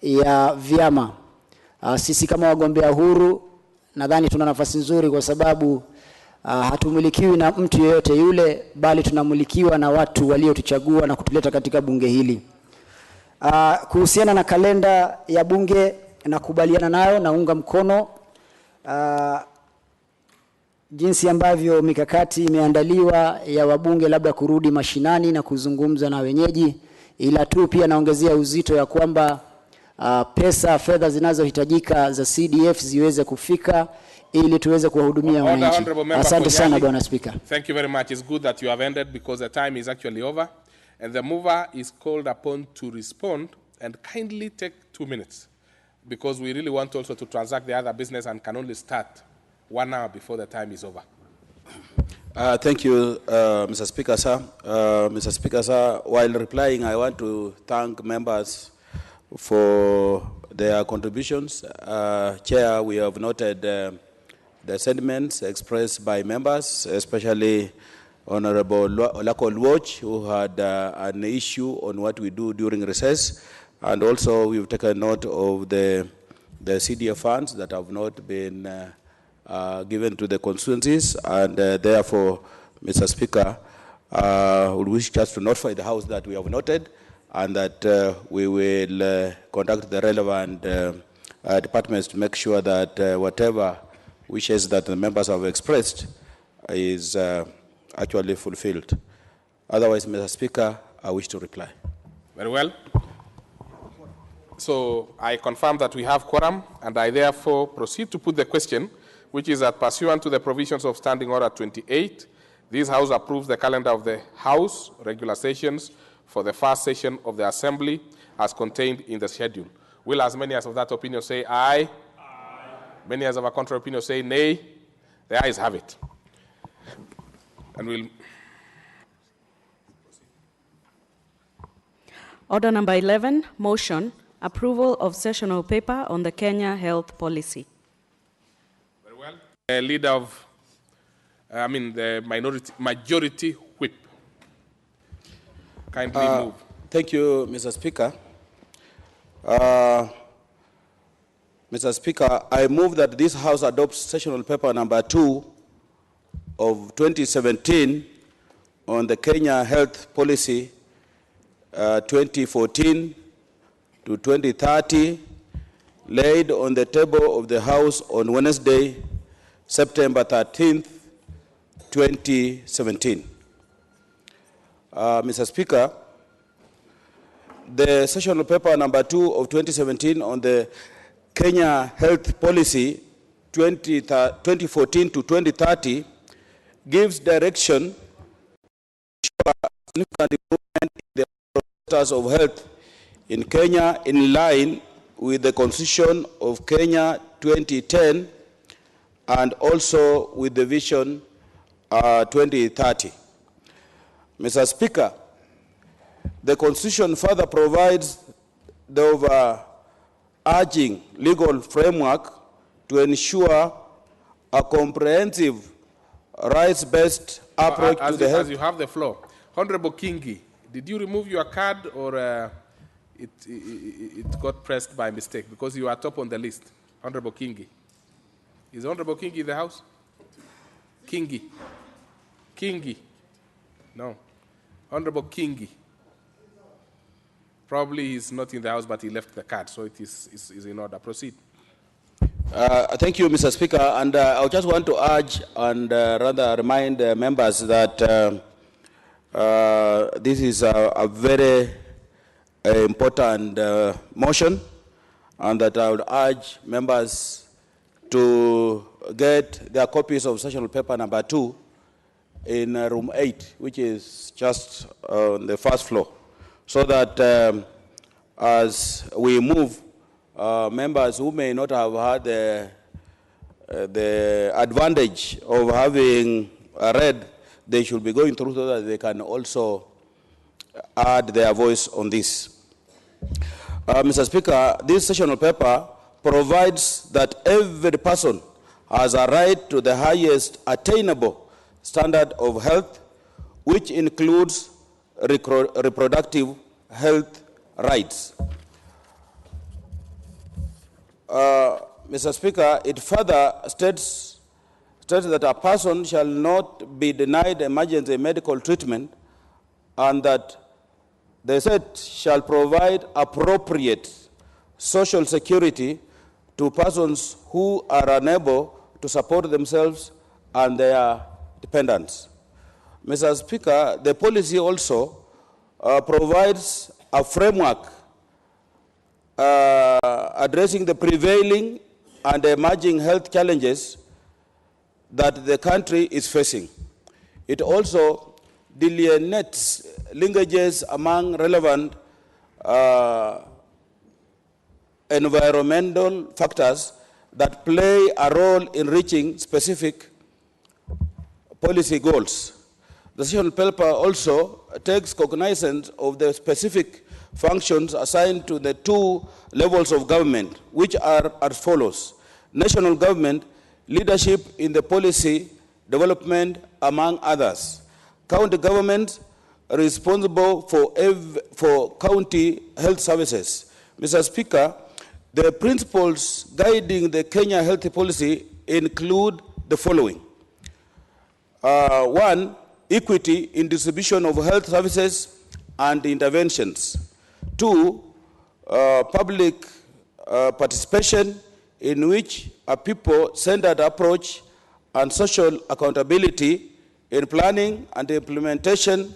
ya vyama. Sisi kama wagombea huru nadhani tuna nafasi nzuri kwa sababu hatumulikiwi na mtu yeyote yule, bali tunamulikiwa na watu waliotuchagua na kutuleta katika bunge hili. Kuhusiana na kalenda ya bunge nakubaliana nayo, naunga mkono jinsi ambavyo mikakati imeandaliwa ya wabunge labda kurudi mashinani na kuzungumza na wenyeji, ila tu pia naongezea uzito ya kwamba fedha zinazohitajika za CDF ziweze kufika ili tuweze kuwahudumia wananchi. Asante sana Bwana Speaker. Thank you very much. It's good that you have ended because the time is actually over and the mover is called upon to respond and kindly take 2 minutes because we really want also to transact the other business and can only start 1 hour before the time is over. Thank you, Mr. Speaker, sir. Mr. Speaker, sir, while replying, I want to thank members for their contributions. Chair, we have noted the sentiments expressed by members, especially Honorable Olako Luoch, who had an issue on what we do during recess, and also we've taken note of the CDF funds that have not been given to the constituencies, and therefore, Mr. Speaker, we wish just to notify the House that we have noted and that we will contact the relevant departments to make sure that whatever wishes that the members have expressed is actually fulfilled. Otherwise, Mr. Speaker, I wish to reply. Very well. So I confirm that we have quorum, and I therefore proceed to put the question, which is that pursuant to the provisions of Standing Order 28, this House approves the calendar of the House regular sessions for the first session of the Assembly as contained in the schedule. Will as many as of that opinion say aye? Aye. Many as of a contrary opinion say nay? The ayes have it. And we'll... Order number 11, motion, approval of sessional paper on the Kenya health policy. Very well. Leader of, the majority whip. Kindly move. Thank you, Mr. Speaker. Mr. Speaker, I move that this House adopts sessional paper number 2 of 2017 on the Kenya health policy 2014 to 2030, laid on the table of the House on Wednesday, September 13th, 2017. Mr. Speaker, the sessional paper number 2 of 2017 on the Kenya health policy 2014 to 2030 gives direction to significant improvement in the status of health in Kenya in line with the Constitution of Kenya 2010 and also with the Vision 2030. Mr. Speaker, the Constitution further provides the overarching legal framework to ensure a comprehensive rights-based approach to the health. As you have the floor, Honorable Kingi, did you remove your card or it got pressed by mistake? Because you are top on the list. Honorable Kingi. Is Honorable Kingi in the house? Kingi. Kingi. No. Honorable Kingi. Probably he's not in the house, but he left the card, so it is in order. Proceed. Thank you, Mr. Speaker. And I just want to urge and rather remind members that this is a very important motion, and that I would urge members to get their copies of sessional paper number 2 in room 8, which is just on the first floor, so that as we move, members who may not have had the advantage of having read, they should be going through so that they can also add their voice on this. Mr. Speaker, this sessional paper provides that every person has a right to the highest attainable standard of health, which includes reproductive health rights. Mr. Speaker, it further states that a person shall not be denied emergency medical treatment, and that the state shall provide appropriate social security to persons who are unable to support themselves and their dependents. Mr. Speaker, the policy also provides a framework addressing the prevailing and emerging health challenges that the country is facing. It also delineates linkages among relevant environmental factors that play a role in reaching specific policy goals. The sessional paper also takes cognizance of the specific functions assigned to the 2 levels of government, which are as follows: national government, leadership in the policy development, among others; county government, responsible for county health services. Mr. Speaker, the principles guiding the Kenya health policy include the following. 1, equity in distribution of health services and interventions. 2, public participation, in which a people-centered approach and social accountability in planning and implementation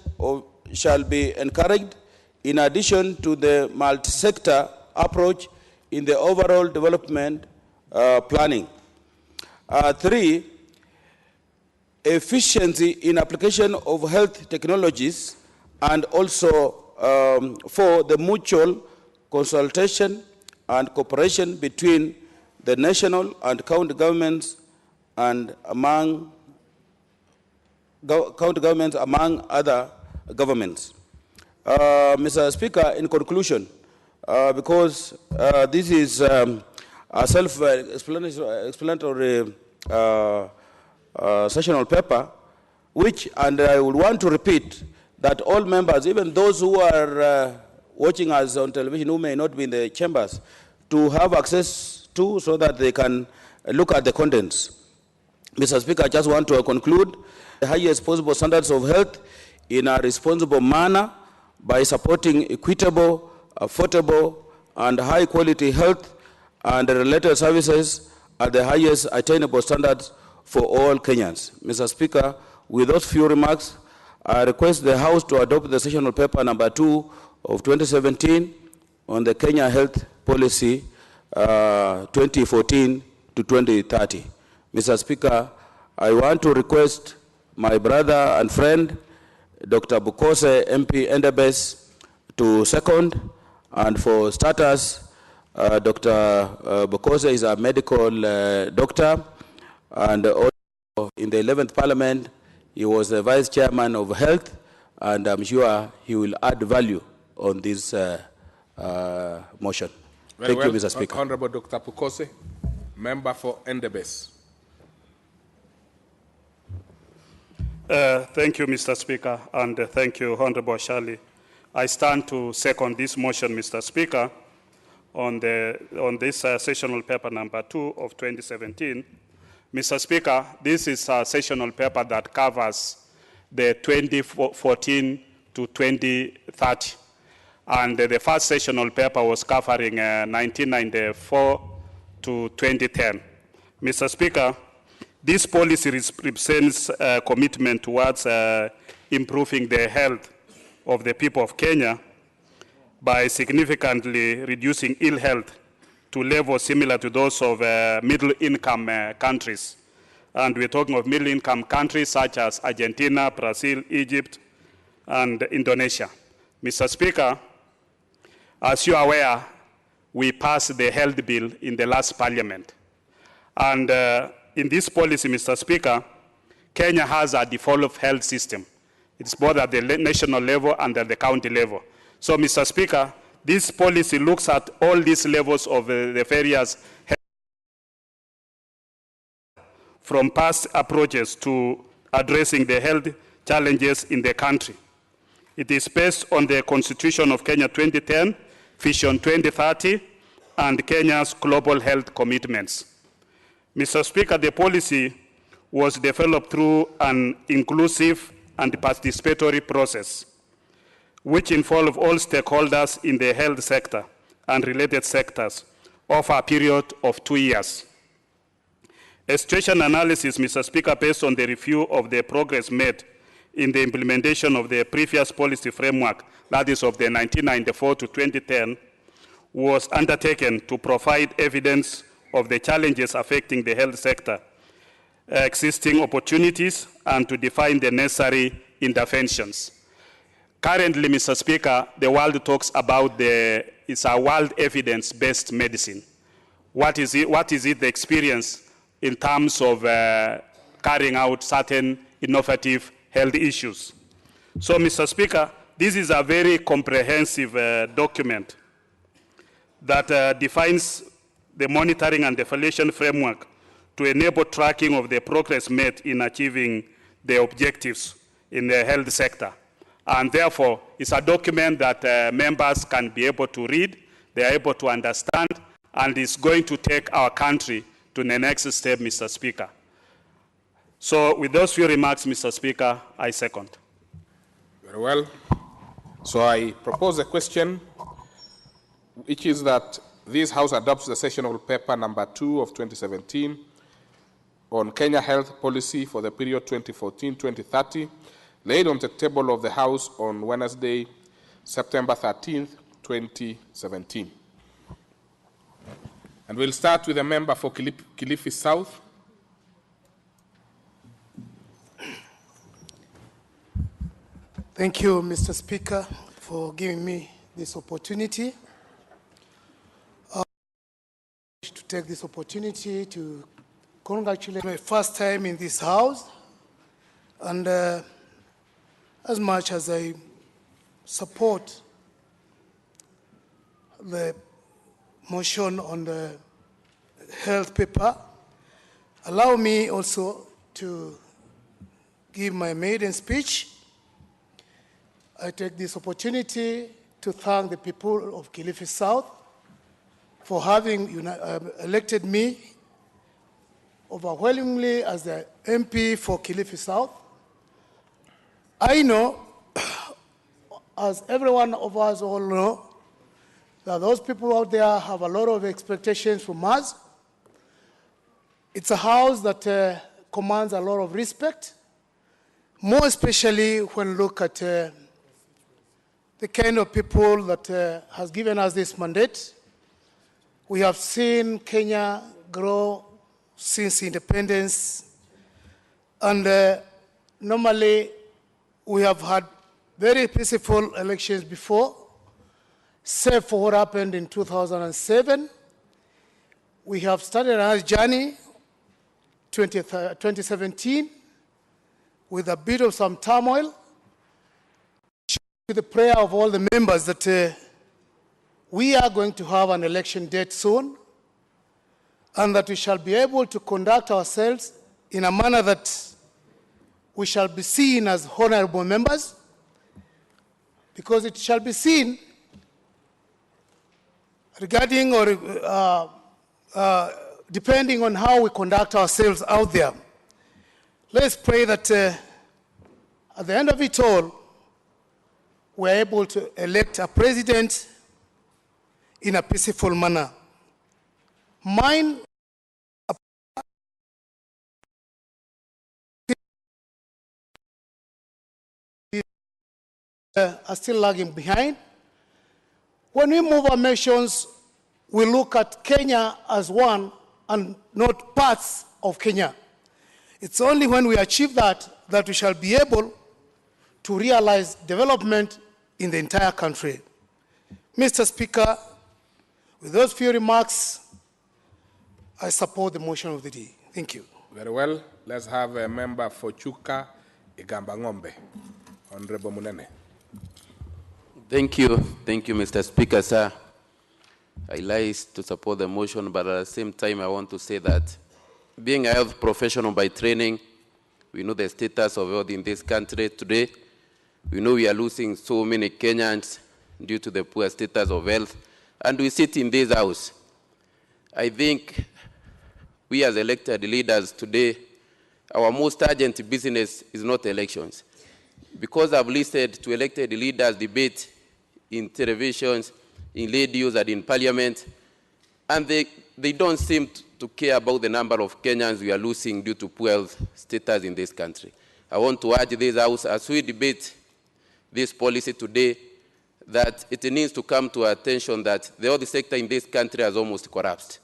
shall be encouraged, in addition to the multi-sector approach in the overall development planning. 3, efficiency in application of health technologies, and also 4, the mutual consultation and cooperation between the national and county governments and among other governments. Mr. Speaker, in conclusion, because this is a self-explanatory sessional paper, and I would want to repeat that all members, even those who are watching us on television who may not be in the chambers, to have access to so that they can look at the contents. Mr. Speaker, I just want to conclude the highest possible standards of health in a responsible manner by supporting equitable, affordable, and high-quality health and related services at the highest attainable standards for all Kenyans. Mr. Speaker, with those few remarks, I request the House to adopt the sessional paper number 2 of 2017 on the Kenya Health Policy 2014 to 2030. Mr. Speaker, I want to request my brother and friend, Dr. Bukose MP Endebess, to second, and for starters, Dr. Bukose is a medical doctor, and also in the 11th Parliament, he was the Vice Chairman of Health, and I'm sure he will add value on this motion. Very Thank you, Mr. Speaker. Honorable Dr. Bukose, member for Endebess. Thank you, Mr. Speaker, and thank you, Honorable Shali. I stand to second this motion, Mr. Speaker, on this sessional paper number 2 of 2017. Mr. Speaker, this is a sessional paper that covers the 2014 to 2030. And the first sessional paper was covering 1994 to 2010. Mr. Speaker, this policy represents a commitment towards improving the health of the people of Kenya by significantly reducing ill health to levels similar to those of middle-income countries. And we're talking of middle-income countries such as Argentina, Brazil, Egypt, and Indonesia. Mr. Speaker, as you are aware, we passed the health bill in the last parliament. And in this policy, Mr. Speaker, Kenya has a devolved health system. It's both at the national level and at the county level. So, Mr. Speaker, this policy looks at all these levels of the various health, from past approaches to addressing the health challenges in the country. It is based on the Constitution of Kenya 2010, Vision 2030, and Kenya's global health commitments. Mr. Speaker, the policy was developed through an inclusive and participatory process, which involved all stakeholders in the health sector and related sectors over a period of 2 years. A situation analysis, Mr. Speaker, based on the review of the progress made in the implementation of the previous policy framework, that is of the 1994 to 2010, was undertaken to provide evidence of the challenges affecting the health sector, existing opportunities, and to define the necessary interventions. Currently, Mr. Speaker, the world talks about it's a world evidence-based medicine. What is it, the experience in terms of carrying out certain innovative health issues? So, Mr. Speaker, this is a very comprehensive document that defines the monitoring and evaluation framework to enable tracking of the progress made in achieving the objectives in the health sector. And therefore, it's a document that members can be able to read, they are able to understand, and is going to take our country to the next step, Mr. Speaker. So with those few remarks, Mr. Speaker, I second. Very well. So I propose a question, which is that this House adopts the sessional paper number 2 of 2017 on Kenya Health Policy for the period 2014-2030, laid on the table of the House on Wednesday, September 13th, 2017. And we'll start with a member for Kilifi South. Thank you, Mr. Speaker, for giving me this opportunity. I wish to take this opportunity to congratulate my first time in this house. And as much as I support the motion on the health paper, allow me also to give my maiden speech. I take this opportunity to thank the people of Kilifi South for having elected me overwhelmingly as the MP for Kilifi South. I know, as every one of us all know, that those people out there have a lot of expectations from us. It's a house that commands a lot of respect, more especially when look at the kind of people that has given us this mandate. We have seen Kenya grow since independence, and normally we have had very peaceful elections before, save for what happened in 2007. We have started our journey 2017 with a bit of some turmoil, with the prayer of all the members that we are going to have an election date soon, and that we shall be able to conduct ourselves in a manner that we shall be seen as honorable members, because it shall be seen regarding or depending on how we conduct ourselves out there. Let's pray that at the end of it all, we're able to elect a president in a peaceful manner. Mine are still lagging behind. When we move our nations, we look at Kenya as one and not parts of Kenya. It's only when we achieve that that we shall be able to realize development in the entire country. Mr. Speaker, with those few remarks, I support the motion of the day. Thank you. Very well. Let's have a member for Chuka Igambangombe. Honorable Munene. Thank you, Mr. Speaker, sir. I like to support the motion, but at the same time, I want to say that being a health professional by training, we know the status of health in this country today. We know we are losing so many Kenyans due to the poor status of health, and we sit in this house. I think we as elected leaders today, our most urgent business is not elections. Because I've listened to elected leaders debate in televisions, in radios and in parliament, and they don't seem to care about the number of Kenyans we are losing due to poor health status in this country. I want to urge this House, as we debate this policy today, that it needs to come to our attention that the health sector in this country has almost collapsed.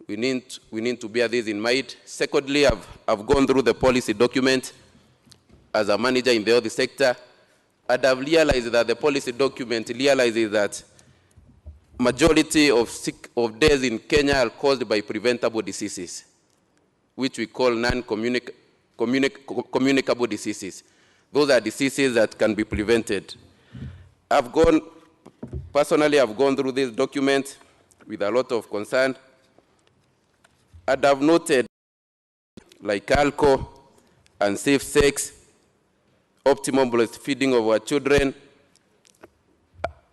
We need to bear this in mind. Secondly, I've gone through the policy document as a manager in the health sector, and I've realized that the policy document realizes that majority of deaths in Kenya are caused by preventable diseases, which we call non-communicable diseases. Those are diseases that can be prevented. Personally, I've gone through this document with a lot of concern, and I've noted like alcohol, unsafe sex, optimum breastfeeding of our children,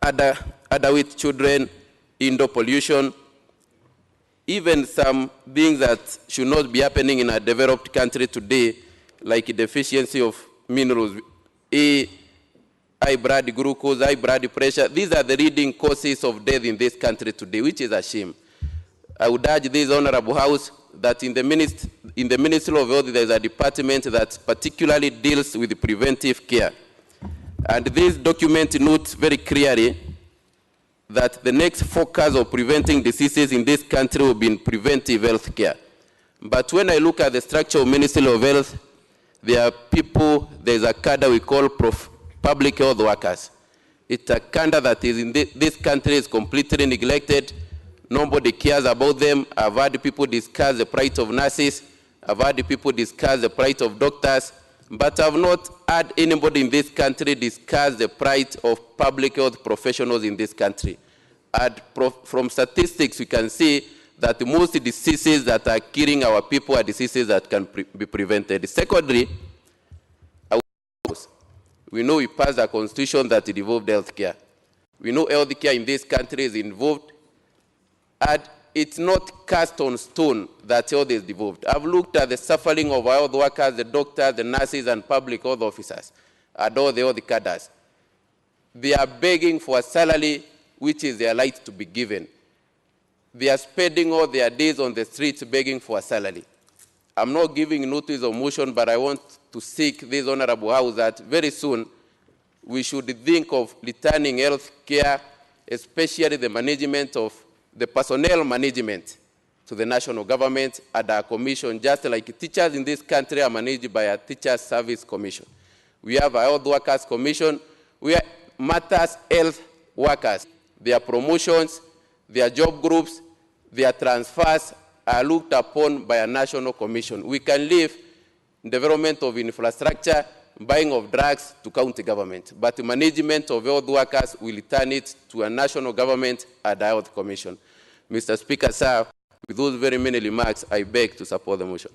underweight children, indoor pollution, even some things that should not be happening in a developed country today, like deficiency of minerals, high blood glucose, high blood pressure. These are the leading causes of death in this country today, which is a shame. I would urge this honorable House that in the Ministry of Health there is a department that particularly deals with preventive care. And this document notes very clearly that the next focus of preventing diseases in this country will be in preventive health care. But when I look at the structure of Ministry of Health, there are people, there's a cadre we call public health workers. It's a cadre that is in this country is completely neglected. Nobody cares about them. I've heard people discuss the plight of nurses. I've heard people discuss the plight of doctors. But I've not heard anybody in this country discuss the plight of public health professionals in this country. And from statistics, we can see that most diseases that are killing our people are diseases that can be prevented. Secondly, we know we passed a constitution that involved health care. We know health care in this country is involved, and it's not cast on stone that health is devolved. I've looked at the suffering of our health workers, the doctors, the nurses, and public health officers, and all the health cadres. They are begging for a salary which is their right to be given. They are spending all their days on the streets begging for a salary. I'm not giving notice of motion, but I want to seek this honorable house that very soon we should think of returning health care, especially the management of the personnel management, to the national government and our commission, just like teachers in this country are managed by a teachers service commission. We have a health workers commission where matters health workers, their promotions, their job groups, their transfers are looked upon by a national commission. We can leave development of infrastructure, buying of drugs to county government, but the management of health workers will return it to a national government and a health commission. Mr. Speaker, sir, with those very many remarks, I beg to support the motion.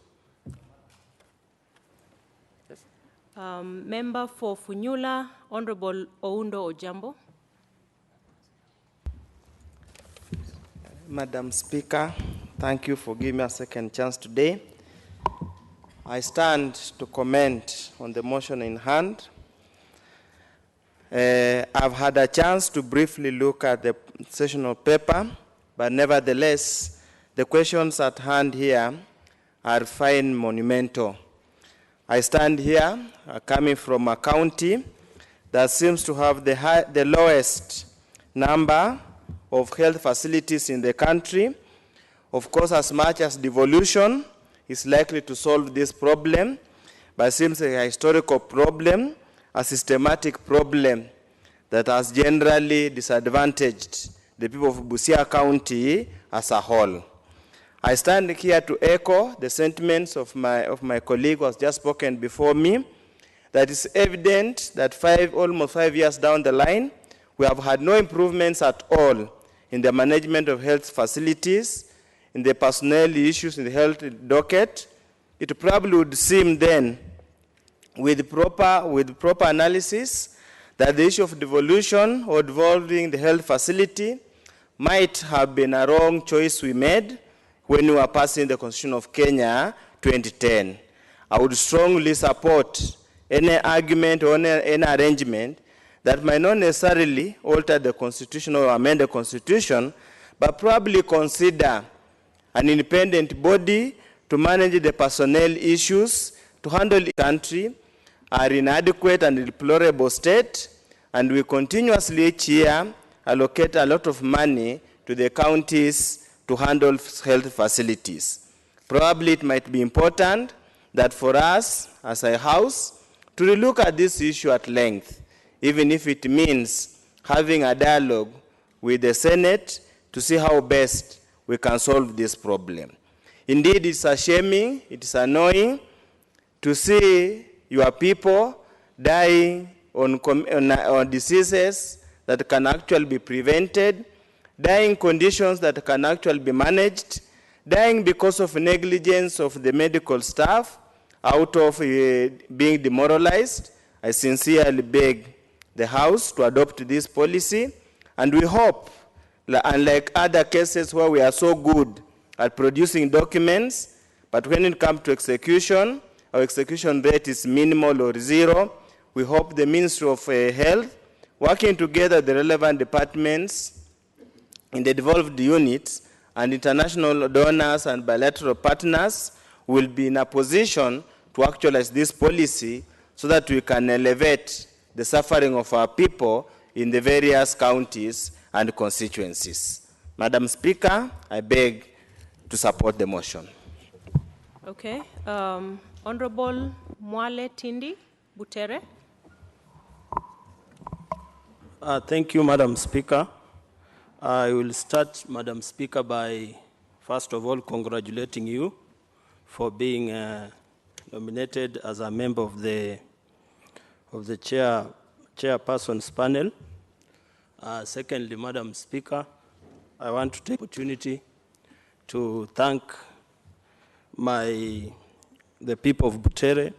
Member for Funyula, Honorable Oundo Ojambo. Madam Speaker, thank you for giving me a second chance today. I stand to comment on the motion in hand. I've had a chance to briefly look at the sessional paper, but nevertheless, the questions at hand here are fine monumental. I stand here coming from a county that seems to have the lowest number of health facilities in the country. Of course, as much as devolution is likely to solve this problem, but it seems a historical problem, a systematic problem that has generally disadvantaged the people of Busia County as a whole. I stand here to echo the sentiments of my colleague who has just spoken before me, that it's evident that almost 5 years down the line, we have had no improvements at all in the management of health facilities, in the personnel issues in the health docket. It probably would seem then, with proper analysis, that the issue of devolution or devolving the health facility might have been a wrong choice we made when we were passing the Constitution of Kenya 2010. I would strongly support any argument or any arrangement that might not necessarily alter the Constitution or amend the Constitution, but probably consider an independent body to manage the personnel issues, to handle the country, are inadequate and deplorable state, and we continuously each year allocate a lot of money to the counties to handle health facilities. Probably it might be important that for us as a house to relook at this issue at length, even if it means having a dialogue with the Senate to see how best we can solve this problem. Indeed, it's shaming, it's annoying to see your people dying on diseases that can actually be prevented, dying conditions that can actually be managed, dying because of negligence of the medical staff out of being demoralized. I sincerely beg the House to adopt this policy, and we hope, unlike other cases where we are so good at producing documents, but when it comes to execution, our execution rate is minimal or zero. We hope the Ministry of Health, working together the relevant departments in the devolved units and international donors and bilateral partners, will be in a position to actualize this policy so that we can elevate the suffering of our people in the various counties and constituencies. Madam Speaker, I beg to support the motion. Okay. Honorable Mwale Tindi Butere. Thank you, Madam Speaker. I will start, Madam Speaker, by first of all congratulating you for being nominated as a member of the chairperson's panel. Secondly, Madam Speaker, I want to take the opportunity to thank the people of Butere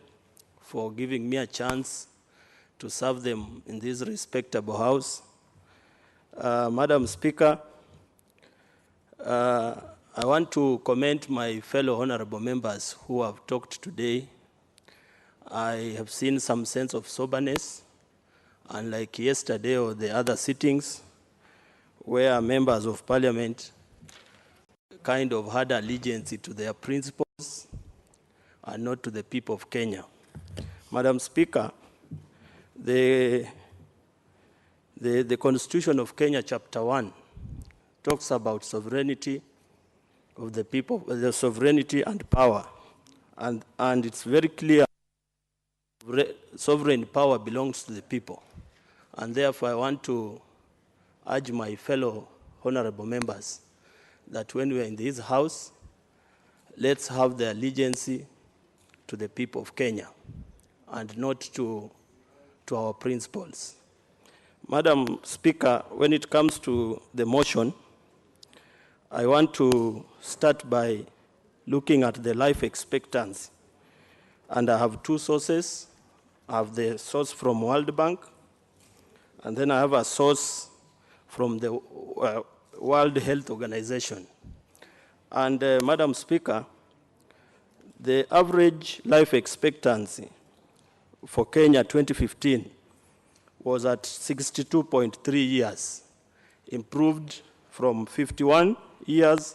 for giving me a chance to serve them in this respectable house. Madam Speaker, I want to commend my fellow honorable members who have talked today. I have seen some sense of soberness, unlike yesterday or the other sittings, where members of parliament kind of had allegiance to their principles and not to the people of Kenya. Madam Speaker, the Constitution of Kenya, Chapter 1, talks about sovereignty of the people, the sovereignty and power. And it's very clear sovereign power belongs to the people. And therefore, I want to urge my fellow honorable members that when we are in this house, let's have the allegiance to the people of Kenya and not to our principles. Madam Speaker, when it comes to the motion, I want to start by looking at the life expectancy. And I have two sources. I have the source from World Bank, and then I have a source from the World Health Organization. And Madam Speaker, the average life expectancy for Kenya 2015 was at 62.3 years, improved from 51 years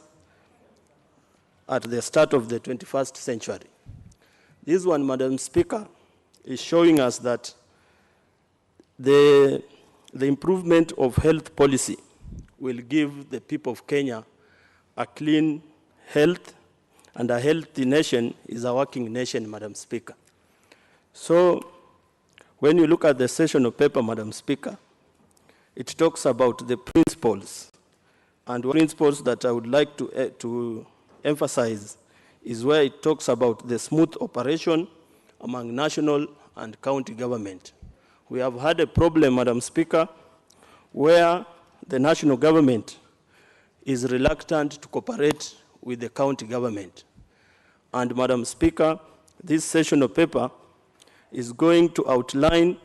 at the start of the 21st century. This one, Madam Speaker, is showing us that the improvement of health policy will give the people of Kenya a clean health, and a healthy nation is a working nation, Madam Speaker. So when you look at the sessional paper, Madam Speaker, it talks about the principles. And one principles that I would like to emphasize is where it talks about the smooth operation among national and county government. We have had a problem, Madam Speaker, where the national government is reluctant to cooperate with the county government. And Madam Speaker, this sessional paper is going to outline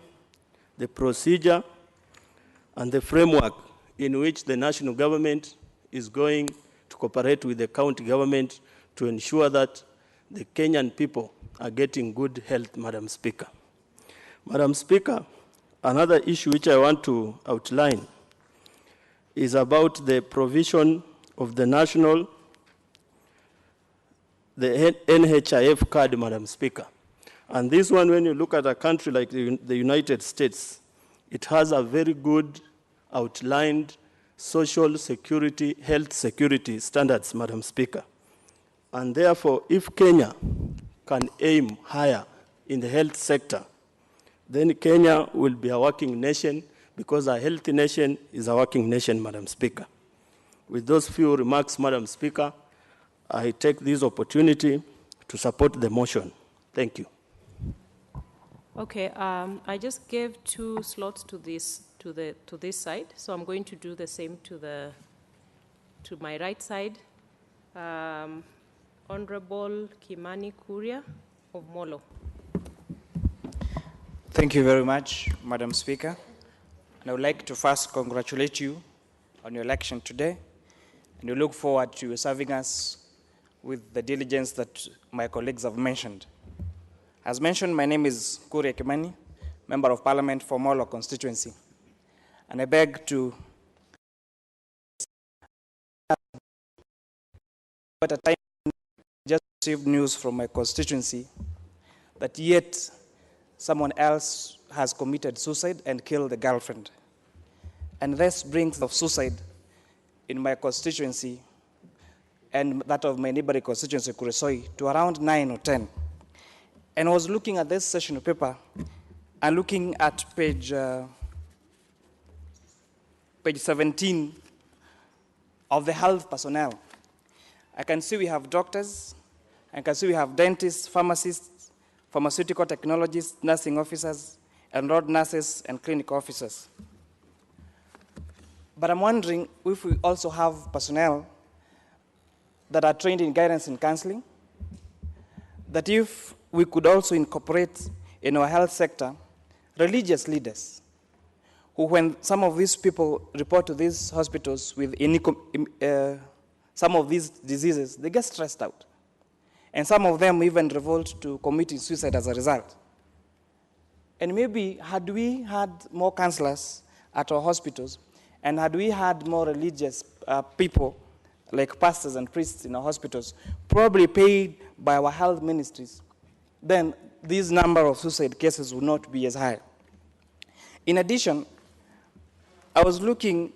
the procedure and the framework in which the national government is going to cooperate with the county government to ensure that the Kenyan people are getting good health, Madam Speaker. Madam Speaker, another issue which I want to outline is about the provision of the NHIF card, Madam Speaker. And this one, when you look at a country like the United States, it has a very good outlined social security, health security standards, Madam Speaker. And therefore, if Kenya can aim higher in the health sector, then Kenya will be a working nation, because a healthy nation is a working nation, Madam Speaker. With those few remarks, Madam Speaker, I take this opportunity to support the motion. Thank you. Okay, I just gave 2 slots to this side, so I'm going to do the same to my right side. Honorable Kimani Kuria of Molo. Thank you very much, Madam Speaker. And I would like to first congratulate you on your election today, and we look forward to you serving us with the diligence that my colleagues have mentioned. As mentioned, my name is Kuria Kimani, Member of Parliament for Molo constituency. And I beg to at a time just received news from my constituency that yet someone else has committed suicide and killed the girlfriend. And this brings of suicide in my constituency and that of my neighboring constituency, Kuresoi, to around 9 or 10. And I was looking at this session paper and looking at page 17 of the health personnel. I can see we have doctors, I can see we have dentists, pharmacists, pharmaceutical technologists, nursing officers, enrolled nurses, and clinical officers. But I'm wondering if we also have personnel that are trained in guidance and counseling, that if we could also incorporate in our health sector religious leaders who, when some of these people report to these hospitals with some of these diseases, they get stressed out. And some of them even revolt to committing suicide as a result. And maybe had we had more counselors at our hospitals, and had we had more religious people, like pastors and priests in our hospitals, probably paid by our health ministries, then this number of suicide cases would not be as high. In addition, I was looking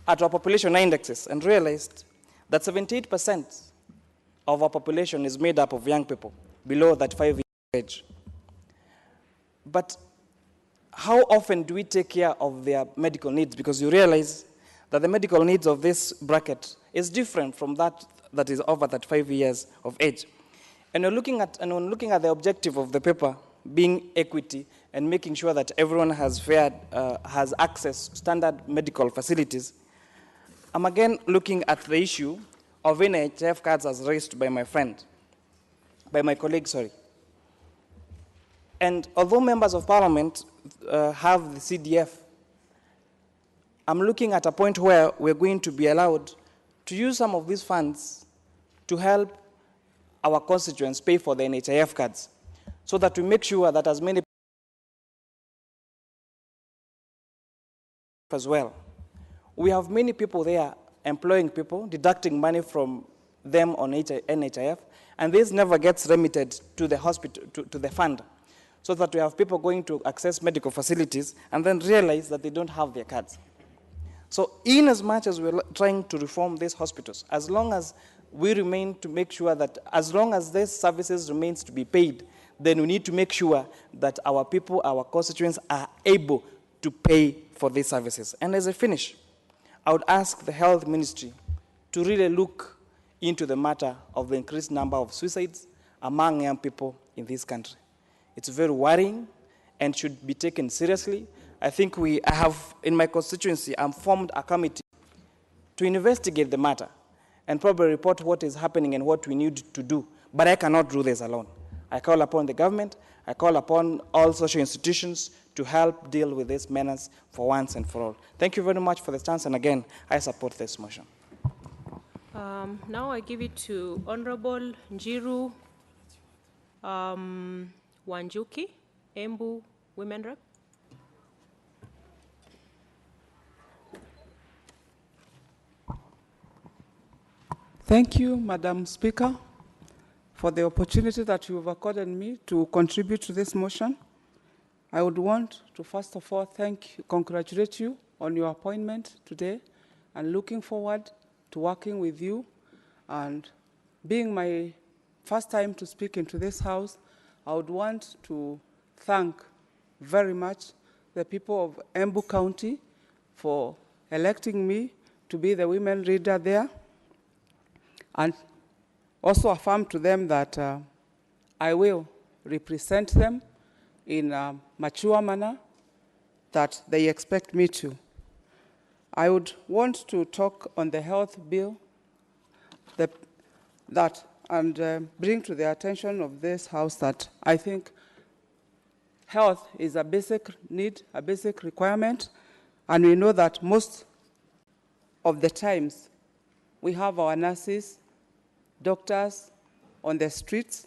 at our population indexes and realized that 78% of our population is made up of young people below that 5-year age. But how often do we take care of their medical needs? Because you realize that the medical needs of this bracket is different from that that is over that 5 years of age. And when looking at the objective of the paper being equity and making sure that everyone has has access to standard medical facilities, I'm again looking at the issue of NHIF cards as raised by my colleague, sorry. And although members of parliament have the CDF, I'm looking at a point where we're going to be allowed to use some of these funds to help our constituents pay for the NHIF cards, so that we make sure that as many as well. We have many people there employing people, deducting money from them on NHIF, and this never gets remitted to the hospital, to the fund, so that we have people going to access medical facilities and then realize that they don't have their cards. So in as much as we're trying to reform these hospitals, as long as we remain to make sure that as long as these services remains to be paid, then we need to make sure that our people, our constituents are able to pay for these services. And as I finish, I would ask the health ministry to really look into the matter of the increased number of suicides among young people in this country. It's very worrying and should be taken seriously. I think I have, in my constituency, I've formed a committee to investigate the matter and probably report what is happening and what we need to do. But I cannot do this alone. I call upon the government, I call upon all social institutions to help deal with this menace for once and for all. Thank you very much for the chance, and again, I support this motion. Now I give it to Honorable Njiru Wanjuki, Embu Women Rep. Thank you, Madam Speaker, for the opportunity that you have accorded me to contribute to this motion. I would want to first of all congratulate you on your appointment today, and looking forward to working with you. And being my first time to speak into this House, I would want to thank very much the people of Embu County for electing me to be the women leader there, and also affirm to them that I will represent them in a mature manner that they expect me to. I would want to talk on the health bill and bring to the attention of this House that I think health is a basic need, a basic requirement, and we know that most of the times we have our nurses, doctors on the streets.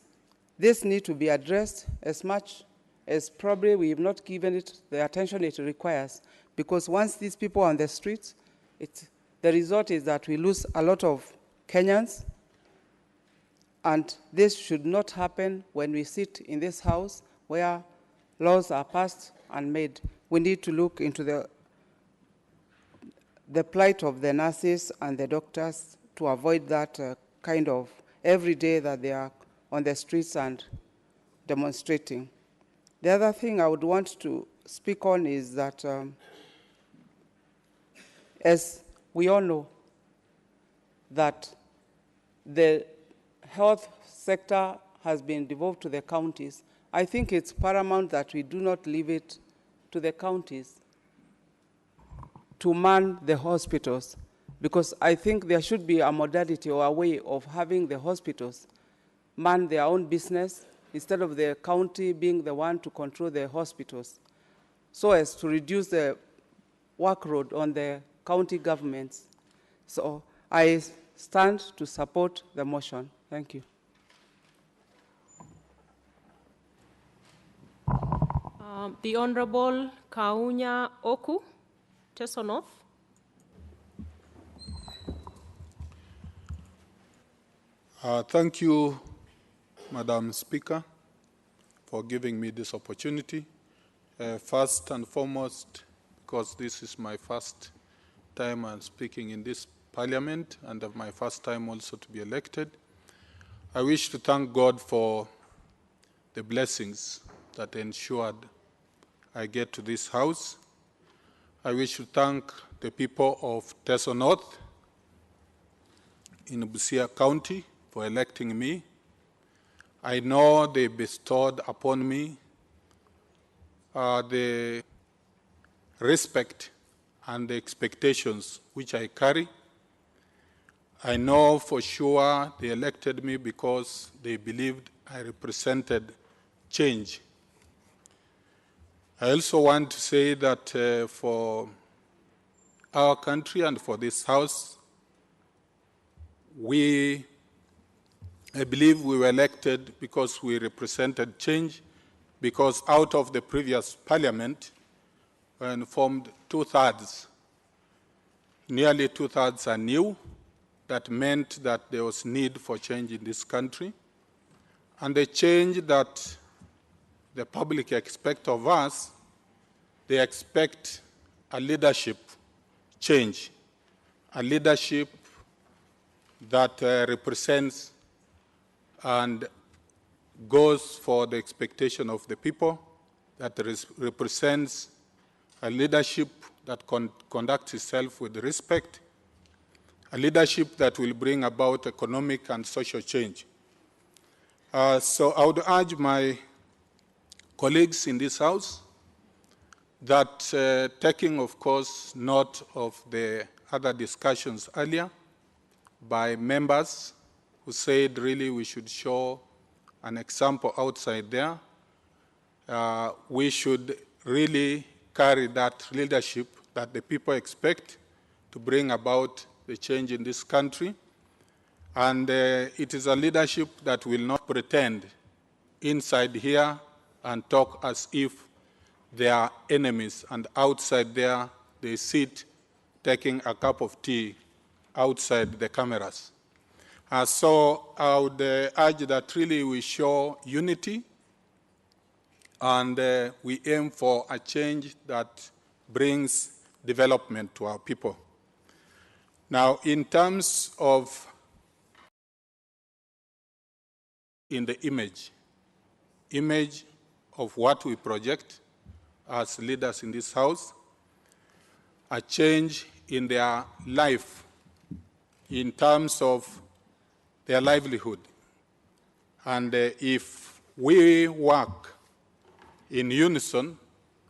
This needs to be addressed as much as probably we have not given it the attention it requires, because once these people are on the streets, the result is that we lose a lot of Kenyans, and this should not happen when we sit in this House where laws are passed and made, we need to look into the plight of the nurses and the doctors to avoid that kind of every day that they are on the streets and demonstrating. The other thing I would want to speak on is that, as we all know, that the health sector has been devolved to the counties. I think it's paramount that we do not leave it to the counties to man the hospitals, because I think there should be a modality or a way of having the hospitals man their own business instead of the county being the one to control the hospitals, so as to reduce the workload on the county governments. So I stand to support the motion. Thank you. The Honorable Kaunya Oku, Teso North. Thank you, Madam Speaker, for giving me this opportunity. First and foremost, because this is my first time I'm speaking in this parliament and my first time also to be elected, I wish to thank God for the blessings that ensured I get to this house. I wish to thank the people of Teso North in Busia County for electing me. I know they bestowed upon me the respect and the expectations which I carry. I know for sure they elected me because they believed I represented change. I also want to say that for our country and for this house, I believe we were elected because we represented change, because out of the previous parliament, when formed two-thirds, nearly two-thirds are new. That meant that there was need for change in this country. And the change that the public expect of us, they expect a leadership change, a leadership that represents and goes for the expectation of the people, that represents a leadership that conducts itself with respect, a leadership that will bring about economic and social change. So I would urge my colleagues in this House that taking, of course, note of the other discussions earlier by members who said really we should show an example outside there, we should really carry that leadership that the people expect to bring about the change in this country. And it is a leadership that will not pretend inside here and talk as if they are enemies, and outside there they sit taking a cup of tea outside the cameras. So I would urge that really we show unity and we aim for a change that brings development to our people. Now, in terms of in the image of what we project as leaders in this house, a change in their life in terms of their livelihood. And if we work in unison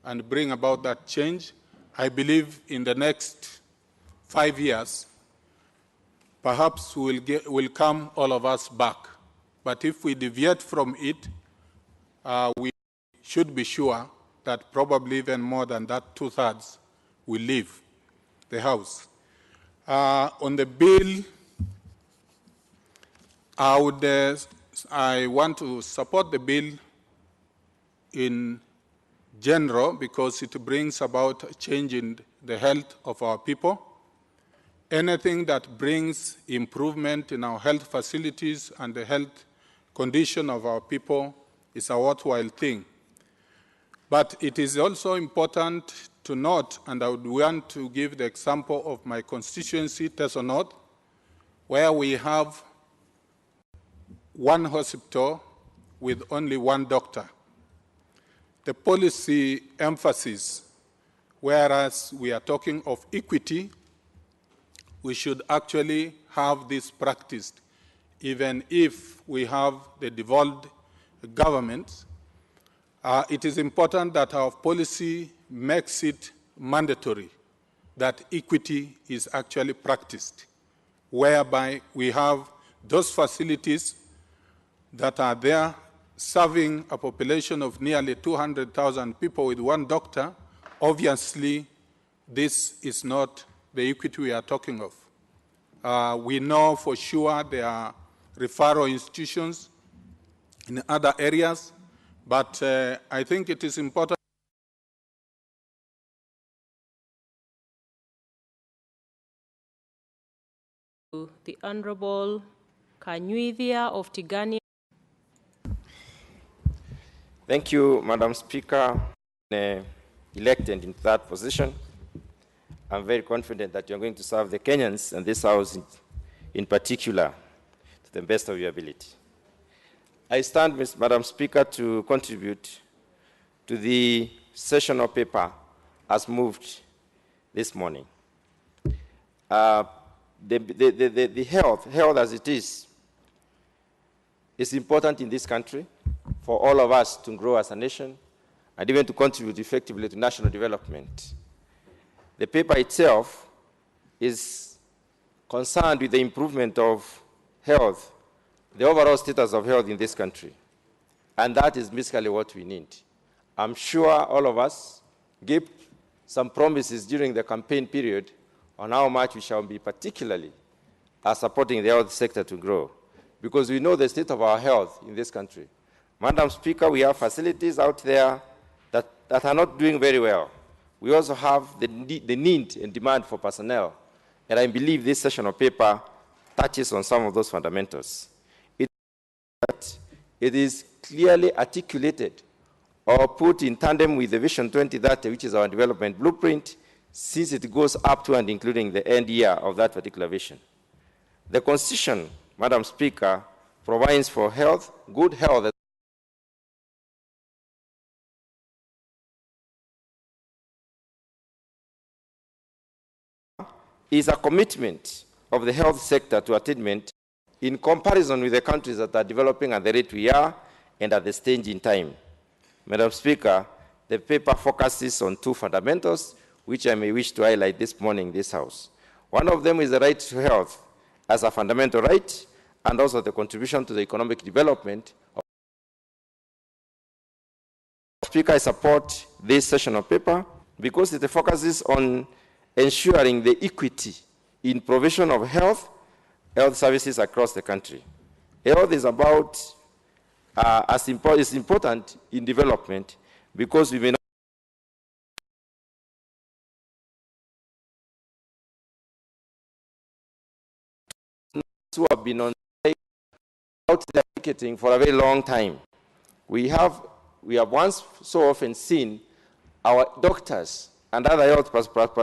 and bring about that change, I believe in the next 5 years, perhaps we'll come all of us back. But if we deviate from it, we should be sure that probably even more than that, two-thirds will leave the House. On the bill, I want to support the bill in general because it brings about a change in the health of our people. Anything that brings improvement in our health facilities and the health condition of our people is a worthwhile thing. But it is also important to note, and I would want to give the example of my constituency, Teso North, where we have one hospital with only one doctor. The policy emphasis, whereas we are talking of equity, we should actually have this practiced, even if we have the devolved governments. It is important that our policy makes it mandatory that equity is actually practiced, whereby we have those facilities that are there serving a population of nearly 200,000 people with one doctor. Obviously, this is not the equity we are talking of. We know for sure there are referral institutions in other areas, but I think it is important. The Honorable Kanyuithia of Tigania. Thank you, Madam Speaker. Elected into that position, I'm very confident that you're going to serve the Kenyans and this House in particular to the best of your ability. I stand, Madam Speaker, to contribute to the sessional paper as moved this morning. The health as it is important in this country for all of us to grow as a nation and even to contribute effectively to national development. The paper itself is concerned with the improvement of health, the overall status of health in this country. And that is basically what we need. I'm sure all of us gave some promises during the campaign period on how much we shall be particularly supporting the health sector to grow, because we know the state of our health in this country. Madam Speaker, we have facilities out there that are not doing very well. We also have the need and demand for personnel, and I believe this sessional paper touches on some of those fundamentals. It is clearly articulated or put in tandem with the Vision 2030, which is our development blueprint, since it goes up to and including the end year of that particular vision. The Constitution, Madam Speaker, provides for health, good health, is a commitment of the health sector to attainment in comparison with the countries that are developing at the rate we are and at the stage in time. Madam Speaker, the paper focuses on two fundamentals, which I may wish to highlight this morning in this House. One of them is the right to health as a fundamental right, and also the contribution to the economic development. Speaker, I support this sessional paper because it focuses on ensuring the equity in provision of health services across the country. Health is about is important in development because we may not who have been on out there marketing for a very long time. We have once so often seen our doctors and other health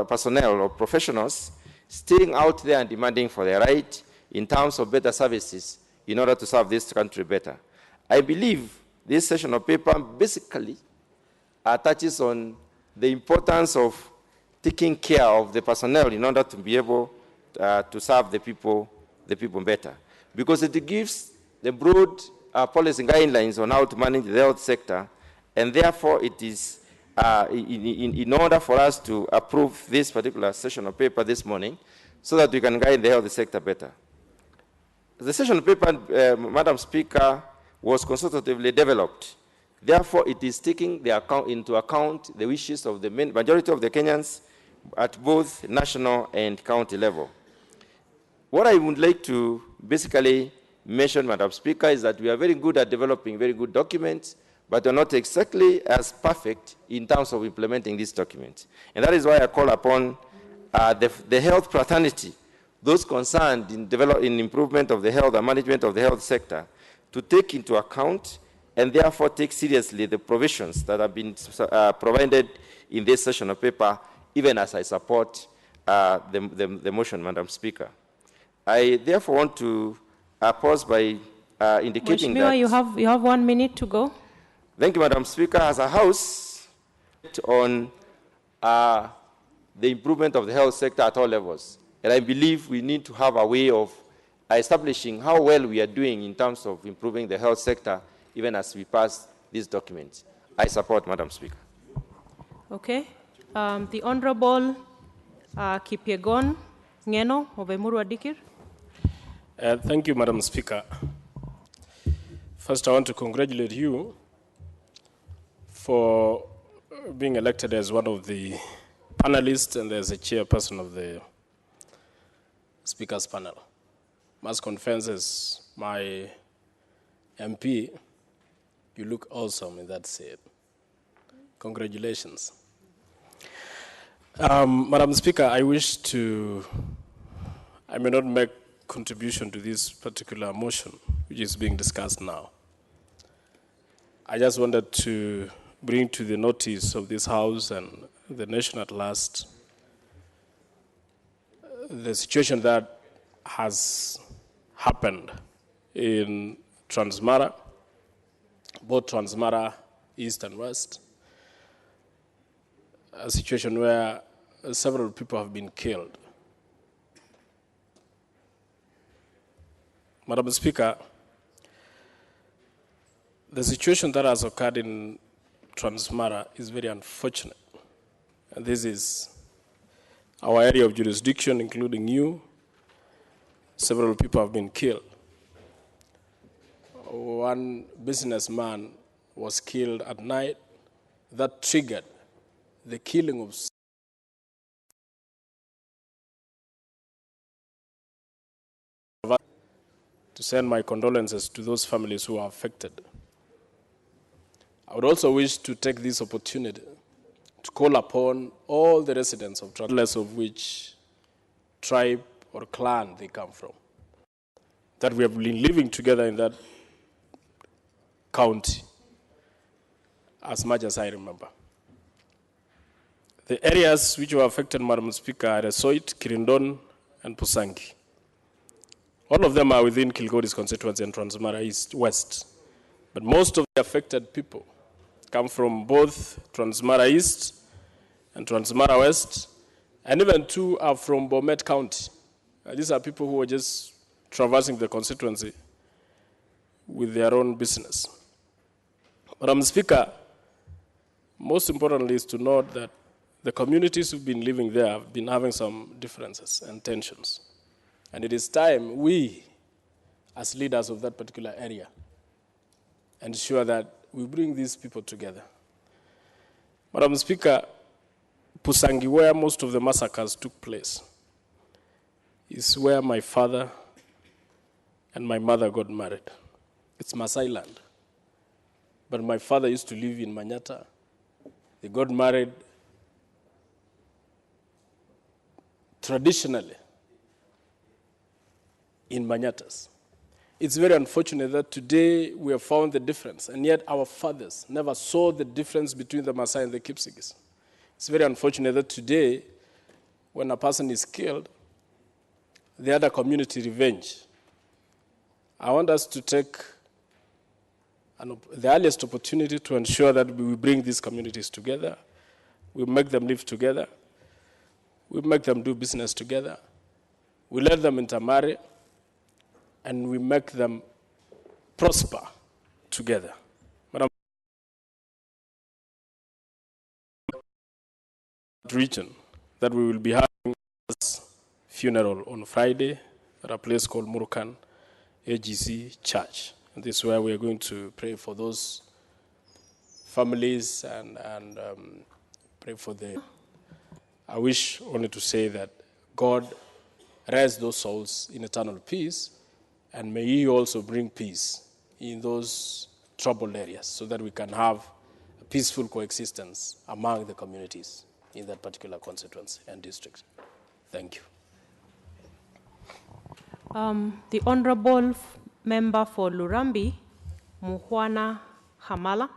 personnel or professionals staying out there and demanding for their right in terms of better services in order to serve this country better. I believe this sessional paper basically touches on the importance of taking care of the personnel in order to be able to serve the people better, because it gives the broad policy guidelines on how to manage the health sector, and therefore it is in order for us to approve this particular sessional paper this morning so that we can guide the health sector better. The sessional paper, Madam Speaker, was consultatively developed. Therefore, it is taking into account the wishes of the majority of the Kenyans at both national and county level. What I would like to basically mention, Madam Speaker, is that we are very good at developing very good documents, but are not exactly as perfect in terms of implementing these documents. And that is why I call upon the health fraternity, those concerned in improvement of the health and management of the health sector, to take into account and therefore take seriously the provisions that have been provided in this sessional paper, even as I support the motion, Madam Speaker. I therefore want to pause by indicating that... you have 1 minute to go. Thank you, Madam Speaker. As a House, on the improvement of the health sector at all levels, and I believe we need to have a way of establishing how well we are doing in terms of improving the health sector, even as we pass these documents. I support, Madam Speaker. Okay. The Honorable Kipyegon Ngeno of Emuru Adikir. Thank you, Madam Speaker. First, I want to congratulate you for being elected as one of the panelists and as a chairperson of the Speaker's panel. Must confess, as my MP, you look awesome in that set. Congratulations. Madam Speaker, I may not make contribution to this particular motion, which is being discussed now. I just wanted to bring to the notice of this House and the nation at large the situation that has happened in Transmara, both Transmara East and West, a situation where several people have been killed. Madam Speaker, the situation that has occurred in Transmara is very unfortunate. And this is our area of jurisdiction, including you. Several people have been killed. One businessman was killed at night. That triggered the killing of to send my condolences to those families who are affected. I would also wish to take this opportunity to call upon all the residents of regardless of which tribe or clan they come from, that we have been living together in that county as much as I remember. The areas which were affected, Madam Speaker, are Soit, Kirindon, and Pusangi. All of them are within Kilgoris constituency and Transmara East, West. But most of the affected people come from both Transmara East and Transmara West, and even two are from Bomet County. These are people who are just traversing the constituency with their own business. Madam Speaker, most importantly is to note that the communities who've been living there have been having some differences and tensions. And it is time we, as leaders of that particular area, ensure that we bring these people together. Madam Speaker, Pusangi, where most of the massacres took place, is where my father and my mother got married. It's Maasai land. But my father used to live in Manyata. They got married traditionally in Manyatas. It's very unfortunate that today we have found the difference, and yet our fathers never saw the difference between the Maasai and the Kipsigis. It's very unfortunate that today, when a person is killed, the other community revenge. I want us to take the earliest opportunity to ensure that we bring these communities together, we make them live together, we make them do business together, we let them intermarry, and we make them prosper together. Madam, region that we will be having a funeral on Friday at a place called Murukan AGC Church. And this is where we are going to pray for those families and pray for the... I wish only to say that God rest those souls in eternal peace, and may He also bring peace in those troubled areas so that we can have a peaceful coexistence among the communities in that particular constituency and district. Thank you. The Honorable Member for Lurambi, Muhwana Hamala.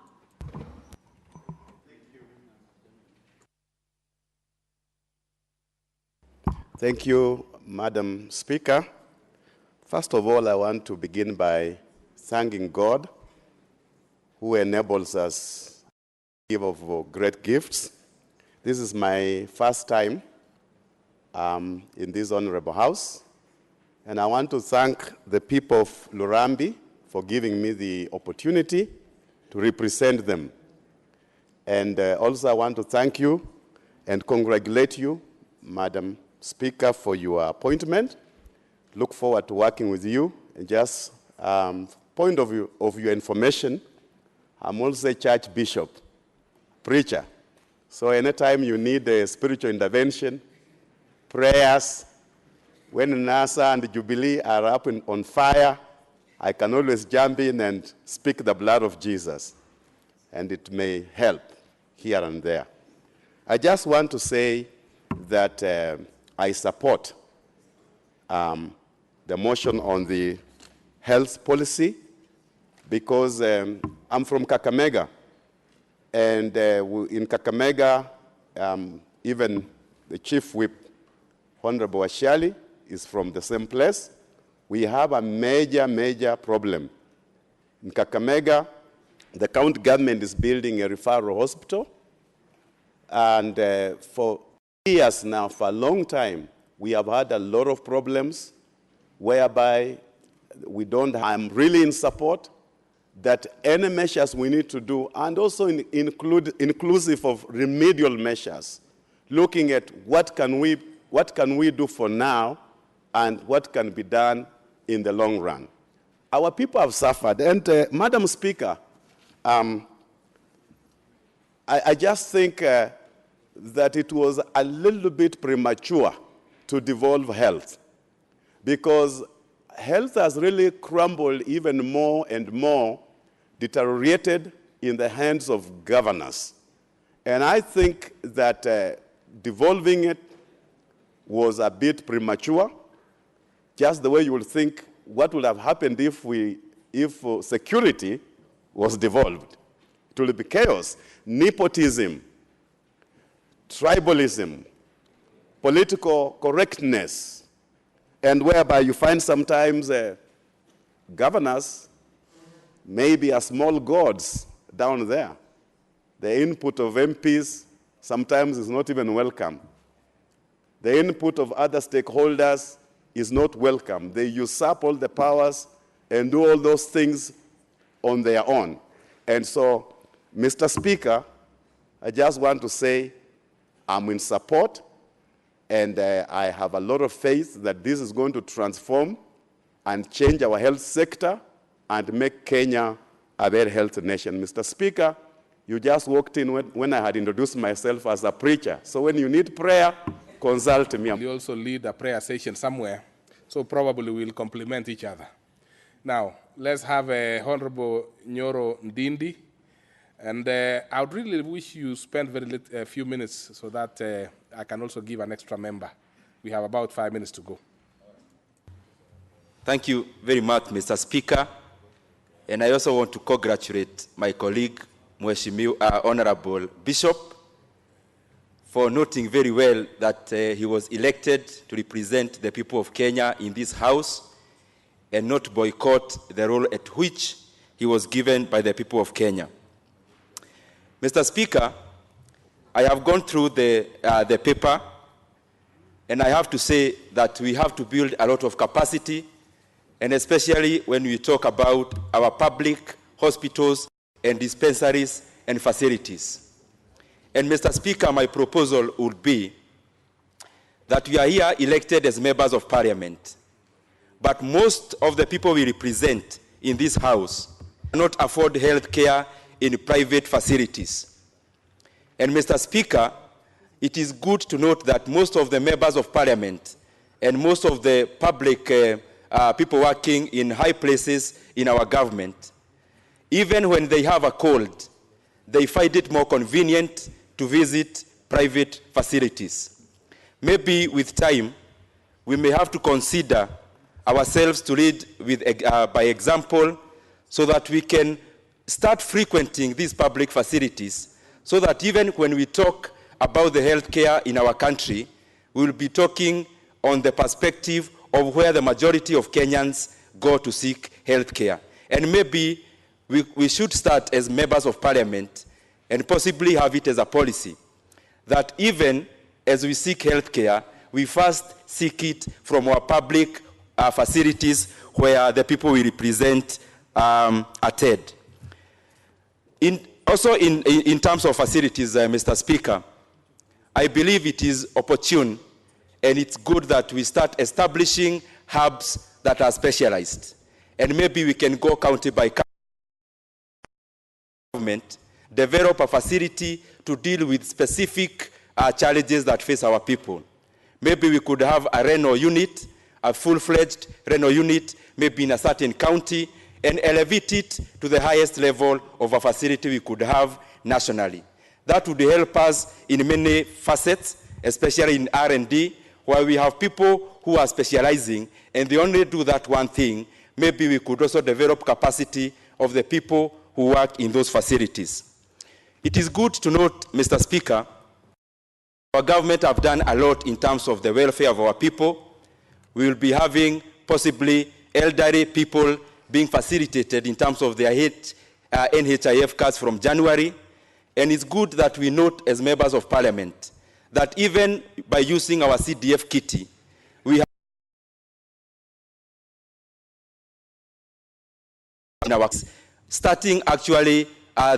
Thank you, Madam Speaker. First of all, I want to begin by thanking God who enables us to give of great gifts. This is my first time in this honorable house, and I want to thank the people of Lurambi for giving me the opportunity to represent them. And also I want to thank you and congratulate you, Madam Speaker, for your appointment. Look forward to working with you. And just point of your information, I'm also a church bishop, preacher. So anytime you need a spiritual intervention, prayers, when NASA and Jubilee are up on fire, I can always jump in and speak the blood of Jesus, and it may help here and there. I just want to say that I support the motion on the health policy because I'm from Kakamega, and in Kakamega, even the chief whip, Honorable Ashali, is from the same place. We have a major problem. In Kakamega, the county government is building a referral hospital, and for years now, for a long time, we have had a lot of problems whereby I'm really in support that any measures we need to do, and also inclusive of remedial measures, looking at what can we do for now and what can be done in the long run. Our people have suffered, and Madam Speaker, I just think that it was a little bit premature to devolve health, because health has really crumbled even more and more, deteriorated in the hands of governors. And I think that devolving it was a bit premature, just the way you would think what would have happened if security was devolved. It would be chaos, nepotism, tribalism, political correctness, and whereby you find sometimes governors maybe are small gods down there. The input of MPs sometimes is not even welcome. The input of other stakeholders is not welcome. They usurp all the powers and do all those things on their own. And so, Mr. Speaker, I just want to say I'm in support, and I have a lot of faith that this is going to transform and change our health sector and make Kenya a very healthy nation. Mr. Speaker, you just walked in when I had introduced myself as a preacher. So when you need prayer, consult me. We also lead a prayer session somewhere, so probably we'll complement each other. Now, let's have Honorable Nyoro Ndindi, and I would really wish you spend a few minutes so that I can also give an extra member. We have about 5 minutes to go. Thank you very much, Mr. Speaker. And I also want to congratulate my colleague, Honorable Bishop, for noting very well that he was elected to represent the people of Kenya in this House and not boycott the role at which he was given by the people of Kenya. Mr. Speaker, I have gone through the paper, and I have to say that we have to build a lot of capacity, and especially when we talk about our public hospitals and dispensaries and facilities. And Mr. Speaker, my proposal would be that we are here elected as members of parliament, but most of the people we represent in this House cannot afford health care in private facilities. And Mr. Speaker, it is good to note that most of the members of parliament and most of the public people working in high places in our government, even when they have a cold, they find it more convenient to visit private facilities. Maybe with time, we may have to consider ourselves to lead by example so that we can start frequenting these public facilities so that even when we talk about the healthcare in our country, we will be talking on the perspective of where the majority of Kenyans go to seek healthcare. And maybe we should start as members of parliament and possibly have it as a policy that even as we seek healthcare, we first seek it from our public facilities where the people we represent attend. Also in terms of facilities, Mr. Speaker, I believe it is opportune and it's good that we start establishing hubs that are specialized. And maybe we can go county by government, develop a facility to deal with specific challenges that face our people. Maybe we could have a renal unit, a full-fledged renal unit, maybe in a certain county, and elevate it to the highest level of a facility we could have nationally. That would help us in many facets, especially in R&D, where we have people who are specializing, and they only do that one thing. Maybe we could also develop capacity of the people who work in those facilities. It is good to note, Mr. Speaker, our government have done a lot in terms of the welfare of our people. We will be having possibly elderly people being facilitated in terms of their NHIF cards from January. And it's good that we note as members of parliament that even by using our CDF kitty, we have in our starting actually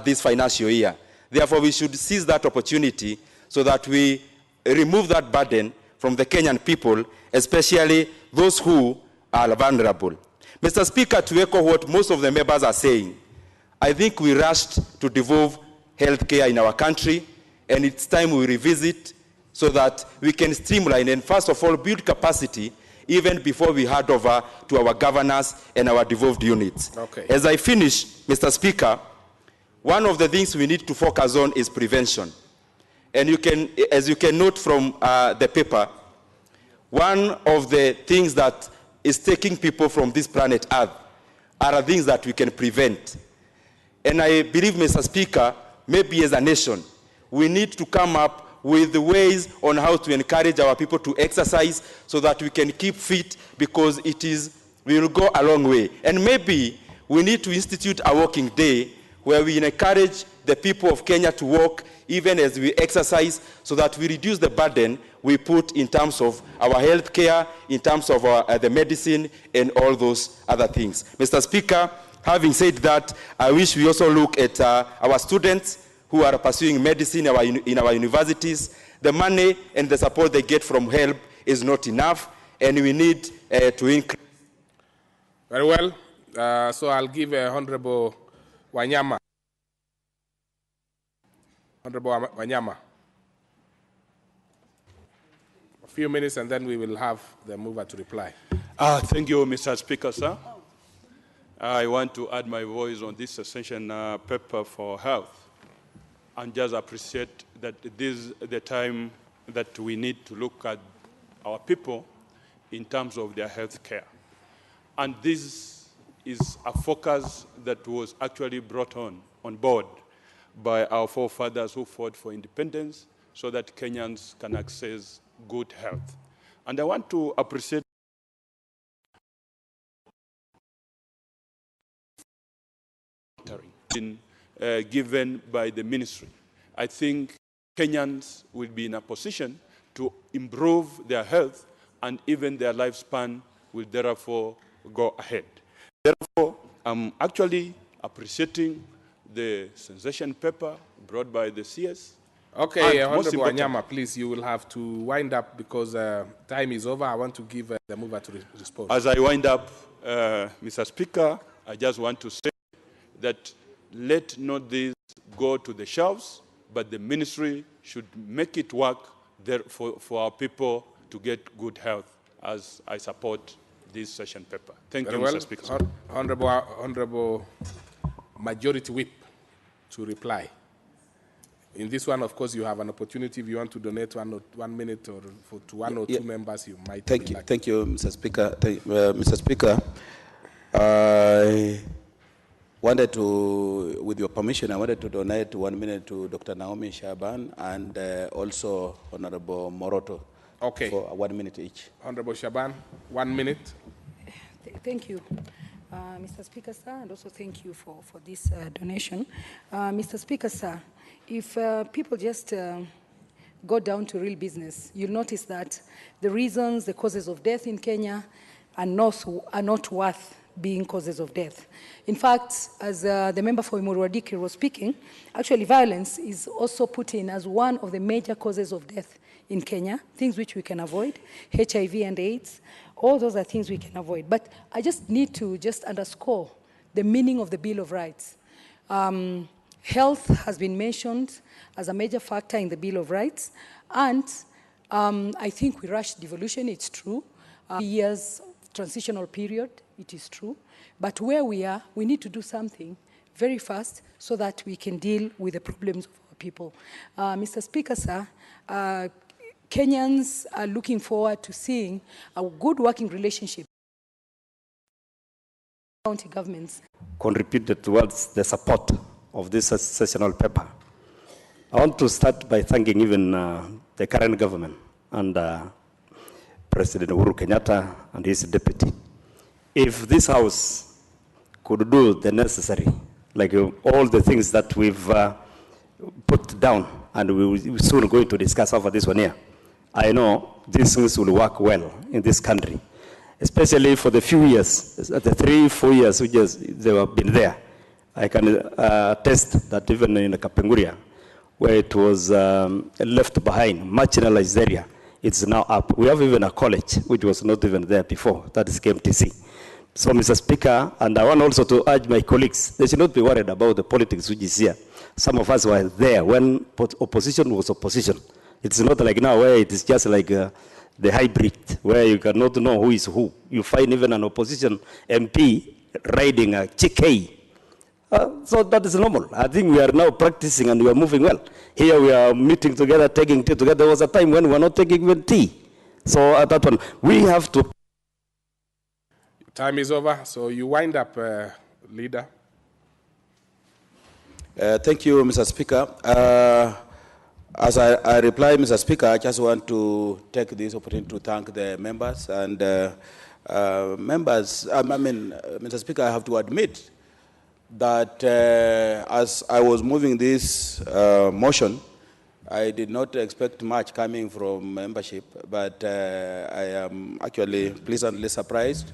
this financial year. Therefore, we should seize that opportunity so that we remove that burden from the Kenyan people, especially those who are vulnerable. Mr. Speaker, to echo what most of the members are saying, I think we rushed to devolve healthcare in our country, and it's time we revisit so that we can streamline and first of all build capacity even before we hand over to our governors and our devolved units. Okay. As I finish, Mr. Speaker, one of the things we need to focus on is prevention. And you can, as you can note from the paper, one of the things that is taking people from this planet Earth are things that we can prevent. And I believe, Mr. Speaker, maybe as a nation, we need to come up with the ways on how to encourage our people to exercise so that we can keep fit, because we will go a long way. And maybe we need to institute a walking day where we encourage the people of Kenya to walk even as we exercise, so that we reduce the burden we put in terms of our health care, in terms of the medicine, and all those other things. Mr. Speaker, having said that, I wish we also look at our students who are pursuing medicine in our universities. The money and the support they get from HELP is not enough, and we need to increase. Very well. So I'll give Honorable Wanyama. Honorable Wanyama. A few minutes and then we will have the mover to reply. Thank you, Mr. Speaker, sir. I want to add my voice on this session paper for health and just appreciate that this is the time that we need to look at our people in terms of their health care. And this is a focus that was actually brought on board by our forefathers who fought for independence so that Kenyans can access good health. And I want to appreciate given by the ministry. I think Kenyans will be in a position to improve their health, and even their lifespan will therefore go ahead. Therefore, I'm actually appreciating the sensation paper brought by the CS. Okay, Honorable Wanyama, please, you will have to wind up because time is over. I want to give the mover to respond. As I wind up, Mr. Speaker, I just want to say that let not this go to the shelves, but the ministry should make it work there for our people to get good health, as I support this session paper. Thank you, Mr. Speaker. Honorable Majority Whip to reply. In this one, of course, you have an opportunity. If you want to donate 1 minute or to one or two members, you might. Thank you, Mr. Speaker. Mr. Speaker, I wanted to, with your permission, I wanted to donate 1 minute to Dr. Naomi Shaban and also Honorable Moroto. Okay. For 1 minute each. Honorable Shaban, 1 minute. Thank you, Mr. Speaker, sir, and also thank you for this donation. Mr. Speaker, sir, if people just go down to real business, you'll notice that the reasons, the causes of death in Kenya are not worth being causes of death. In fact, as the member for Imuru was speaking, actually violence is also put in as one of the major causes of death in Kenya, things which we can avoid, HIV and AIDS, all those are things we can avoid. But I just need to just underscore the meaning of the Bill of Rights. Health has been mentioned as a major factor in the Bill of Rights, and I think we rushed devolution, it's true. Years transitional period, it is true. But where we are, we need to do something very fast so that we can deal with the problems of our people. Mr. Speaker, sir, Kenyans are looking forward to seeing a good working relationship with county governments. Contributed towards the support of this sessional paper. I want to start by thanking even the current government and President Uhuru Kenyatta and his deputy. If this House could do the necessary, like all the things that we've put down, and we're soon going to discuss over this one here, I know these things will work well in this country, especially for the few years, the 3-4 years which they have been there. I can attest that even in Kapenguria, where it was left behind, marginalized area, it's now up. We have even a college, which was not even there before, that is KMTC. So, Mr. Speaker, and I want also to urge my colleagues, they should not be worried about the politics which is here. Some of us were there when opposition was opposition. It's not like now where it is just like the hybrid, where you cannot know who is who. You find even an opposition MP riding a chick. So that is normal. I think we are now practicing and we are moving well. Here we are meeting together, taking tea together. There was a time when we were not taking even tea. So at that one, we have to. Time is over, so you wind up, leader. Thank you, Mr. Speaker. As I reply, Mr. Speaker, I just want to take this opportunity to thank the members. And Mr. Speaker, I have to admit that as I was moving this motion, I did not expect much coming from membership, but I am actually pleasantly surprised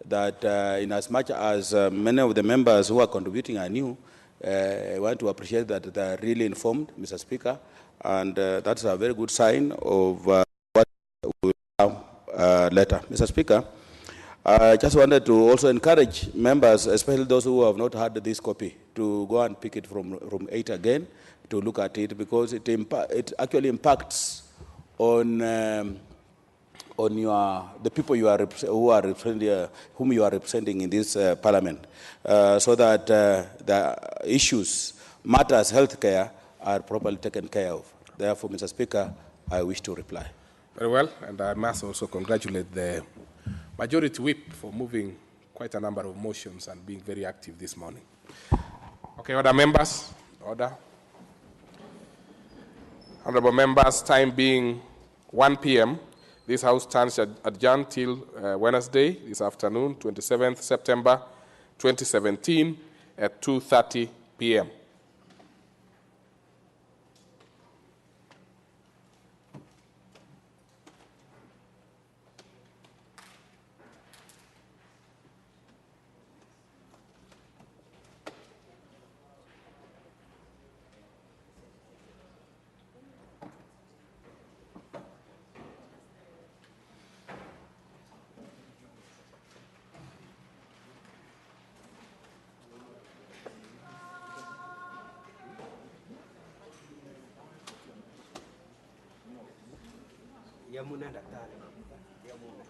that in as much as many of the members who are contributing are new, I want to appreciate that they are really informed, Mr. Speaker, and that's a very good sign of what we will have later. Mr. Speaker, I just wanted to also encourage members, especially those who have not had this copy, to go and pick it from room 8 again, to look at it, because it actually impacts on the people you are whom you are representing in this parliament, so that the issues, matters, healthcare, are properly taken care of. Therefore, Mr. Speaker, I wish to reply. Very well, and I must also congratulate the Majority Whip for moving quite a number of motions and being very active this morning. Okay, other members, order. Honorable members, time being 1 p.m., this House stands adjourned till Wednesday, this afternoon, 27th September 2017 at 2:30 p.m. Yamuna daktari. Yamuna.